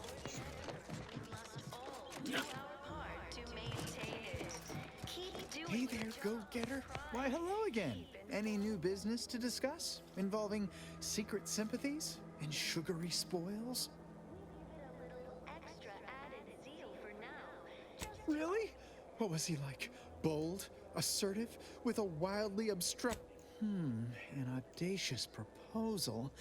Hey there, go-getter. Why, hello again. Any new business to discuss? Involving secret sympathies and sugary spoils? Really? What was he like? Bold? Assertive? With a wildly an audacious proposal.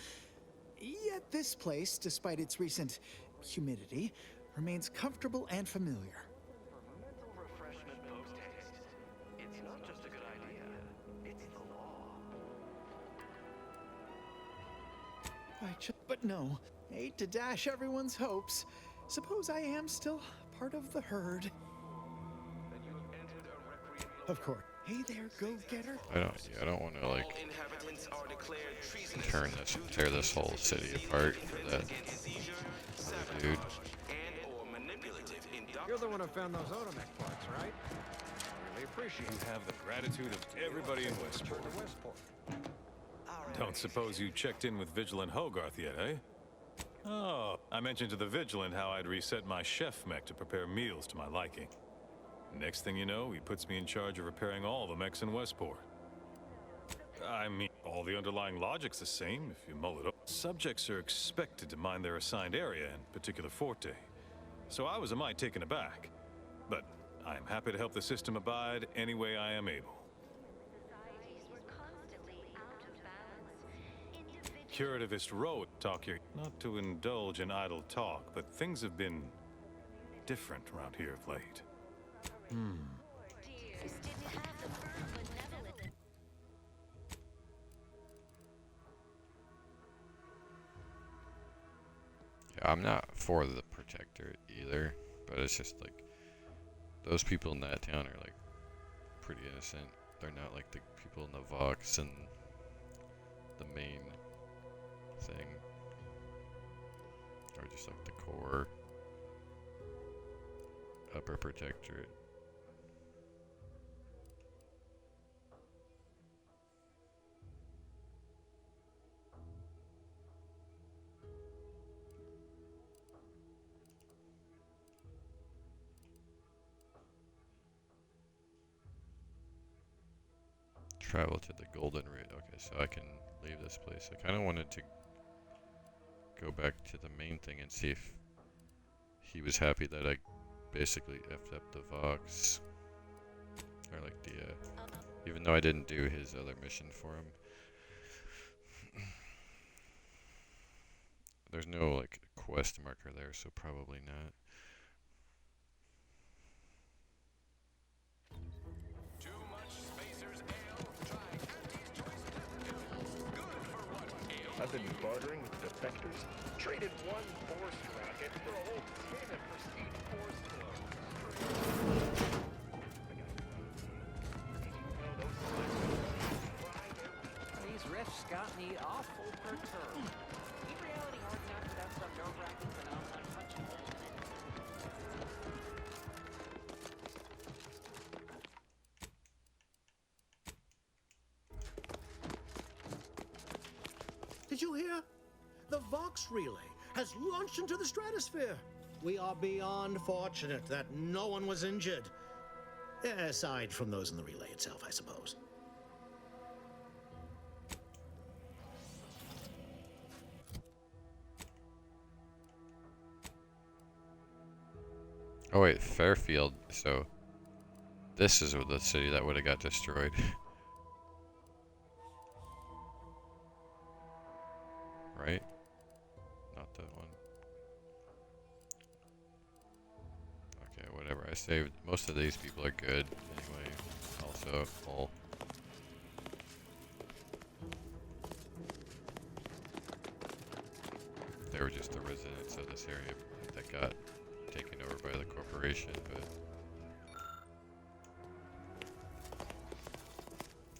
Yet this place, despite its recent humidity, remains comfortable and familiar. But no, hate to dash everyone's hopes. Suppose I am still part of the herd. Of course. Hey there, go-getter. I don't want to like tear this whole city apart for that dude. You're the one who found those Otomech parts, right? Really appreciate it. You have the gratitude of everybody in Westport. Don't suppose you checked in with Vigilant Hogarth yet, eh? Oh, I mentioned to the Vigilant how I'd reset my chef mech to prepare meals to my liking. Next thing you know, he puts me in charge of repairing all the mechs in Westport. I mean, all the underlying logic's the same if you mull it up. Subjects are expected to mind their assigned area and particular forte. So I was a mite taken aback. But I am happy to help the system abide any way I am able. Curativist Road talk here. Not to indulge in idle talk, but things have been different around here of late. Yeah, I'm not for the Protectorate either, but it's just like those people in that town are like pretty innocent. They're not like the people in the Vox and the main thing, or just like the core upper Protectorate. Travel to the Golden Route. Okay, so I can leave this place. I kind of wanted to go back to the main thing and see if he was happy that I basically effed up the Vox. Or like the, even though I didn't do his other mission for him. There's no like quest marker there, so probably not. I've been bartering with defectors. Traded one force rocket for a whole tin of pristine force clothes. These riffs got me awful perturbed. Keep reality hard enough without some nerve-wracking phenomenon punching holes in it. Did you hear? The Vox relay has launched into the stratosphere. We are beyond fortunate that no one was injured. Aside from those in the relay itself, I suppose. Oh wait, Fairfield. So this is the city that would have got destroyed. Right? Not that one. Okay, whatever. I saved. Most of these people are good anyway. Also, all. They were just the residents of this area that got taken over by the corporation, but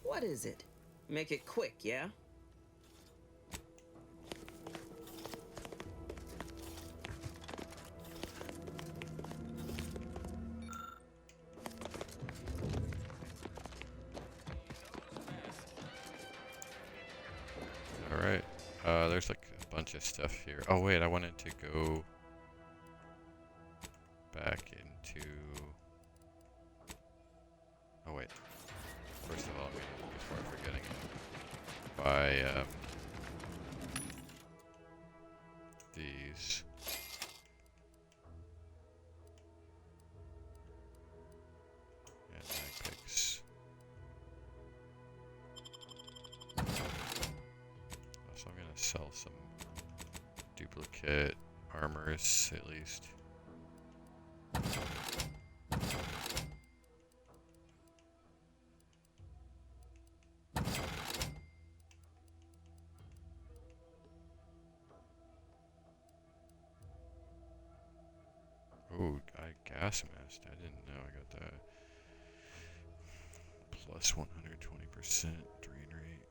What is it? Make it quick, yeah? alright. There's like a bunch of stuff here. Oh wait, I wanted to go back into... Oh wait. First of all, I'm gonna, before forgetting, buy these. And mag picks. Also, I'm gonna sell some duplicate armors at least. Ooh, gas mask. I didn't know I got that. Plus 120% drain rate.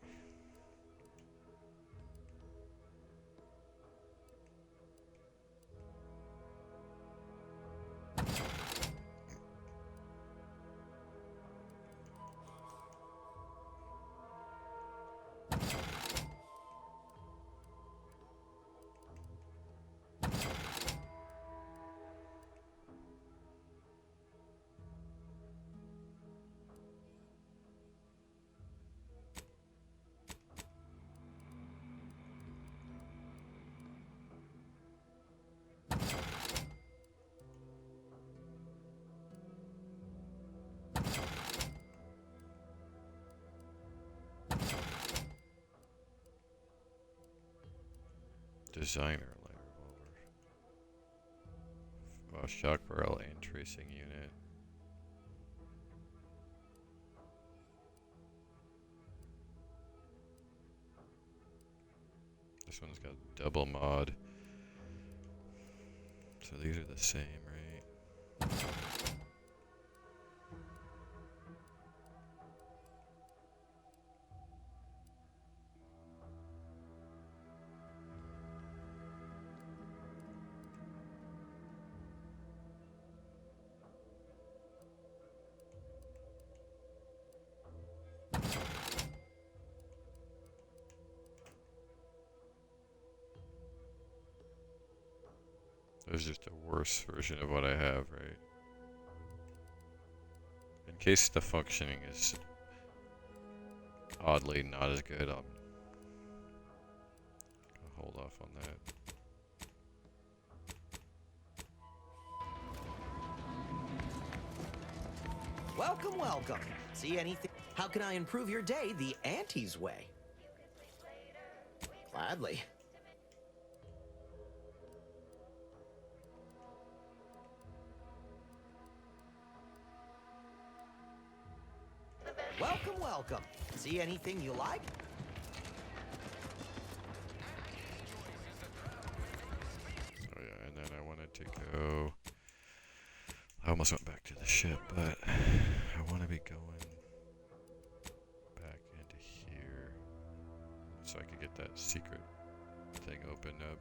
Designer light revolver. Wow, shock barrel and tracing unit. This one's got double mod. So these are the same, right? There's just a worse version of what I have, right? In case the functioning is oddly not as good, I'll hold off on that. Welcome, welcome. See anything? How can I improve your day the Auntie's way? Gladly. Welcome, welcome. See anything you like? So yeah, and then I wanted to go... I almost went back to the ship, but I want to be going back into here so I could get that secret thing opened up.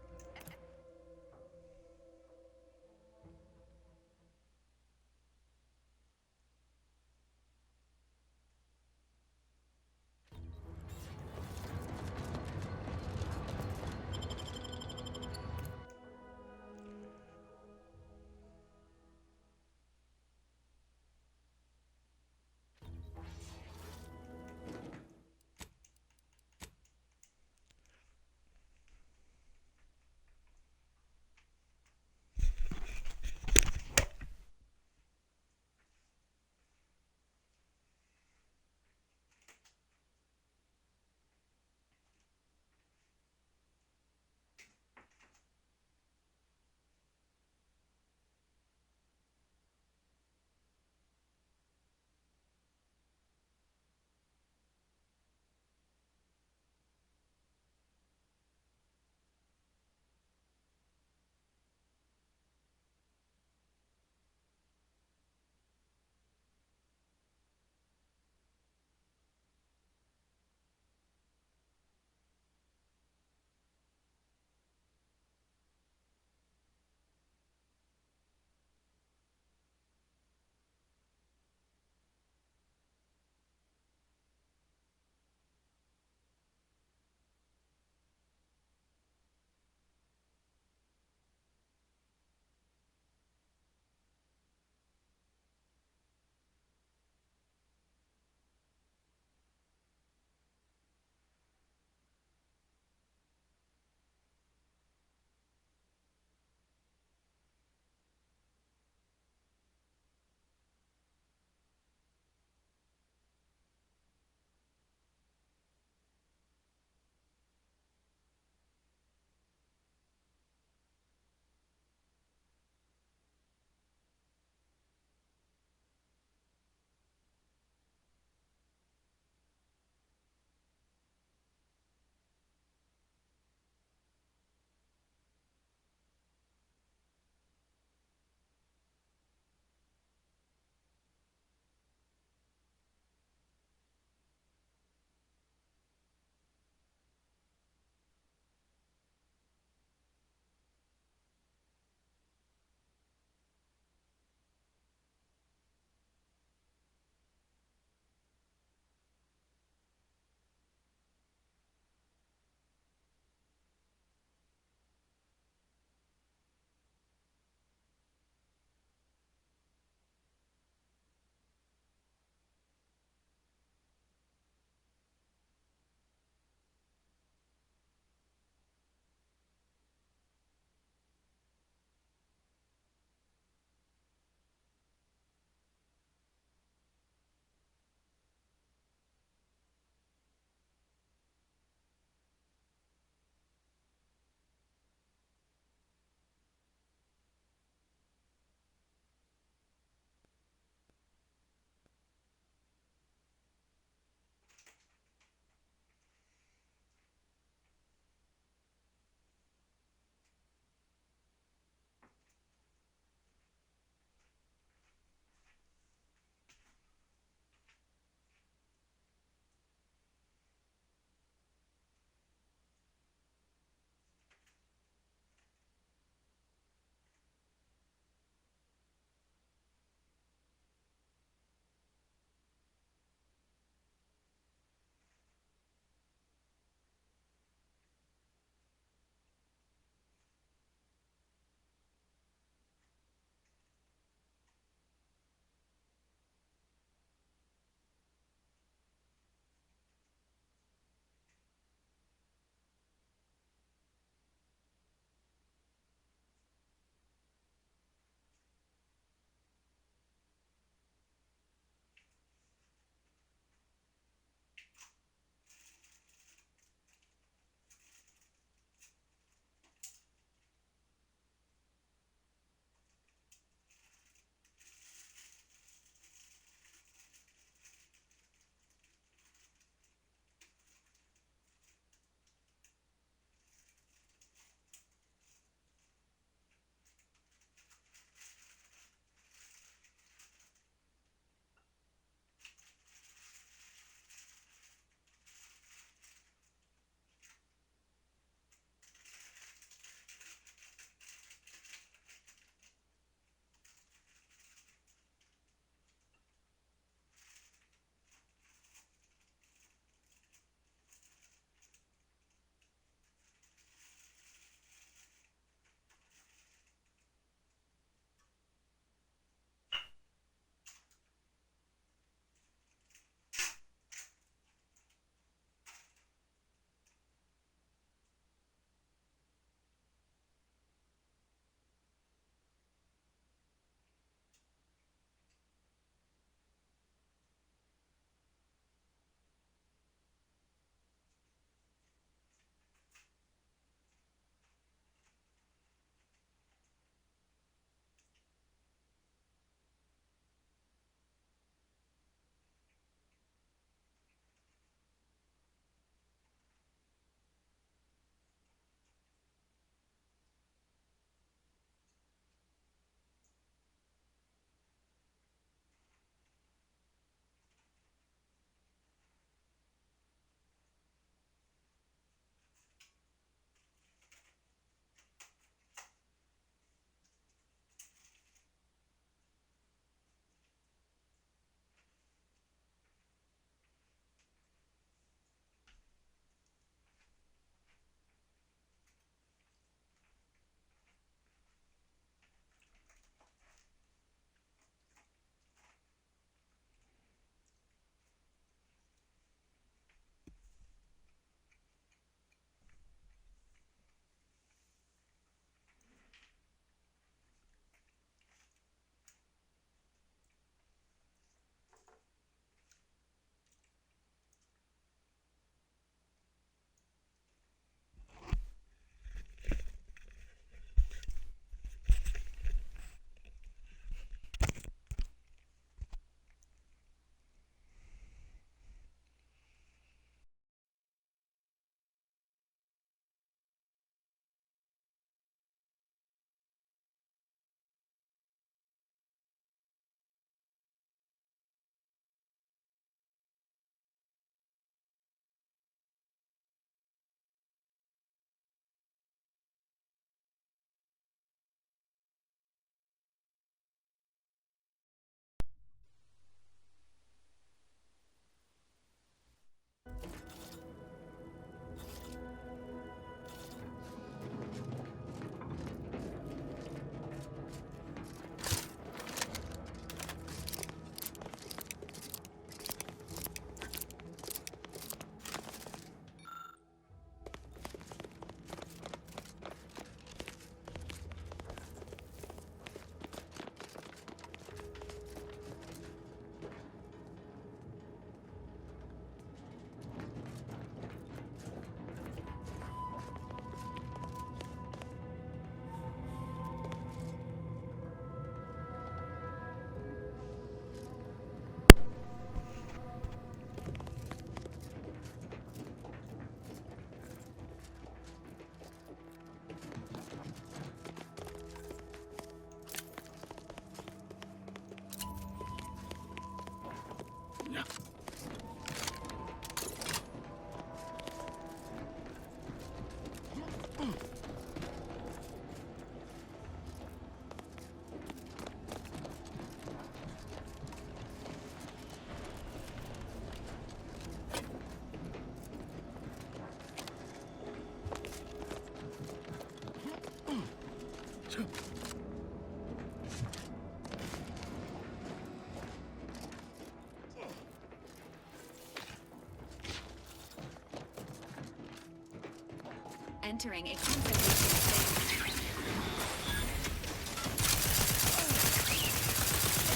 entering a confrontation phase.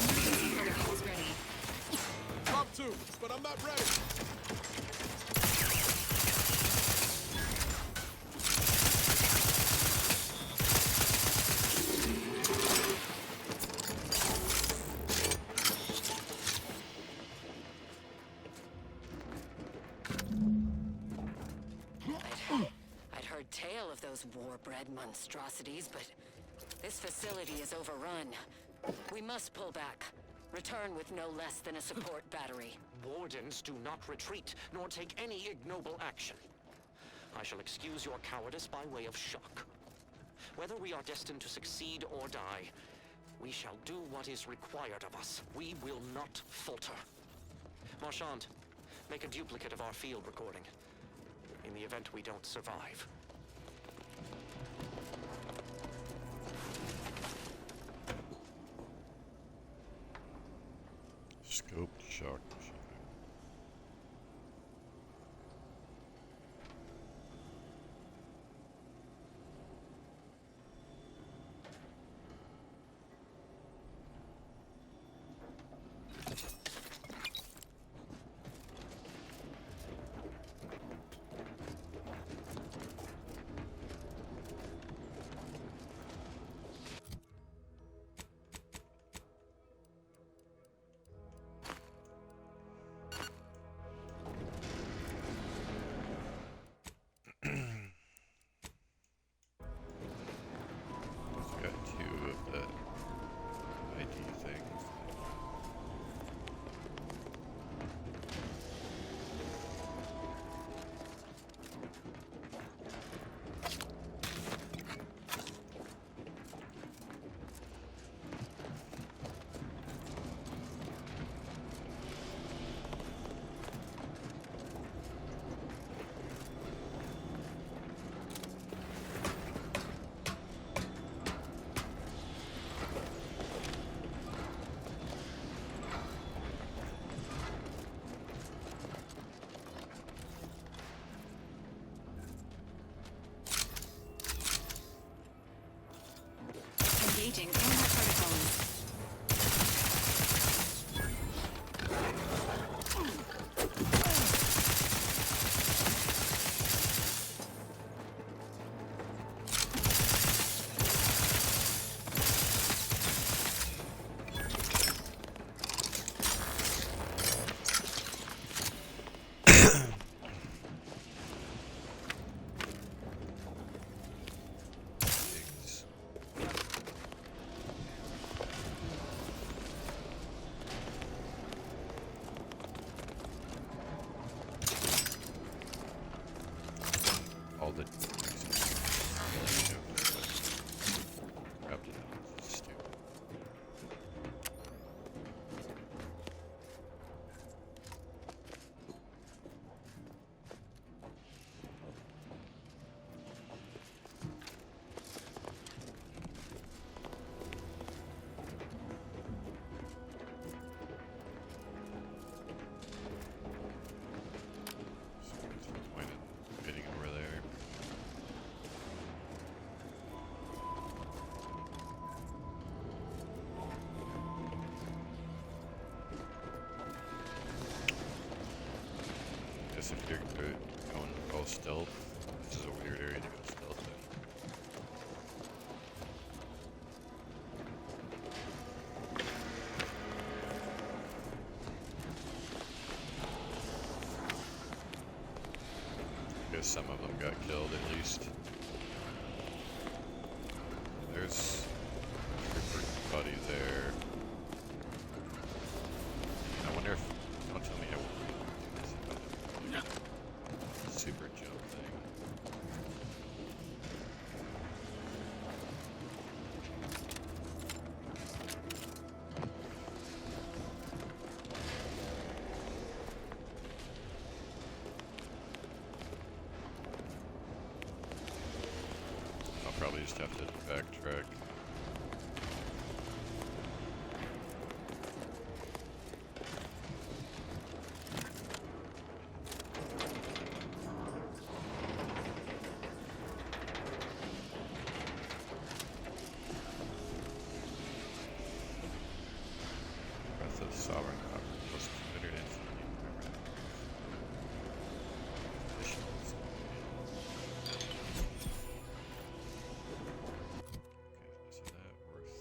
Emergency protocols ready. Top two, but I'm not ready. I'd heard tale of those war-bred monstrosities, but this facility is overrun. We must pull back. Return with no less than a support battery. Wardens do not retreat, nor take any ignoble action. I shall excuse your cowardice by way of shock. Whether we are destined to succeed or die, we shall do what is required of us. We will not falter. Marchand, make a duplicate of our field recording, in the event we don't survive. Scope shock. Engaging combat protocols. All the stupid. If you're going all stealth, this is a weird area to go stealth in. I guess some of them got killed at least. There's your buddy there. I wonder if, don't tell me how super jump thing. I'll probably just have to backtrack. Sovereign plus 250 additionals. Okay, so that worth.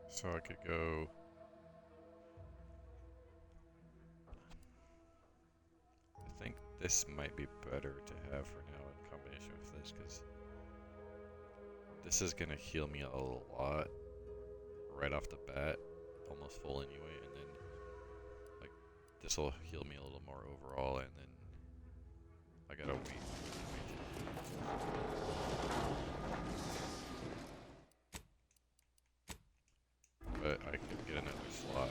So I could go. I think this might be better to have for now in combination with this, because this is gonna heal me a lot right off the bat, almost full anyway, and then like this will heal me a little more overall, and then I gotta wait. But I could get another slot.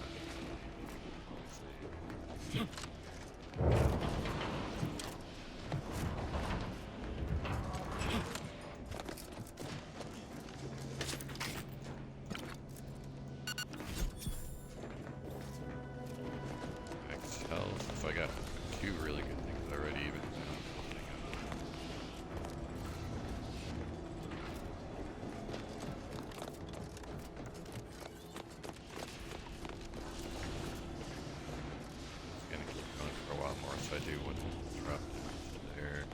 Max health. If I got two really good things already, even opening up. Gonna keep going for a while more, so I do want to drop to there.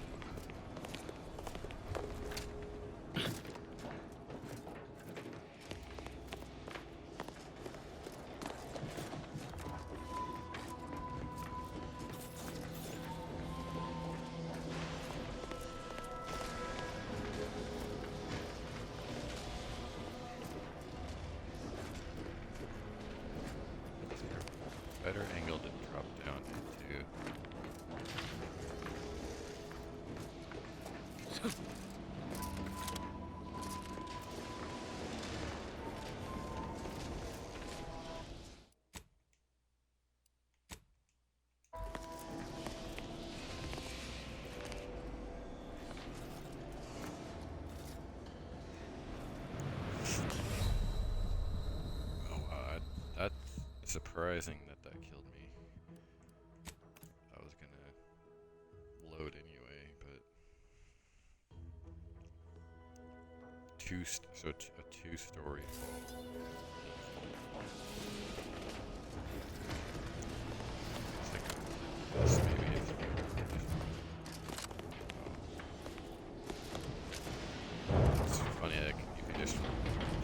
Is there a better angle to drop down into? Oh wow, that's surprising that that killed me. I was gonna load anyway, but a two-story fall. It's like this maybe is. It's funny, like, you can just.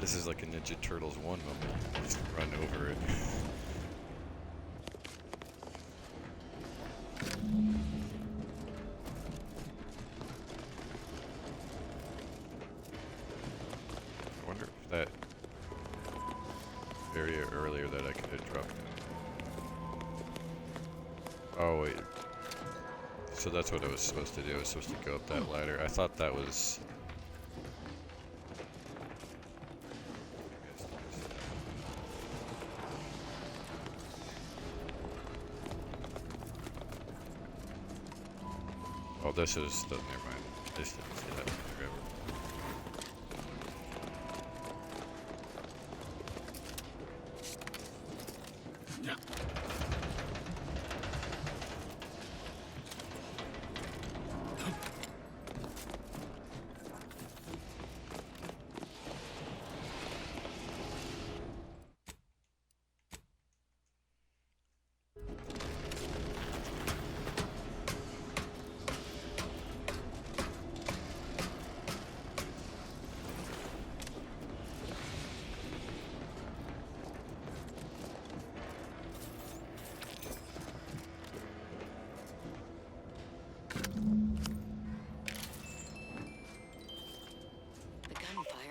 This is like a Ninja Turtles 1 moment. You just run over it. I wonder if that area earlier that I could have dropped in. Oh wait. So that's what I was supposed to do. I was supposed to go up that ladder. I thought that was. Oh, this is the. Never mind. This didn't see that. Forever.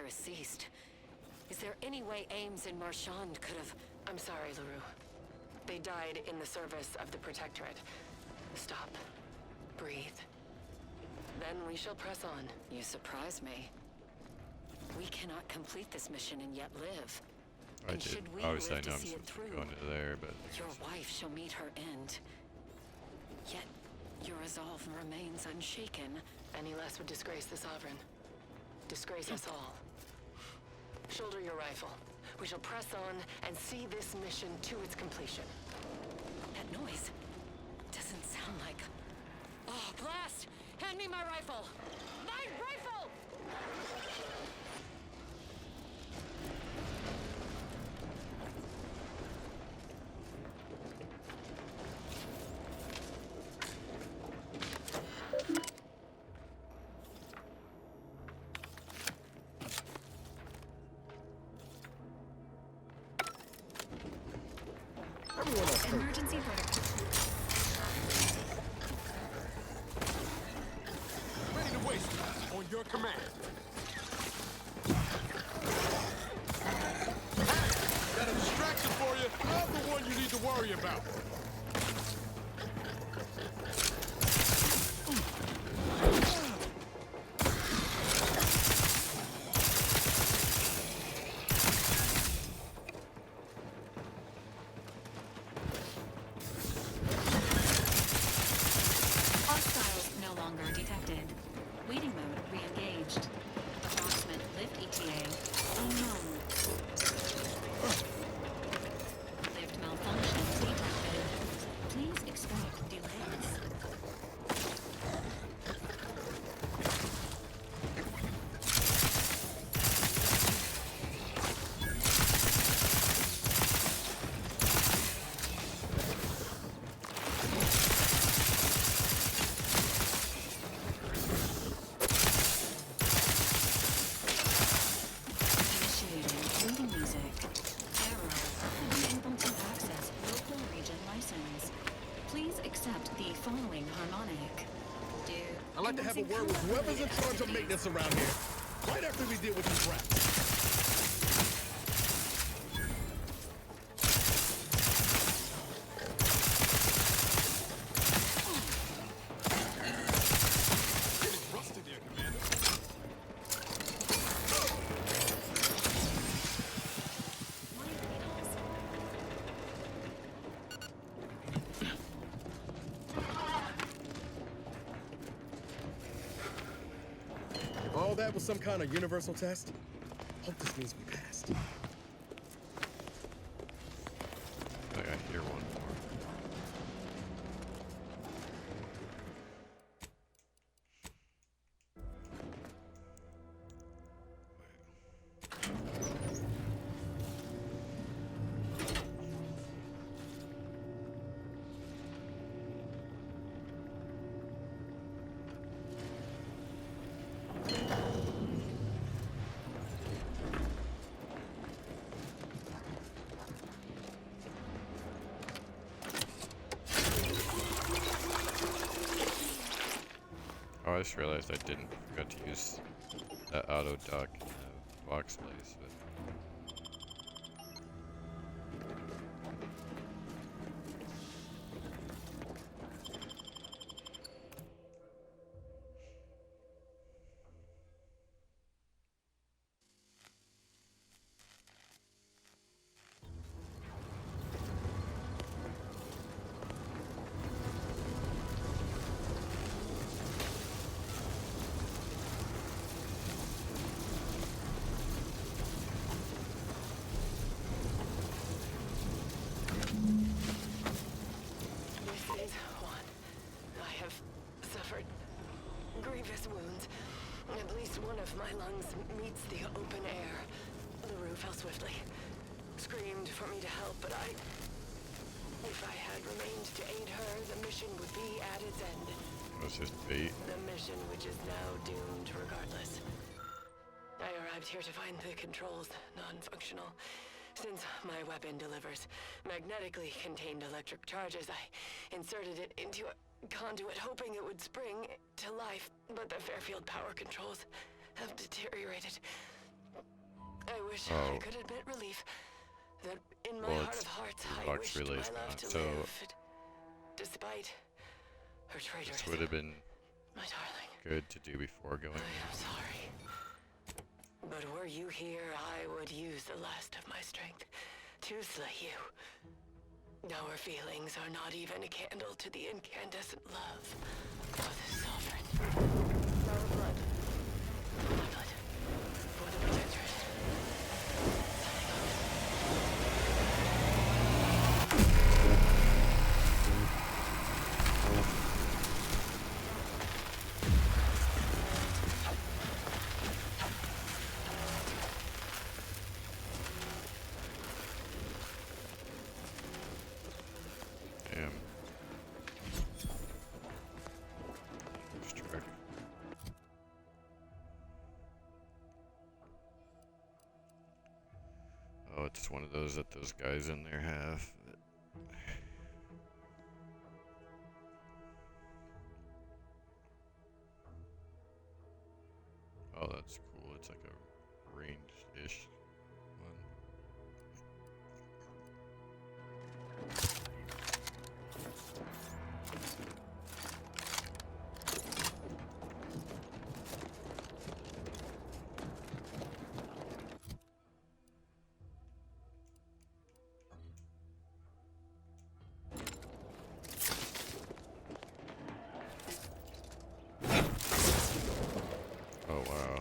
Ceased. Is there any way Ames and Marchand could have... I'm sorry, LaRue. They died in the service of the Protectorate. Stop. Breathe. Then we shall press on. You surprise me. We cannot complete this mission and yet live. I And did. should we Obviously, I live to know I'm see it supposed to through, go into there, but your wife shall meet her end. Yet, Your resolve remains unshaken. Any less would disgrace the Sovereign. Disgrace us all. Shoulder your rifle. We shall press on and see this mission to its completion. That noise doesn't sound like... Oh, blast! Hand me my rifle! My rifle! Emergency protocol. Ready to waste on your command. Hey, got a distraction for you. I'm the one you need to worry about. Hostiles no longer detected. Waiting mode re-engaged. Approximate lift ETA unknown. Lift malfunction detected. Please expect delays. Initiating waiting music. Error. Unable to access local region license. Please accept the following harmonic. I'd like to have a word with whoever's in charge of maintenance around here. Right after we deal with these rats. Rusted there, Commander. If all that was some kind of universal test, hope this means we passed. I think I hear one more. Oh, I just realized I didn't forget to use that auto dock in the box place, but This is one. I have suffered grievous wounds. At least one of my lungs meets the open air. LaRue fell swiftly. Screamed for me to help, but if I had remained to aid her, the mission would be at its end. it was just bait. The mission which is now doomed regardless. I arrived here to find the controls non-functional. Since my weapon delivers magnetically contained electric charges, I inserted it into a conduit hoping it would spring to life, but the Fairfield power controls have deteriorated. I wish I could admit relief that in my heart of hearts I wished my love to live, despite her traitorous. This would have been my darling. good to do before going. I am sorry. But were you here, I would use the last of my strength to slay you. Our feelings are not even a candle to the incandescent love of the Sovereign. Our blood. My blood. For the Protectors. Damn. Lose track. Oh, it's one of those that those guys in there have. Oh, that's cool. It's like a ranged-ish one. Oh, wow.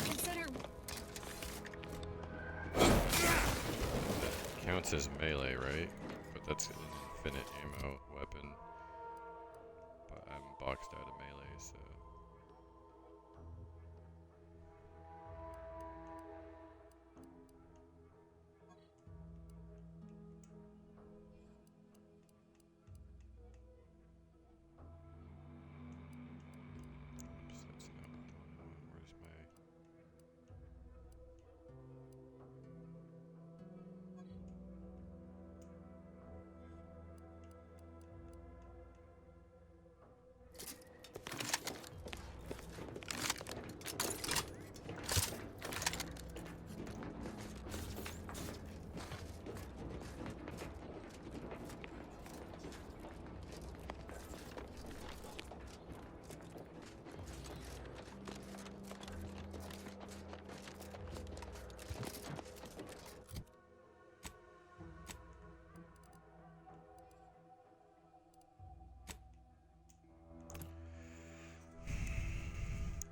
Consider Counts as melee, right? But that's an infinite ammo weapon. But I'm boxed out of melee, so. Oops, that's not the one. Where's my.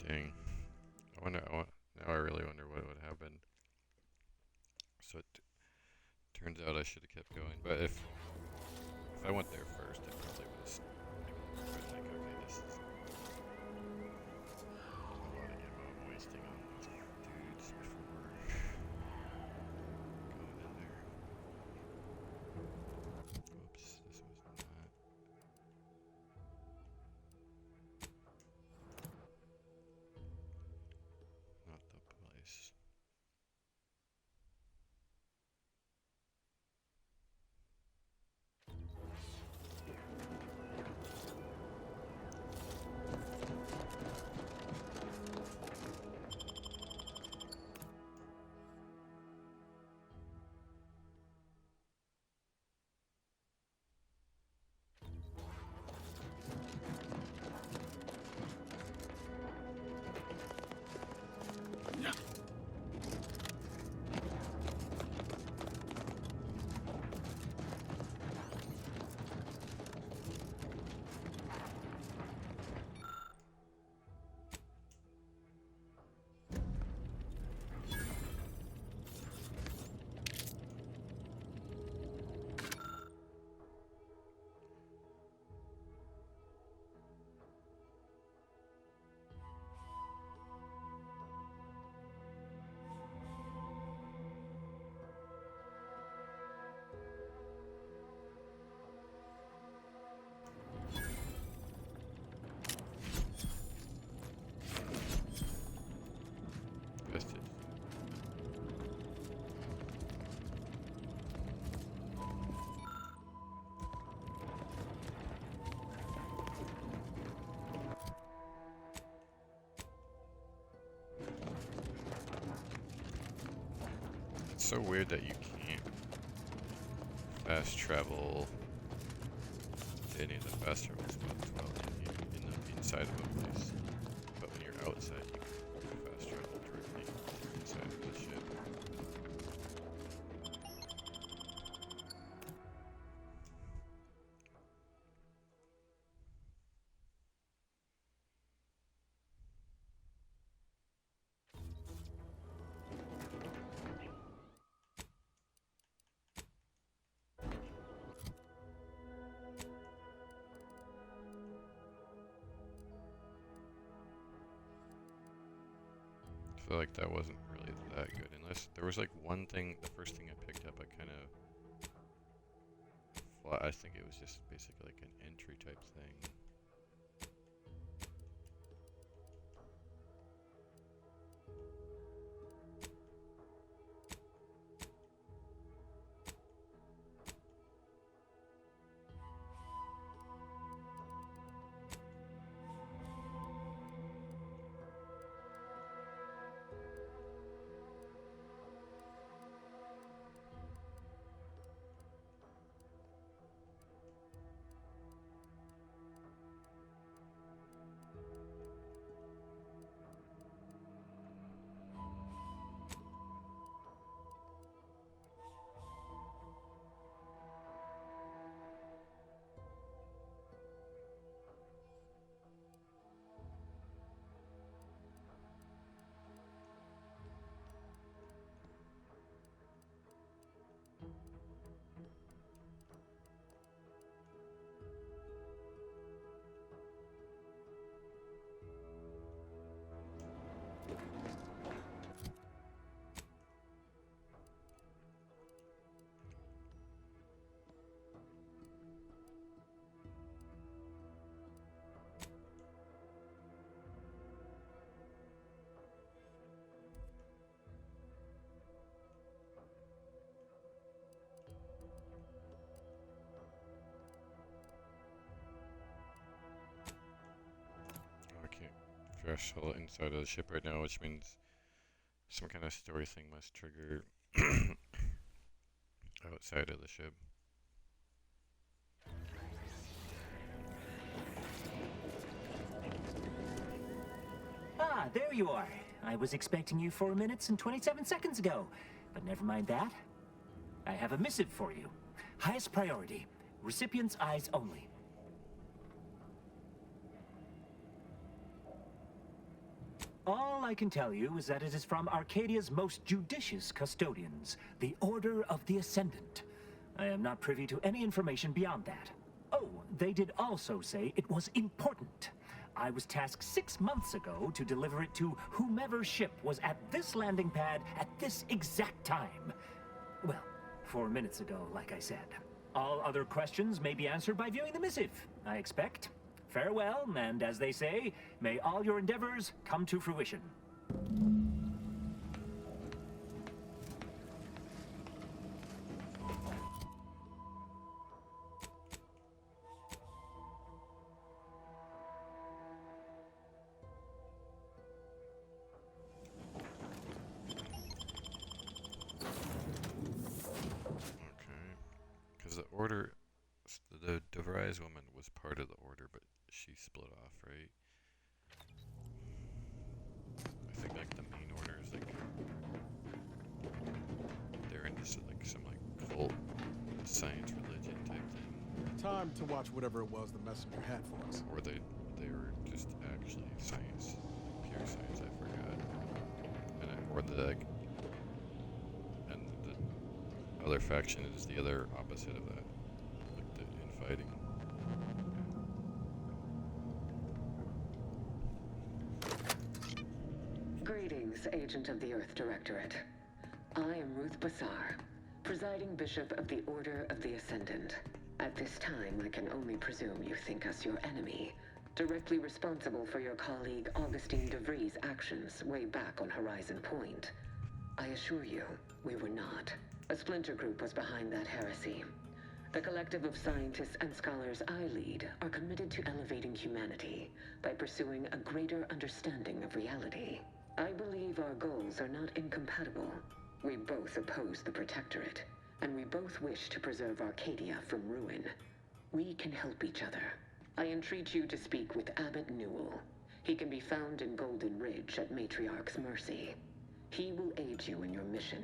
Dang. Now I really wonder what would happen. So it turns out I should have kept going. But if I went there first, I probably would have been like, okay, this is a lot of ammo I'm wasting on these dudes before going in there. Oops, this was not. Not the place. Vestige. It's so weird that you can't fast travel to any of the fast travel spots while in inside of a place. But when you're outside, you can do fast travel directly inside of the ship. I feel like that wasn't really that good, unless there was like one thing, the first thing I picked up, I kind of, I think it was just basically like an entry type thing. Threshold inside of the ship right now, which means some kind of story thing must trigger outside of the ship. Ah, there you are. I was expecting you 4 minutes and 27 seconds ago, but never mind that. I have a missive for you. Highest priority. Recipient's eyes only. All I can tell you is that it is from Arcadia's most judicious custodians, the Order of the Ascendant. I am not privy to any information beyond that. Oh, they did also say it was important. I was tasked 6 months ago to deliver it to whomever ship was at this landing pad at this exact time. Well, 4 minutes ago, like I said. All other questions may be answered by viewing the missive, I expect. Farewell, and as they say, may all your endeavors come to fruition. Because the Order, the DeVries woman was part of the Order, but she split off, right? I think like the main Order is like they're into like some like cult science religion type thing. Time to watch whatever it was the messenger had for us. Or they were just actually science, pure science. I forgot. Or the and the other faction is the other opposite of that, like the infighting. Greetings, Agent of the Earth Directorate. I am Ruth Bassar, presiding Bishop of the Order of the Ascendant. At this time, I can only presume you think us your enemy, directly responsible for your colleague Augustine DeVries' actions way back on Horizon Point. I assure you, we were not. A splinter group was behind that heresy. The collective of scientists and scholars I lead are committed to elevating humanity by pursuing a greater understanding of reality. I believe our goals are not incompatible. We both oppose the Protectorate, and we both wish to preserve Arcadia from ruin. We can help each other. I entreat you to speak with Abbot Newell. He can be found in Golden Ridge at Matriarch's mercy. He will aid you in your mission,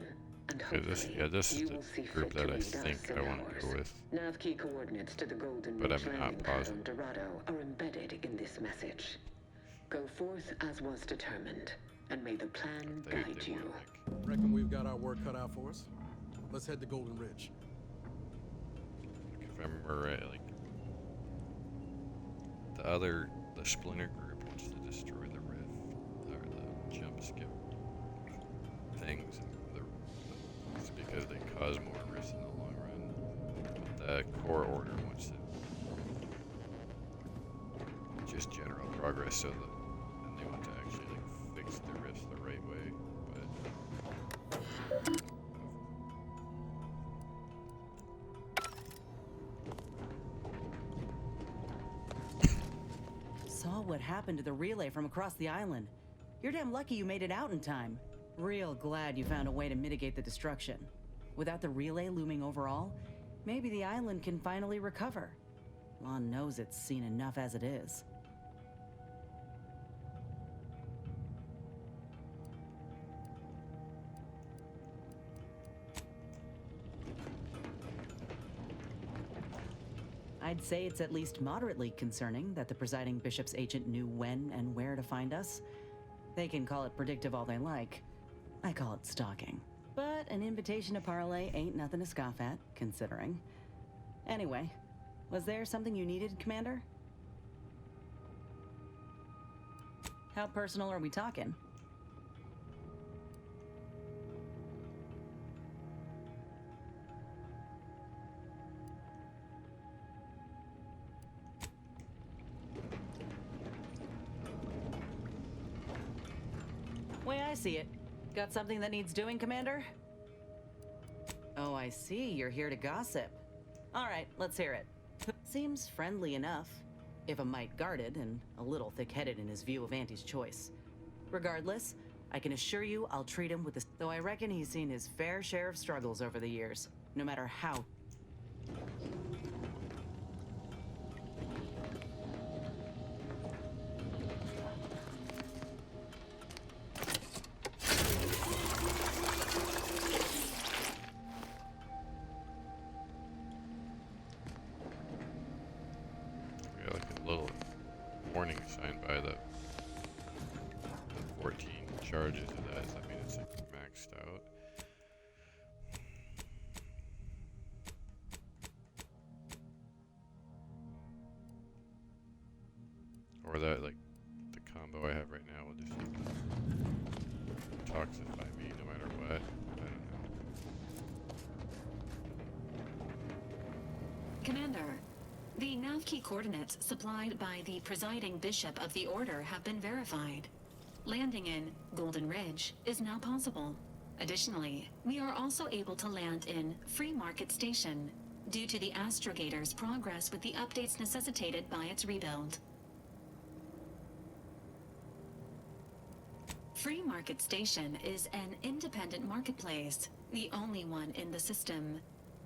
and hopefully this you is will the see group fit to that I aid think us in I want to ours. go with. Nav key coordinates to the Golden But Ridge I'm not landing pad positive. on Dorado are embedded in this message. Go forth as was determined, and may the plan guide you. Reckon we've got our work cut out for us. Let's head to Golden Ridge. If I remember right, like the Splinter group wants to destroy the rift or the jump skip things. It's because they cause more risk in the long run. But the core order wants to just general progress, so that and they want to actually like fix the rifts the right way. But Saw what happened to the relay from across the island. You're damn lucky you made it out in time. Real glad you found a way to mitigate the destruction. Without the relay looming over all, maybe the island can finally recover. Lon knows it's seen enough as it is. I'd say it's at least moderately concerning that the presiding bishop's agent knew when and where to find us. They can call it predictive all they like. I call it stalking. But an invitation to parlay ain't nothing to scoff at, considering. Anyway, was there something you needed, Commander? How personal are we talking? Way I see it. Got something that needs doing, Commander? Oh, I see. You're here to gossip. All right, let's hear it. Seems friendly enough, if a mite guarded and a little thick-headed in his view of Auntie's choice. Regardless, I can assure you I'll treat him with this, though I reckon he's seen his fair share of struggles over the years, no matter how. got like a little warning sign by the 14 charges of that. Does that mean it's like maxed out? Or that, like, the combo I have right now will just toxify me no matter what. I don't know. Commander, the nav key coordinates supplied by the presiding bishop of the Order have been verified. Landing in Golden Ridge is now possible. Additionally, we are also able to land in Free Market Station due to the Astrogator's progress with the updates necessitated by its rebuild. Free Market Station is an independent marketplace, the only one in the system.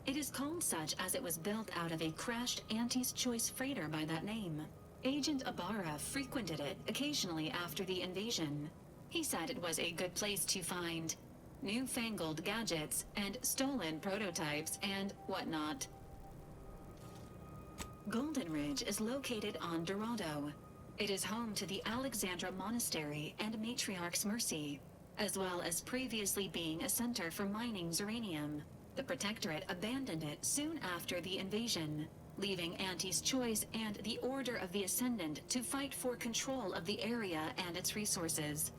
It is called such as it was built out of a crashed Auntie's Choice freighter by that name. Agent Ibarra frequented it occasionally after the invasion. He said it was a good place to find newfangled gadgets and stolen prototypes and whatnot. Golden Ridge is located on Dorado. It is home to the Alexandra Monastery and Matriarch's Mercy, as well as previously being a center for mining Zeranium. The Protectorate abandoned it soon after the invasion, leaving Auntie's Choice and the Order of the Ascendant to fight for control of the area and its resources.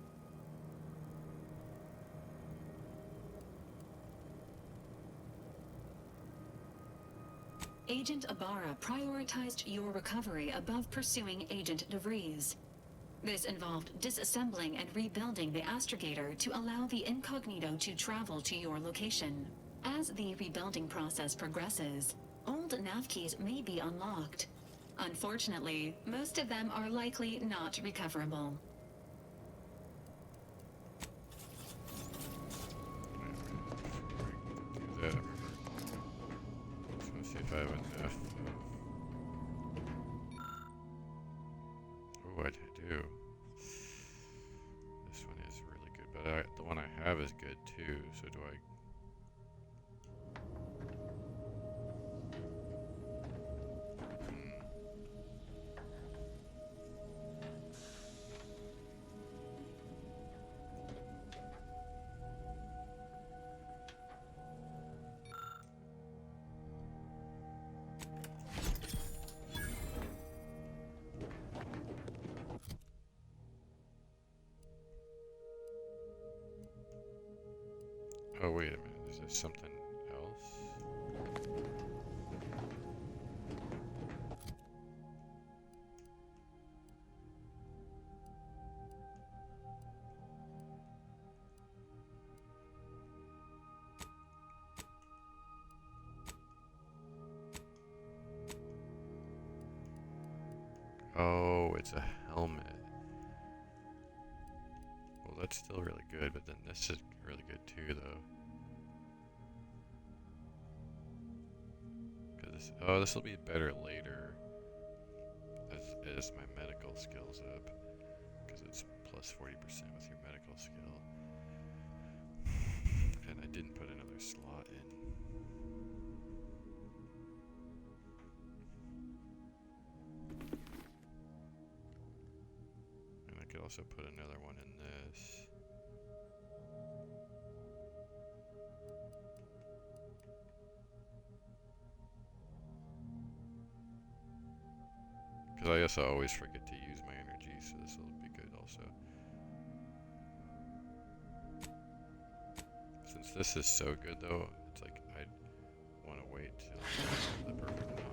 Agent Ibarra prioritized your recovery above pursuing Agent DeVries. This involved disassembling and rebuilding the Astrogator to allow the Incognito to travel to your location. As the rebuilding process progresses, old nav keys may be unlocked. Unfortunately, most of them are likely not recoverable. Do that. Just want to see if I have enough. what I do. This one is really good, but the one I have is good too, so do I... Oh, wait a minute. Is there something else? Oh, it's a helmet. Well, that's still really good, but then this is really good too, though. Cause this will be better later as my medical skills up, because it's plus 40% with your medical skill. And I didn't put another slot in. And I could also put another one in this. Because I guess I always forget to use my energy, so this will be good also. Since this is so good though, it's like I want to wait till the perfect nod.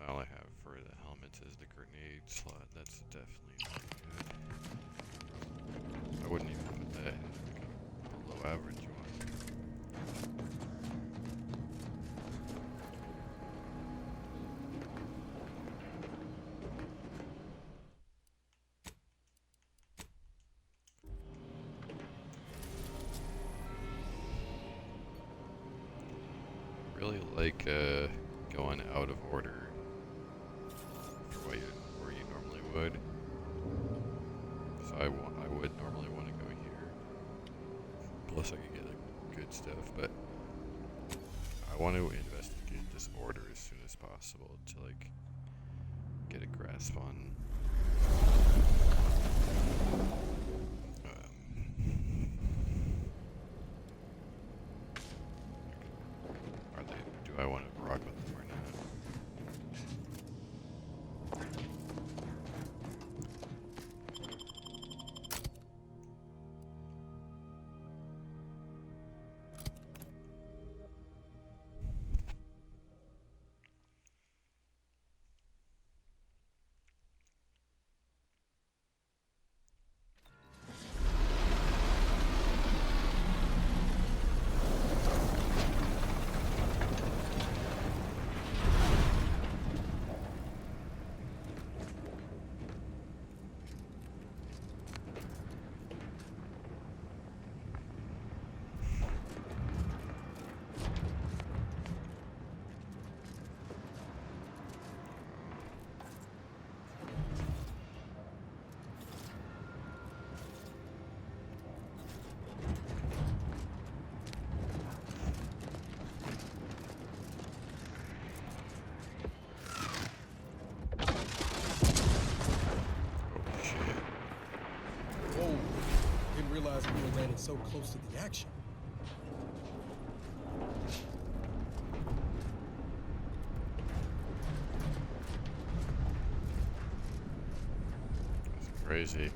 All I have for the helmets is the grenade slot. That's definitely not good. I wouldn't even put that in like a low average one. Really like going out of order. Where you normally would. So I would normally want to go here. Plus I could get like, good stuff, but I want to investigate this order as soon as possible to like get a grasp on do I want to rock with them or not? Realize we were landing so close to the action. That's crazy.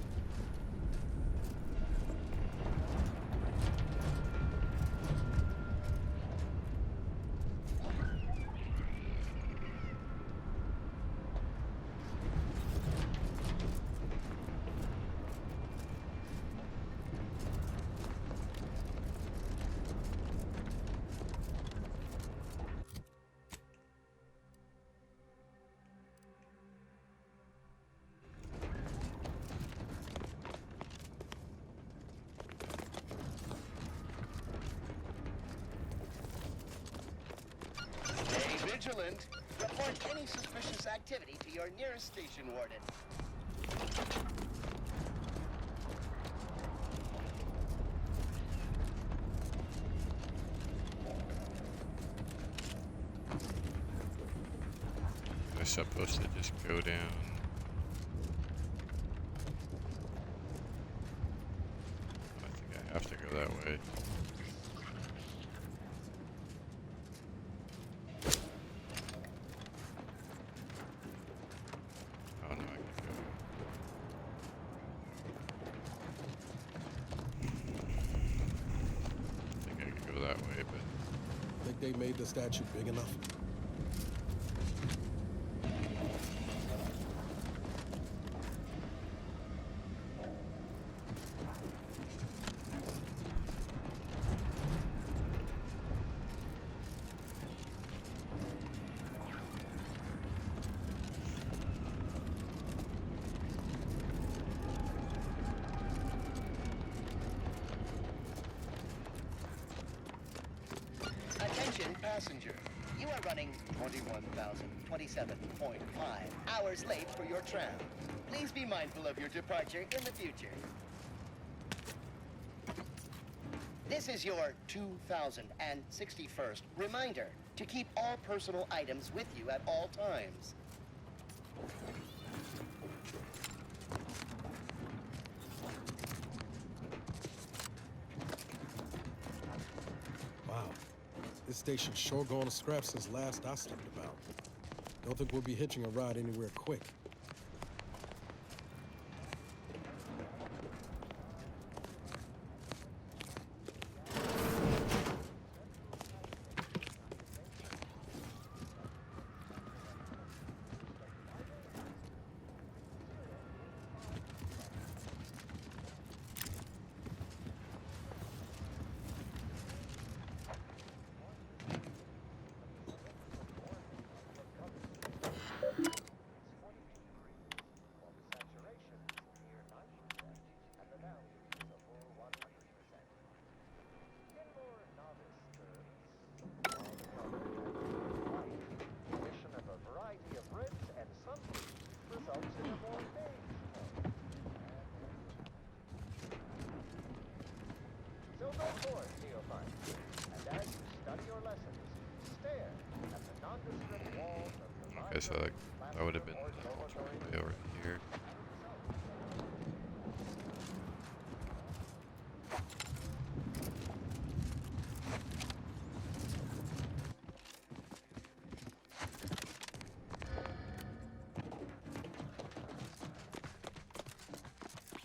Vigilant, report any suspicious activity to your nearest station warden. Am I supposed to just go down? I think I have to go that way. Oh no, I can go. I think I can go that way, but Think they made the statue big enough? Attention passenger. You are running 21,027.5 hours late for your tram. Please be mindful of your departure in the future. This is your 2061st reminder to keep all personal items with you at all times. Wow. This station's sure gone to scrap since last I stepped about. Don't think we'll be hitching a ride anywhere quick. Okay, so that would have been the alternate way over here.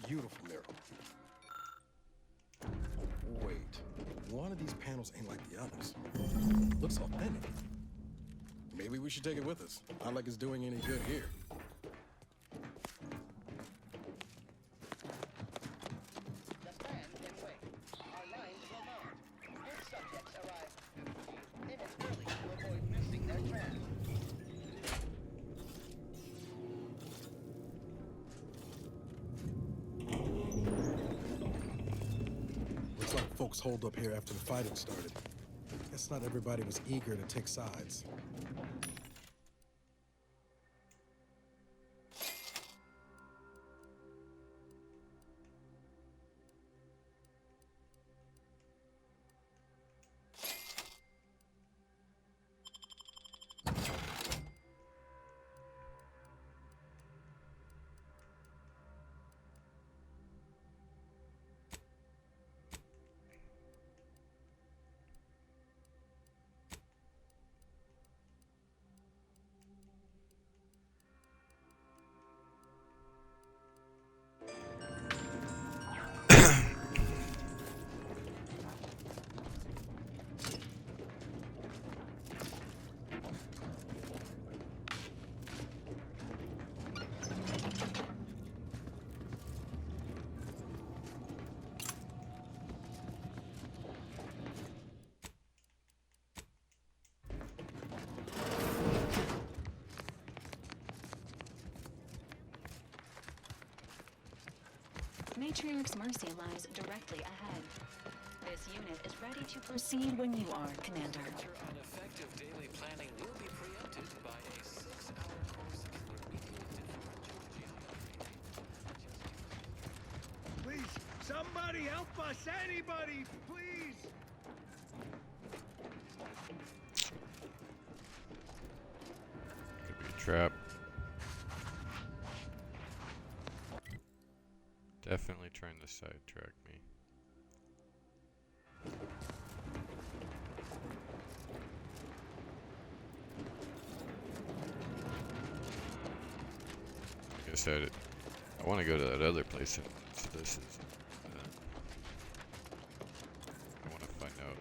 Beautiful mirror. Wait, one of these panels ain't like the others. Looks authentic. Maybe we should take it with us. Not like it's doing any good here. The stand can wait. Our lines will not. Good subjects arrive 15 minutes early to avoid missing their tram. Looks like folks holed up here after the fighting started. Guess not everybody was eager to take sides. Matriarch's Mercy lies directly ahead. This unit is ready to proceed when you are, Commander. Your ineffective daily planning will be preempted. Somebody help us! Anybody, please! Could be a trap. Definitely trying to sidetrack me. Like I said, I want to go to that other place, and so this is. I want to find out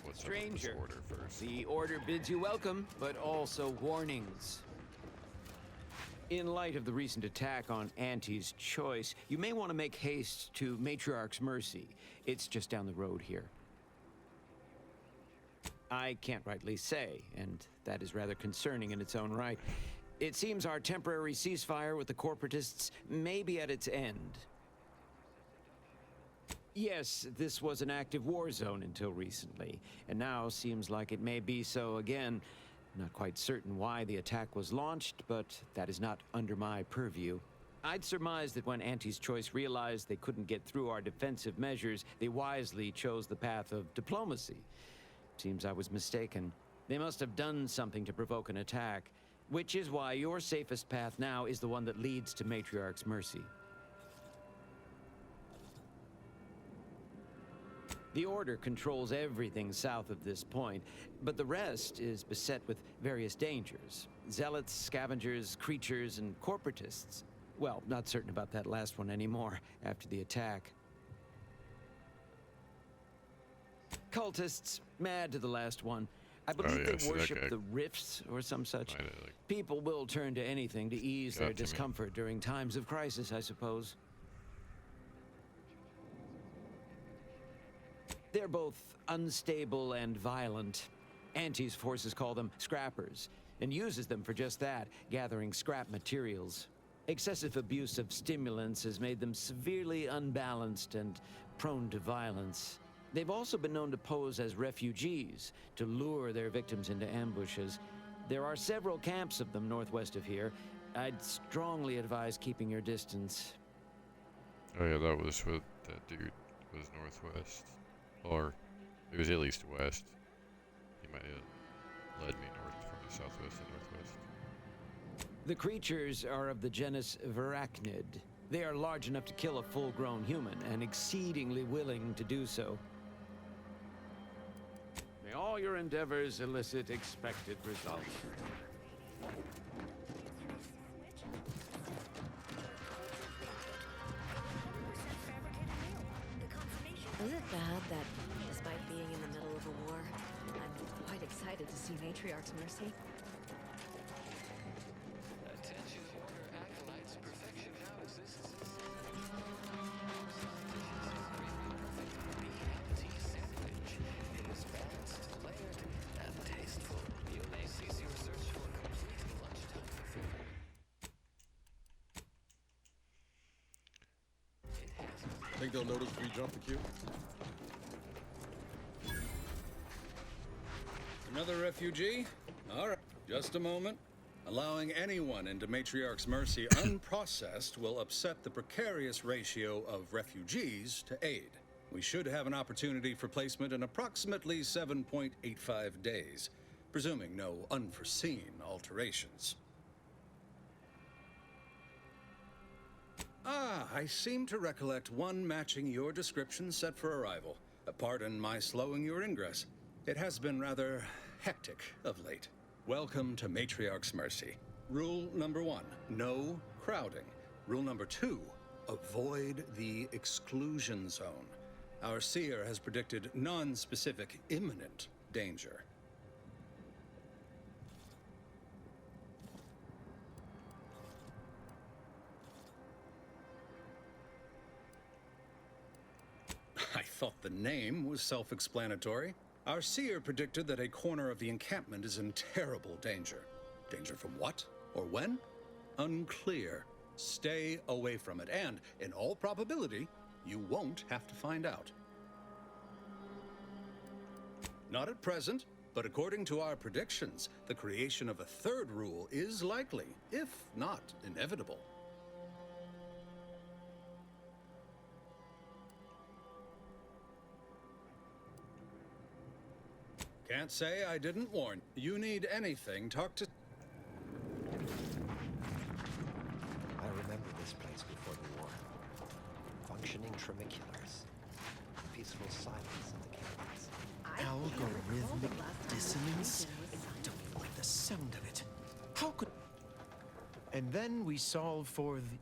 what's up with this Stranger, order first. the order bids you welcome, but also warnings. In light of the recent attack on Auntie's Choice, you may want to make haste to Matriarch's Mercy. It's just down the road here. I can't rightly say, and that is rather concerning in its own right. It seems our temporary ceasefire with the corporatists may be at its end. Yes, this was an active war zone until recently, and now seems like it may be so again. Not quite certain why the attack was launched, but that is not under my purview. I'd surmise that when Auntie's Choice realized they couldn't get through our defensive measures, they wisely chose the path of diplomacy. Seems I was mistaken. They must have done something to provoke an attack, which is why your safest path now is the one that leads to Matriarch's Mercy. The Order controls everything south of this point, but the rest is beset with various dangers. Zealots, scavengers, creatures, and corporatists. Well, not certain about that last one anymore after the attack. Cultists, mad to the last one. I believe they worship the rifts or some such. People will turn to anything to ease their discomfort during times of crisis, I suppose. They're both unstable and violent. Auntie's forces call them scrappers, and uses them for just that, gathering scrap materials. Excessive abuse of stimulants has made them severely unbalanced and prone to violence. They've also been known to pose as refugees, to lure their victims into ambushes. There are several camps of them northwest of here. I'd strongly advise keeping your distance. Oh yeah, that was what that dude was northwest. Or, it was at least west. He might have led me north from the southwest to northwest. The creatures are of the genus Verachnid. They are large enough to kill a full-grown human, and exceedingly willing to do so. May all your endeavors elicit expected results. Is it bad that, despite being in the middle of a war, I'm quite excited to see Matriarch's Mercy? Attention order acolytes, perfection now exists. BLT sandwich. It is balanced, layered, and tasteful. You may cease your search for complete lunchtime fulfillment. Think they'll notice if we jump the queue? Another refugee? All right, just a moment. Allowing anyone into Matriarch's Mercy unprocessed will upset the precarious ratio of refugees to aid. We should have an opportunity for placement in approximately 7.85 days, presuming no unforeseen alterations. Ah, I seem to recollect one matching your description set for arrival. Pardon my slowing your ingress. It has been rather hectic of late. Welcome to Matriarch's Mercy. Rule number 1, no crowding. Rule number 2, avoid the exclusion zone. Our seer has predicted non-specific imminent danger. I thought the name was self-explanatory. Our seer predicted that a corner of the encampment is in terrible danger. Danger from what? Or when? Unclear. Stay away from it, and, in all probability, you won't have to find out. Not at present, but according to our predictions, the creation of a third rule is likely, if not inevitable. Can't say I didn't warn. You need anything, talk to... I remember this place before the war. Functioning tramiculars. Peaceful silence in the campus. Algorithmic dissonance? I don't even like the sound of it. How could... And then we solve for the...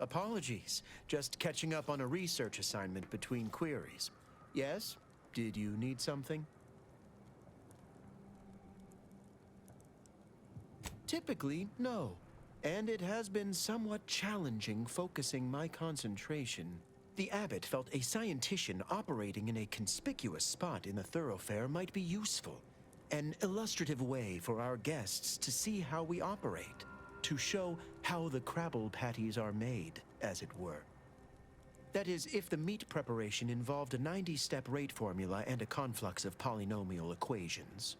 apologies. Just catching up on a research assignment between queries. Yes? Did you need something? Typically, no. And it has been somewhat challenging focusing my concentration. The abbot felt a scientician operating in a conspicuous spot in the thoroughfare might be useful. An illustrative way for our guests to see how we operate. To show how the Crabble patties are made, as it were. That is, if the meat preparation involved a 90-step rate formula and a conflux of polynomial equations.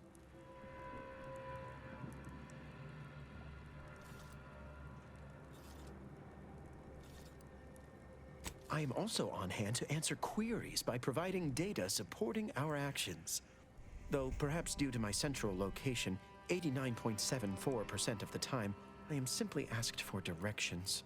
I am also on hand to answer queries by providing data supporting our actions. Though perhaps due to my central location, 89.74% of the time, I am simply asked for directions.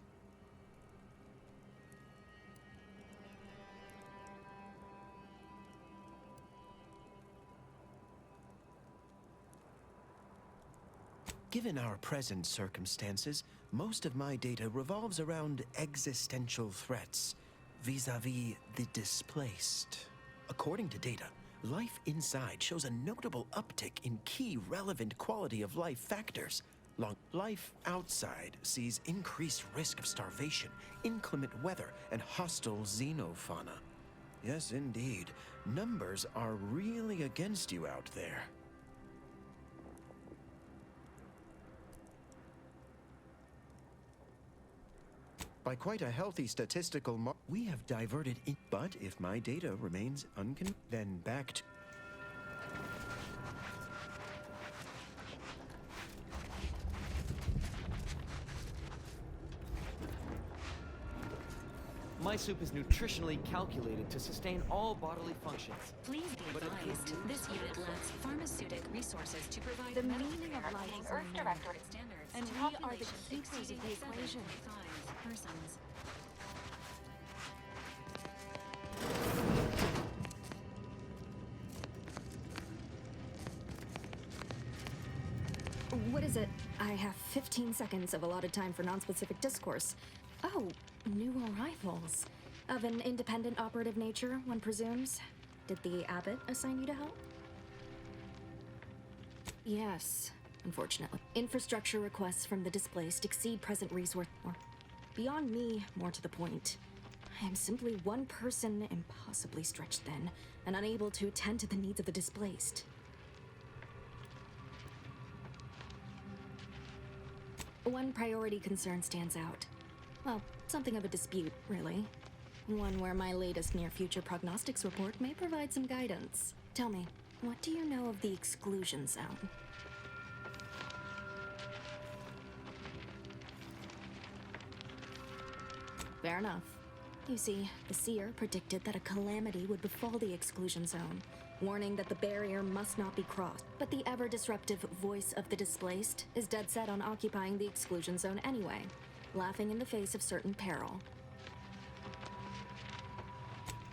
Given our present circumstances, most of my data revolves around existential threats, vis-a-vis the displaced. According to data, life inside shows a notable uptick in key relevant quality of life factors. Life outside sees increased risk of starvation, inclement weather, and hostile xenofauna. Yes, indeed. Numbers are really against you out there. By quite a healthy statistical we have diverted in. But if my data remains then back to... My soup is nutritionally calculated to sustain all bodily functions. Please be advised, this unit lacks pharmaceutic resources to provide The medical meaning care of life meeting is Earth unknown. Directorate standards. And to we are the populations keepers of exceeding the equation. 7.5 persons. What is it? I have 15 seconds of allotted time for non-specific discourse. Oh, new arrivals. Of an independent operative nature, one presumes. Did the abbot assign you to help? Yes, unfortunately. Infrastructure requests from the displaced exceed present resource. Or, beyond me, more to the point. I am simply one person, impossibly stretched thin, and unable to attend to the needs of the displaced. One priority concern stands out. Well, something of a dispute, really. One where my latest near-future prognostics report may provide some guidance. Tell me, what do you know of the exclusion zone? Fair enough. You see, the seer predicted that a calamity would befall the exclusion zone, warning that the barrier must not be crossed. But the ever-disruptive voice of the displaced is dead set on occupying the exclusion zone anyway, laughing in the face of certain peril.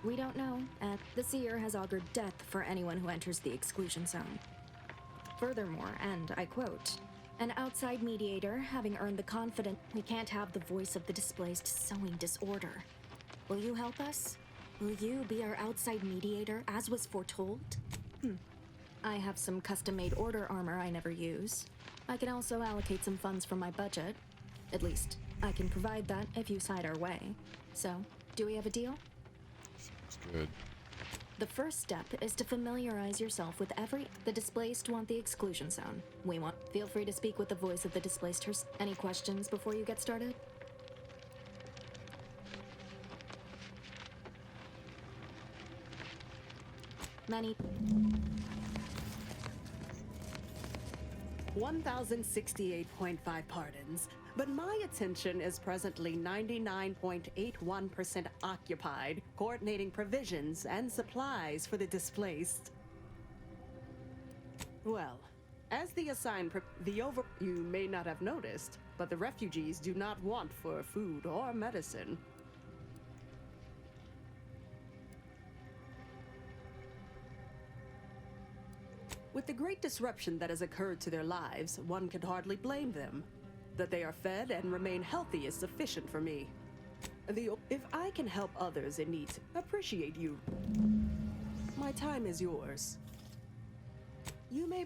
We don't know, and the seer has augured death for anyone who enters the exclusion zone. Furthermore, and I quote, an outside mediator having earned the confidence, we can't have the voice of the displaced sowing disorder. Will you help us? Will you be our outside mediator, as was foretold? I have some custom-made order armor I never use. I can also allocate some funds from my budget. At least, I can provide that if you side our way. So, do we have a deal? Sounds good. The first step is to familiarize yourself with the displaced want the exclusion zone. Feel free to speak with the voice of the displaced Any questions before you get started? Many. 1,068.5 pardons, but my attention is presently 99.81% occupied, coordinating provisions and supplies for the displaced. Well, as the assigned you may not have noticed, but the refugees do not want for food or medicine. With the great disruption that has occurred to their lives, one can hardly blame them. That they are fed and remain healthy is sufficient for me. If I can help others in need, appreciate you. My time is yours. You may.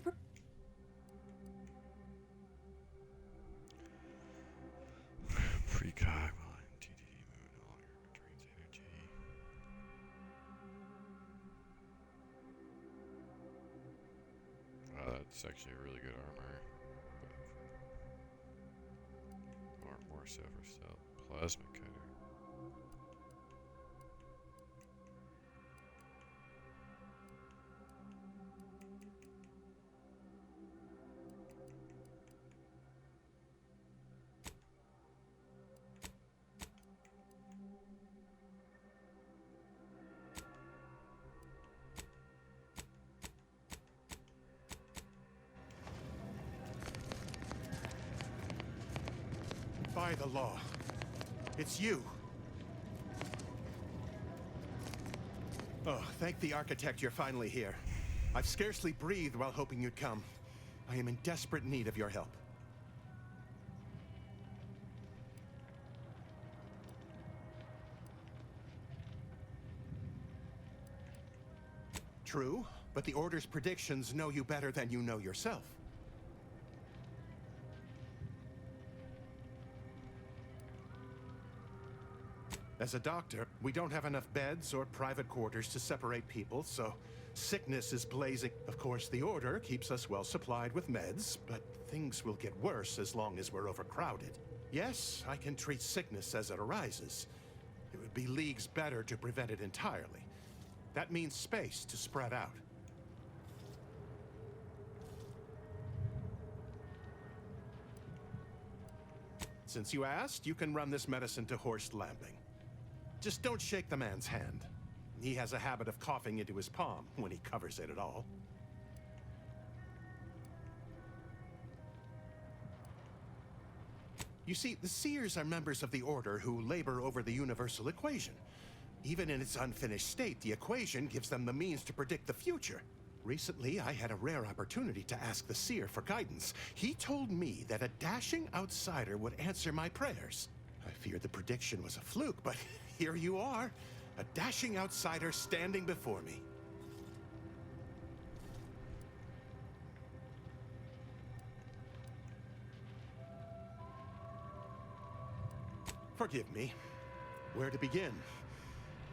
Precog while in TDD mode no longer drains energy. Wow, that's actually a really good armor. More so for stealth. Plasma cutter. By the law. It's you. Oh, thank the architect you're finally here. I've scarcely breathed while hoping you'd come. I am in desperate need of your help. True, but the Order's predictions know you better than you know yourself. As a doctor, we don't have enough beds or private quarters to separate people, so sickness is blazing. Of course, the Order keeps us well supplied with meds, but things will get worse as long as we're overcrowded. Yes, I can treat sickness as it arises. It would be leagues better to prevent it entirely. That means space to spread out. Since you asked, you can run this medicine to Horst Lamping. Just don't shake the man's hand. He has a habit of coughing into his palm when he covers it at all. You see, the Seers are members of the Order who labor over the universal equation. Even in its unfinished state, the equation gives them the means to predict the future. Recently, I had a rare opportunity to ask the Seer for guidance. He told me that a dashing outsider would answer my prayers. I feared the prediction was a fluke, but here you are, a dashing outsider standing before me. Forgive me. Where to begin?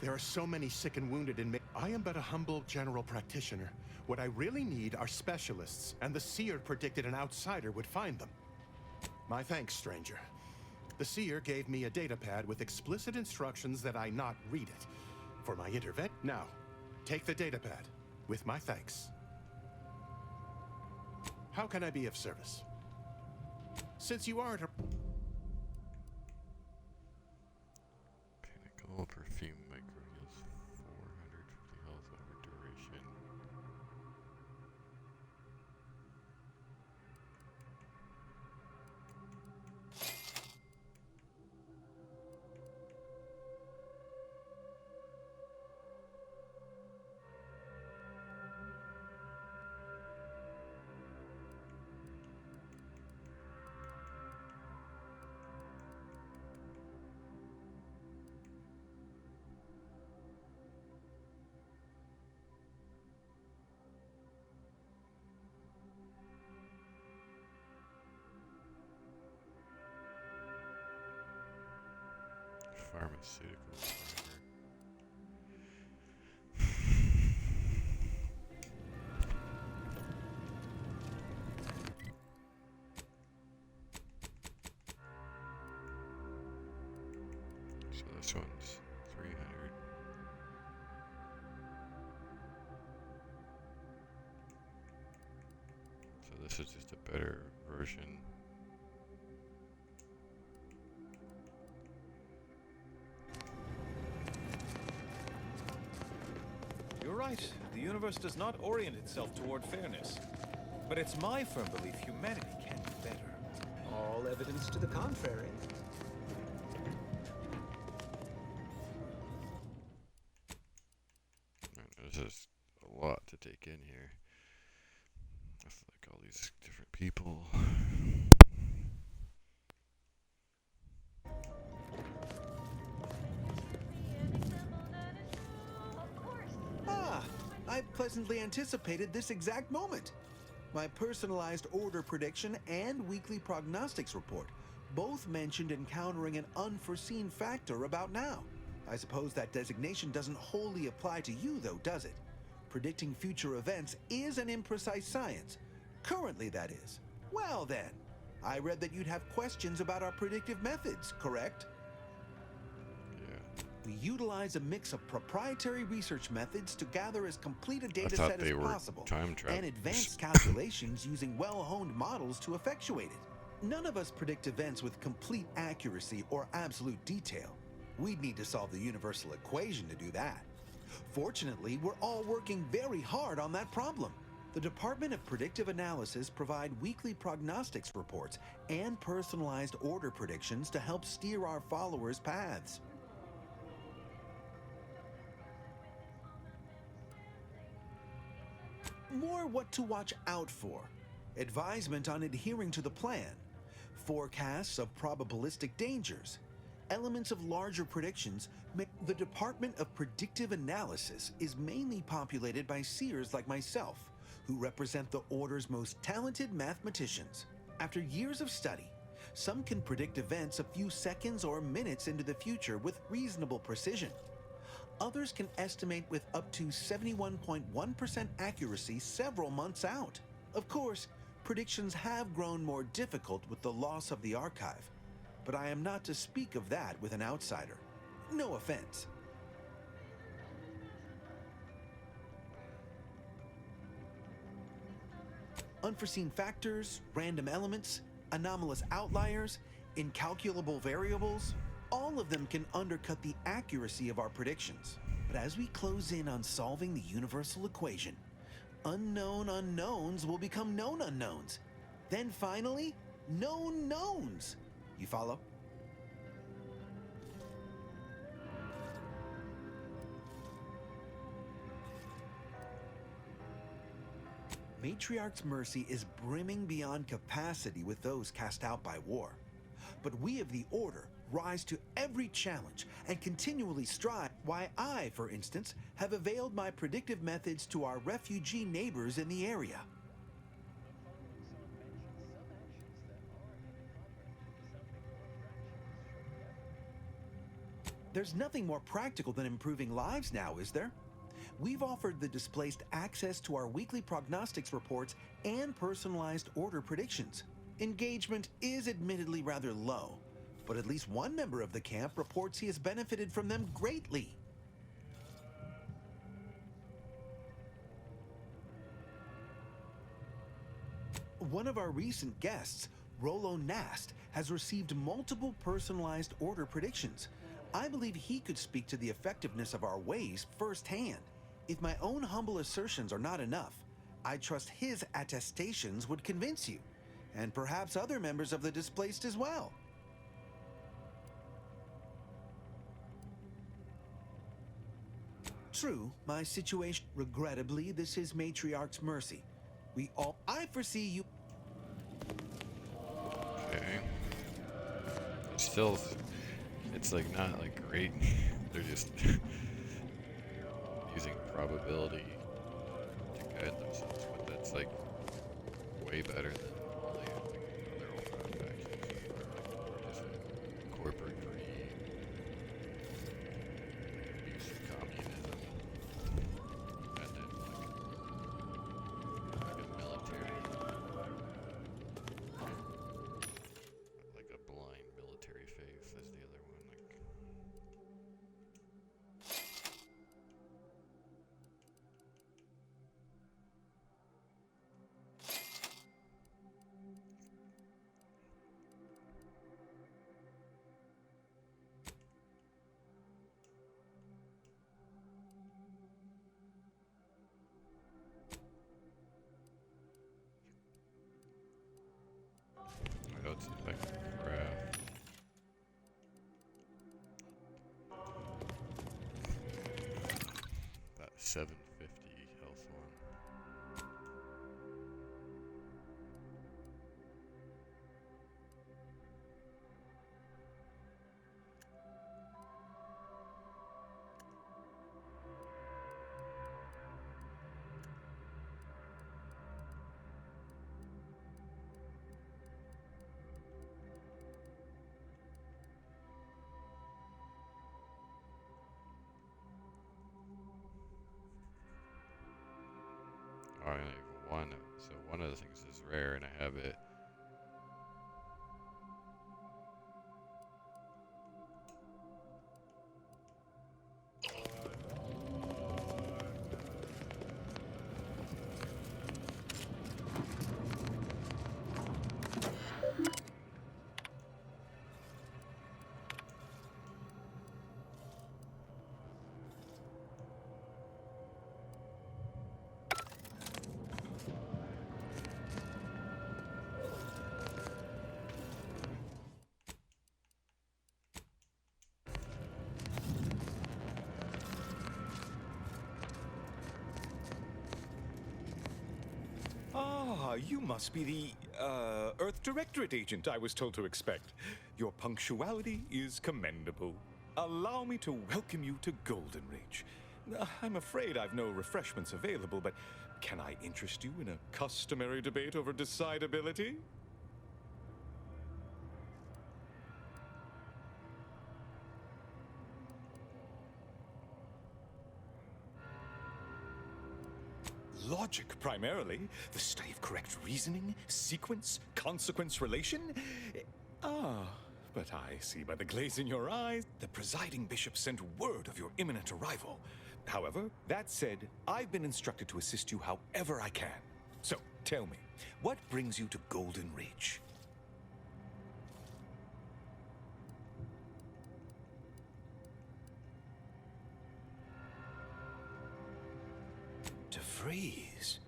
There are so many sick and wounded in me. I am but a humble general practitioner. What I really need are specialists, and the Seer predicted an outsider would find them. My thanks, stranger. The Seer gave me a datapad with explicit instructions that I not read it. For my intervention. Now, take the datapad, with my thanks. How can I be of service? Since you aren't a... Pinnacle perfume micro heals 450 health over duration. Pharmaceuticals. So this one's 300. So this is just a better version. You're right. The universe does not orient itself toward fairness. But it's my firm belief humanity can do better. All evidence to the contrary. There's just a lot to take in here. With like all these different people. Ah, I pleasantly anticipated this exact moment. My personalized order prediction and weekly prognostics report both mentioned encountering an unforeseen factor about now. I suppose that designation doesn't wholly apply to you, though, does it? Predicting future events is an imprecise science. Currently, that is. Well, then, I read that you'd have questions about our predictive methods, correct? We utilize a mix of proprietary research methods to gather as complete a data set as possible and advanced calculations using well-honed models to effectuate it. None of us predict events with complete accuracy or absolute detail. We'd need to solve the universal equation to do that. Fortunately, we're all working very hard on that problem. The Department of Predictive Analysis provide weekly prognostics reports and personalized order predictions to help steer our followers' paths. More what to watch out for, advisement on adhering to the plan, forecasts of probabilistic dangers, elements of larger predictions. The Department of Predictive Analysis is mainly populated by seers like myself, who represent the Order's most talented mathematicians. After years of study, some can predict events a few seconds or minutes into the future with reasonable precision. Others can estimate with up to 71.1% accuracy several months out. Of course, predictions have grown more difficult with the loss of the archive, but I am not to speak of that with an outsider. No offense. Unforeseen factors, random elements, anomalous outliers, incalculable variables, all of them can undercut the accuracy of our predictions. But as we close in on solving the universal equation, unknown unknowns will become known unknowns. Then finally, known knowns. You follow? Matriarch's Mercy is brimming beyond capacity with those cast out by war. But we of the Order rise to every challenge and continually strive. Why I, for instance, have availed my predictive methods to our refugee neighbors in the area. There's nothing more practical than improving lives now, is there? We've offered the displaced access to our weekly prognostics reports and personalized order predictions. Engagement is admittedly rather low, but at least one member of the camp reports he has benefited from them greatly. One of our recent guests, Rollo Nast, has received multiple personalized order predictions. I believe he could speak to the effectiveness of our ways firsthand. If my own humble assertions are not enough, I trust his attestations would convince you, and perhaps other members of the displaced as well. True, my situation. Regrettably, this is Matriarch's Mercy. I foresee you. Okay. Still, it's like not like great. They're just using probability to guide themselves, but that's like way better than all the other old factions. Just corporate greed, abuse of communism, and then like a military, like a blind military faith as the other one. Like. 750 health one. I only have one, so one of the things is rare, and I have it. Ah, you must be the, Earth Directorate agent I was told to expect. Your punctuality is commendable. Allow me to welcome you to Golden Reach. I'm afraid I've no refreshments available, but can I interest you in a customary debate over decidability? Logic, primarily. The study of correct reasoning, sequence, consequence relation. But I see by the glaze in your eyes, the presiding bishop sent word of your imminent arrival. However, that said, I've been instructed to assist you however I can. So, tell me, what brings you to Golden Reach? DeVries.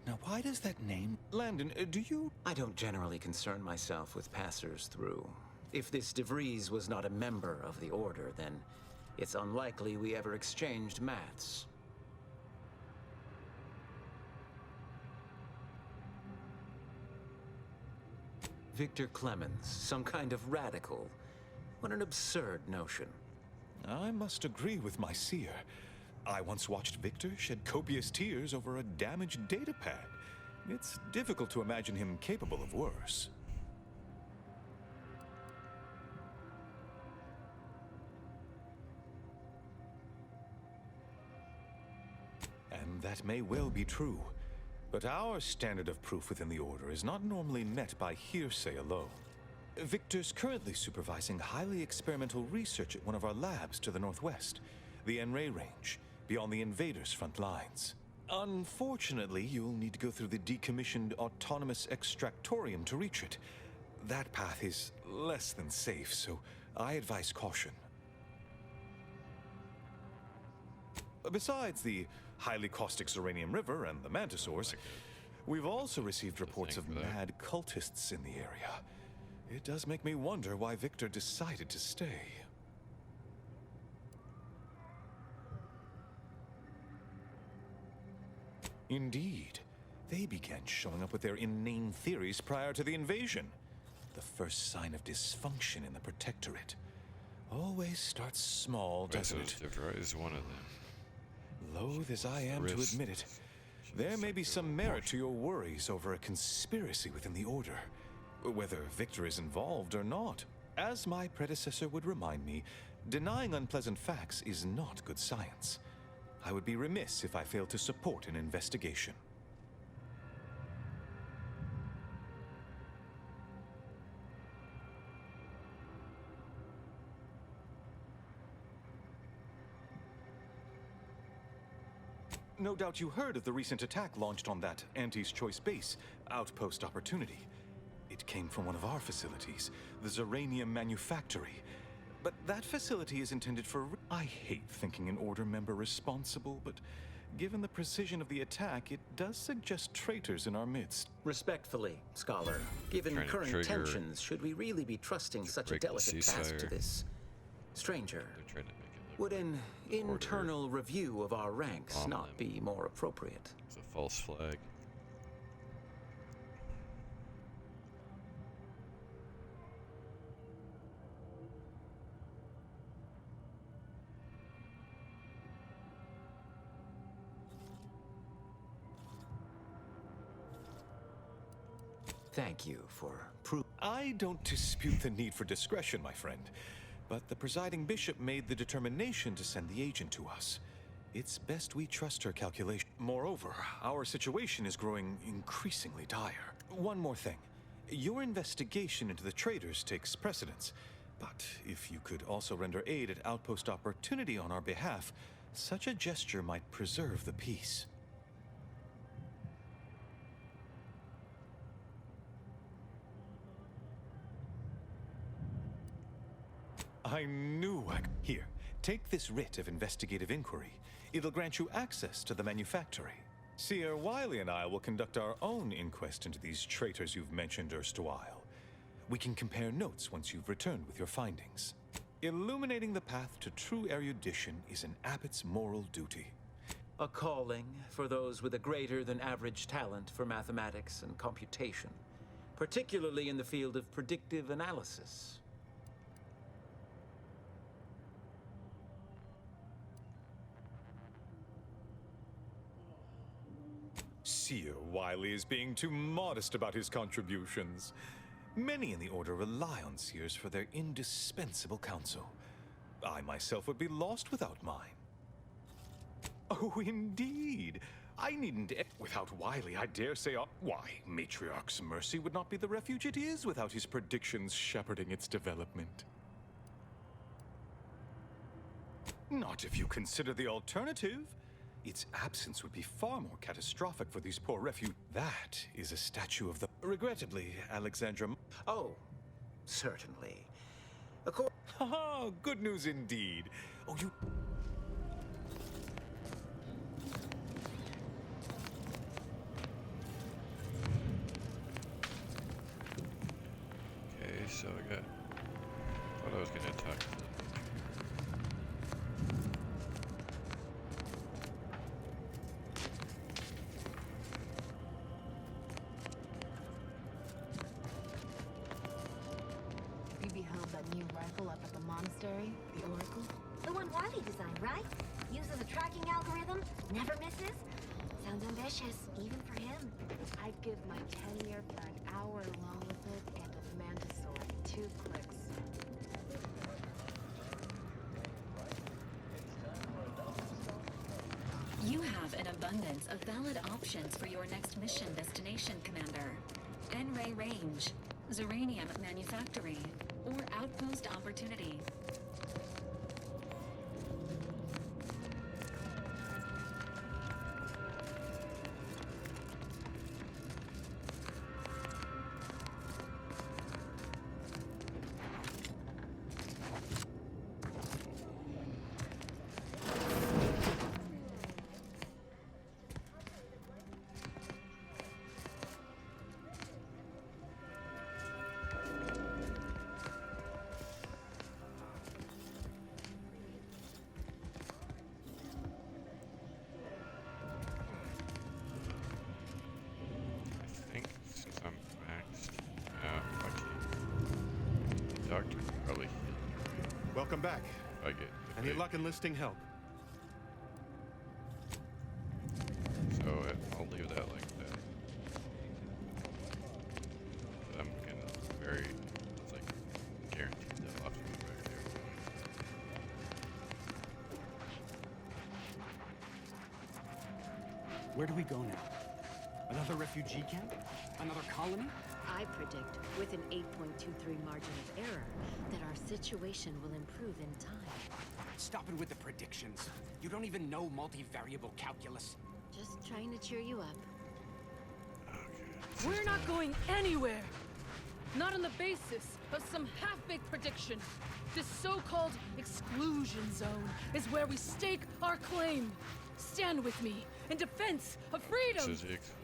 Now, why does that name... Landon, do you... I don't generally concern myself with passers through. If this DeVries was not a member of the Order, then it's unlikely we ever exchanged mats. Victor Clemens, some kind of radical. What an absurd notion. I must agree with my seer. I once watched Victor shed copious tears over a damaged datapad. It's difficult to imagine him capable of worse. And that may well be true. But our standard of proof within the Order is not normally met by hearsay alone. Victor's currently supervising highly experimental research at one of our labs to the northwest, the Enray Range, beyond the invaders' front lines. Unfortunately, you'll need to go through the decommissioned autonomous extractorium to reach it. That path is less than safe, so I advise caution. Besides the highly caustic Zeranium River and the Mantisaurs, we've also received reports of mad cultists in the area. It does make me wonder why Victor decided to stay. Indeed. They began showing up with their inane theories prior to the invasion. The first sign of dysfunction in the Protectorate. Always starts small, doesn't it? Is one of them. Loath as I am to admit it, there may be some merit to your worries over a conspiracy within the Order. Whether Victor is involved or not. As my predecessor would remind me, denying unpleasant facts is not good science. I would be remiss if I failed to support an investigation. No doubt you heard of the recent attack launched on that Anti's Choice base, Outpost Opportunity. It came from one of our facilities, the Zeranium Manufactory. But that facility is intended for... I hate thinking an Order member responsible, but given the precision of the attack, it does suggest traitors in our midst. Respectfully, Scholar, given current tensions, should we really be trusting such a delicate task to this stranger? Would an internal review of our ranks not be more appropriate? It's a false flag. Thank you for proof. I don't dispute the need for discretion, my friend. But the presiding bishop made the determination to send the agent to us. It's best we trust her calculation. Moreover, our situation is growing increasingly dire. One more thing. Your investigation into the traitors takes precedence. But if you could also render aid at Outpost Opportunity on our behalf, such a gesture might preserve the peace. I knew Here, take this writ of investigative inquiry. It'll grant you access to the manufactory. Seer Wiley and I will conduct our own inquest into these traitors you've mentioned erstwhile. We can compare notes once you've returned with your findings. Illuminating the path to true erudition is an abbot's moral duty. A calling for those with a greater than average talent for mathematics and computation, particularly in the field of predictive analysis. Seer Wiley is being too modest about his contributions. Many in the Order rely on Seers for their indispensable counsel. I myself would be lost without mine. Oh, indeed. I needn't... Without Wiley, I dare say... Why, Matriarch's Mercy would not be the refuge it is without his predictions shepherding its development. Not if you consider the alternative. Its absence would be far more catastrophic for these poor refugees. That is a statue of the... Regrettably, Alexandra... Oh, certainly. Haha, good news indeed. Oh, you... Okay, so I got... thought I was gonna attack the... New rifle up at the monastery, the Oracle? The one Wiley designed, right? Uses a tracking algorithm, never misses. Sounds ambitious, even for him. I'd give my tenure for an hour alone with it and a Mantisaur in 2 clicks. You have an abundance of valid options for your next mission destination, Commander. N-Ray Range, Zeranium Manufactory, or Outpost Opportunity. Doctor can probably heal me. Welcome back. I get. Any luck enlisting help? So I'll leave that like that. I'm gonna very, it's like guaranteed that I'll have to go back there. Where do we go now? Another refugee camp? Another colony? I predict, with an 8.23 margin of error, that our situation will improve in time. Stop it with the predictions. You don't even know multivariable calculus. Just trying to cheer you up. We're not going anywhere! Not on the basis of some half-baked prediction. This so-called exclusion zone is where we stake our claim. Stand with me in defense of freedom! This is the exclusion.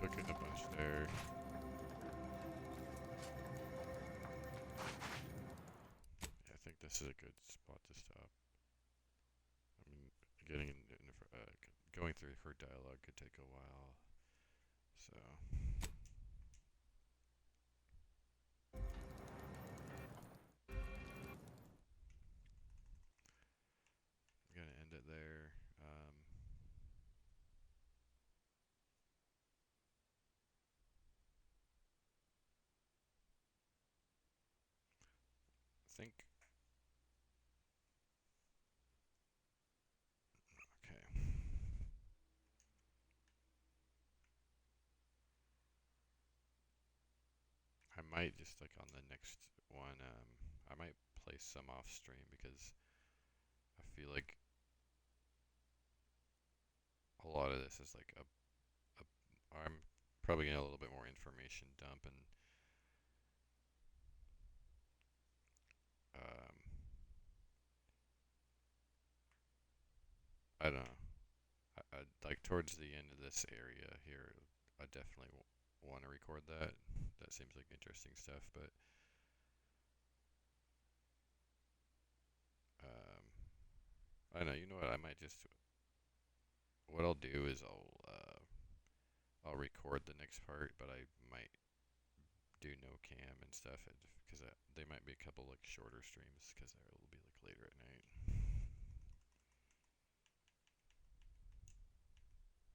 cooking a bunch there. I think this is a good spot to stop. I mean, going through her dialogue could take a while, so. I'm gonna end it there. I think. Okay. I might just like on the next one, I might play some off stream because I feel like a lot of this is like I'm probably getting a little bit more information dump and I don't know. I like towards the end of this area here, I definitely want to record that. That seems like interesting stuff, but I don't know. You know what? I might just. What I'll do is I'll record the next part, but I might do no cam and stuff because they might be a couple like shorter streams because it will be like later at night.